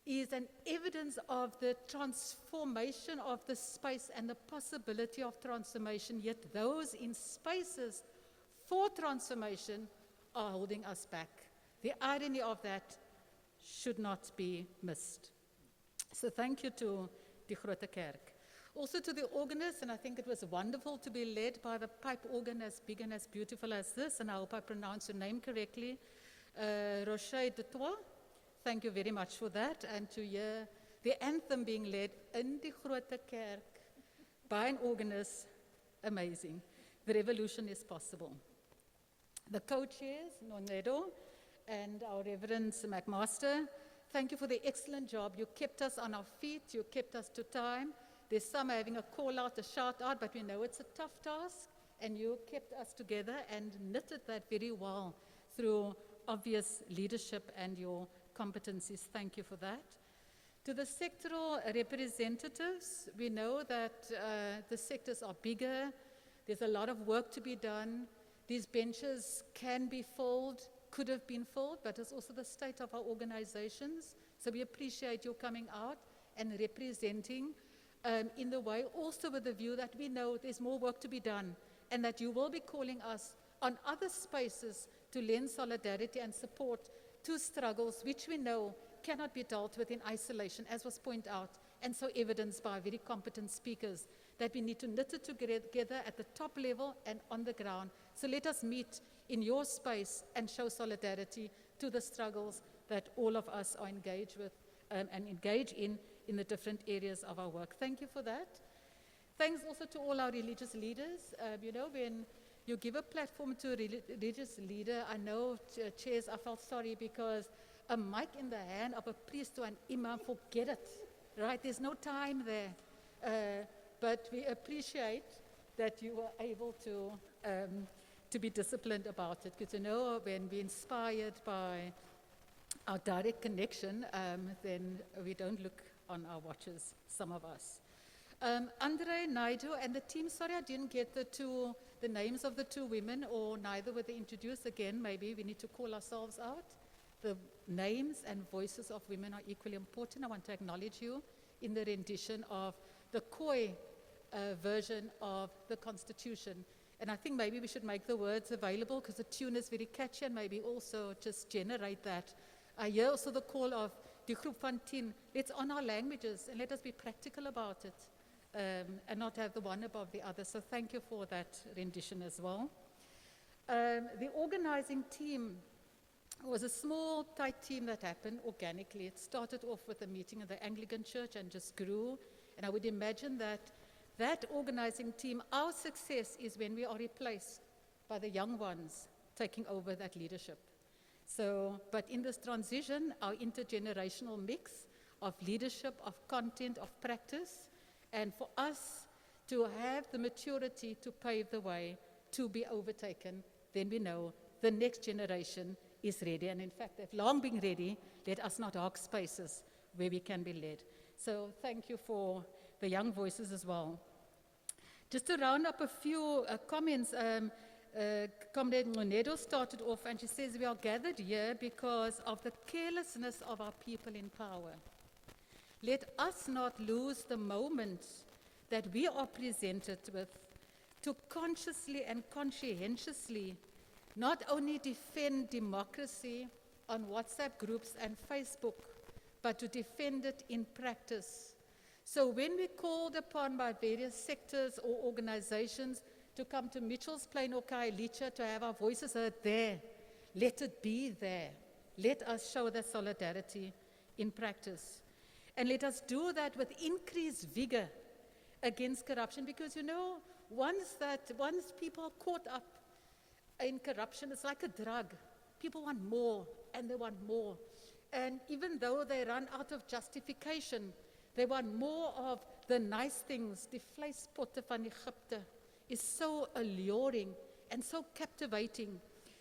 is an evidence of the transformation of the space and the possibility of transformation, yet those in spaces for transformation are holding us back. the irony of that should not be missed. So thank you to the Groote Kerk. Also to the organist, and I think it was wonderful to be led by the pipe organ as big and as beautiful as this, and I hope I pronounced your name correctly, Rocher de Trois. Thank you very much for that, and to hear the anthem being led in the Groote Kerk by an organist, amazing. The revolution is possible. The co-chairs, Nonedo and our Reverend McMaster, thank you for the excellent job. You kept us on our feet, you kept us to time. There's some having a call out, a shout out, but we know it's a tough task, and you kept us together and knitted that very well through obvious leadership and your competencies. Thank you for that. To the sectoral representatives, we know that the sectors are bigger. There's a lot of work to be done. These benches can be filled, could have been filled, but it's also the state of our organizations. So we appreciate you coming out and representing in the way, also with the view that we know there's more work to be done, and that you will be calling us on other spaces to lend solidarity and support to struggles which we know cannot be dealt with in isolation, as was pointed out, and so evidenced by very competent speakers, that we need to knit it together at the top level and on the ground. So let us meet in your space and show solidarity to the struggles that all of us are engaged with and engage in the different areas of our work. Thank you for that. Thanks also to all our religious leaders. You know, when you give a platform to a religious leader, I know, chairs, I felt sorry because a mic in the hand of a priest or an imam, forget it, right? There's no time there. But we appreciate that you were able to be disciplined about it. Because you know, when we're inspired by our direct connection, then we don't look on our watches, some of us. Andre, Naidu, and the team, sorry I didn't get the names of the two women, or neither were they introduced. Again, maybe we need to call ourselves out. The names and voices of women are equally important. I want to acknowledge you in the rendition of the Khoi version of the Constitution. And I think maybe we should make the words available because the tune is very catchy, and maybe also just generate that. I hear also the call of die groep van 10, let's honor our languages and let us be practical about it and not have the one above the other. So thank you for that rendition as well. The organizing team was a small, tight team that happened organically. It started off with a meeting at the Anglican Church and just grew. And I would imagine that organizing team, our success is when we are replaced by the young ones taking over that leadership. So, but in this transition, our intergenerational mix of leadership, of content, of practice, and for us to have the maturity to pave the way to be overtaken, then we know the next generation is ready. And in fact, they've long been ready. Let us not hog spaces where we can be led. So thank you for the young voices as well. Just to round up a few comments, Comrade Nonedo started off and she says, we are gathered here because of the carelessness of our people in power. Let us not lose the moment that we are presented with to consciously and conscientiously not only defend democracy on WhatsApp groups and Facebook, but to defend it in practice. So when we're called upon by various sectors or organizations to come to Mitchell's Plain or Khayelitsha to have our voices heard there, let it be there. Let us show that solidarity in practice. And let us do that with increased vigor against corruption, because you know, once people are caught up in corruption, it's like a drug. People want more, and they want more. And even though they run out of justification, they want more of the nice things. Die vleispotte van Egypte is so alluring and so captivating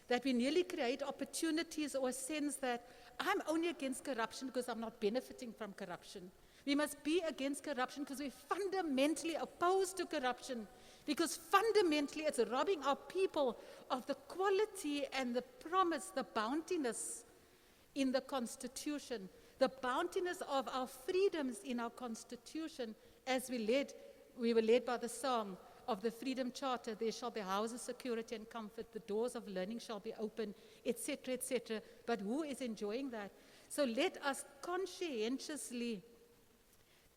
that we nearly create opportunities or a sense that I'm only against corruption because I'm not benefiting from corruption. We must be against corruption because we're fundamentally opposed to corruption, because fundamentally it's robbing our people of the quality and the promise, the bountiness in the Constitution, the bountiness of our freedoms in our Constitution, as we were led by the song, of the Freedom Charter, there shall be houses, security, and comfort. The doors of learning shall be open, etc., etc. But who is enjoying that? So let us conscientiously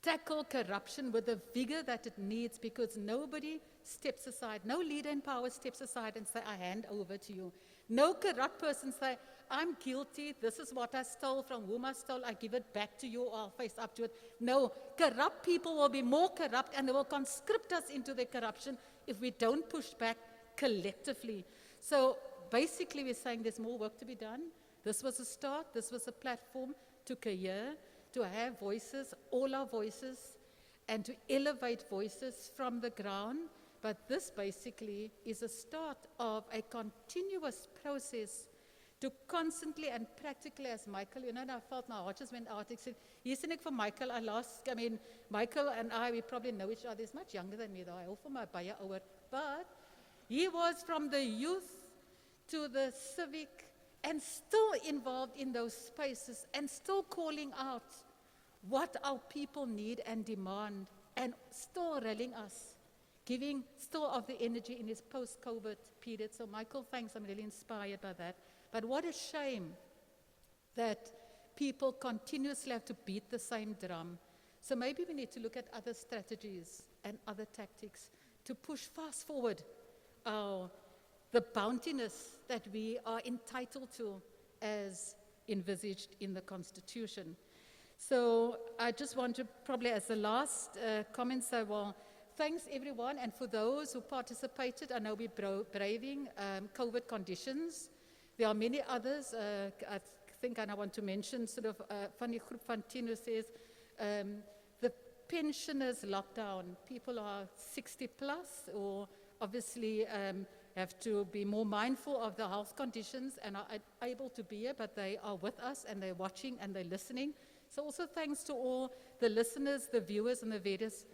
tackle corruption with the vigor that it needs, because nobody steps aside. No leader in power steps aside and say, I hand over to you. No corrupt person say, I'm guilty, this is what I stole, from whom I stole, I give it back to you, or I'll face up to it. No, corrupt people will be more corrupt, and they will conscript us into their corruption if we don't push back collectively. So basically we're saying there's more work to be done. This was a start, this was a platform, took a year to have voices, all our voices, and to elevate voices from the ground. But this basically is a start of a continuous process to constantly and practically, as Michael, you know, and I felt my heart just went out. He said, "Hier's ek vir Michael, Michael and I, we probably know each other. He's much younger than me, though. I offer my baie ouer. But he was from the youth to the civic and still involved in those spaces and still calling out what our people need and demand, and still rallying us, giving still of the energy in his post-COVID period. So Michael, thanks, I'm really inspired by that. But what a shame that people continuously have to beat the same drum. So maybe we need to look at other strategies and other tactics to push fast forward the bountiness that we are entitled to as envisaged in the Constitution. So I just want to probably as the last comment say, well, thanks everyone, and for those who participated, I know we're braving COVID conditions. There are many others, I think, and I want to mention sort of, van die groep van 10 who says, the pensioners lockdown, people are 60 plus, or obviously have to be more mindful of the health conditions and are able to be here, but they are with us and they're watching and they're listening. So also thanks to all the listeners, the viewers, and the various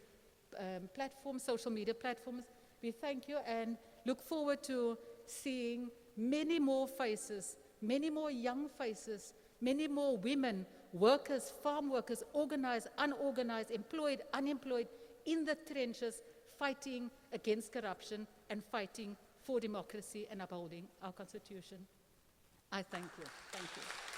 platforms, social media platforms. We thank you and look forward to seeing many more faces, many more young faces, many more women, workers, farm workers, organized, unorganized, employed, unemployed, in the trenches, fighting against corruption and fighting for democracy and upholding our Constitution. I thank you. Thank you.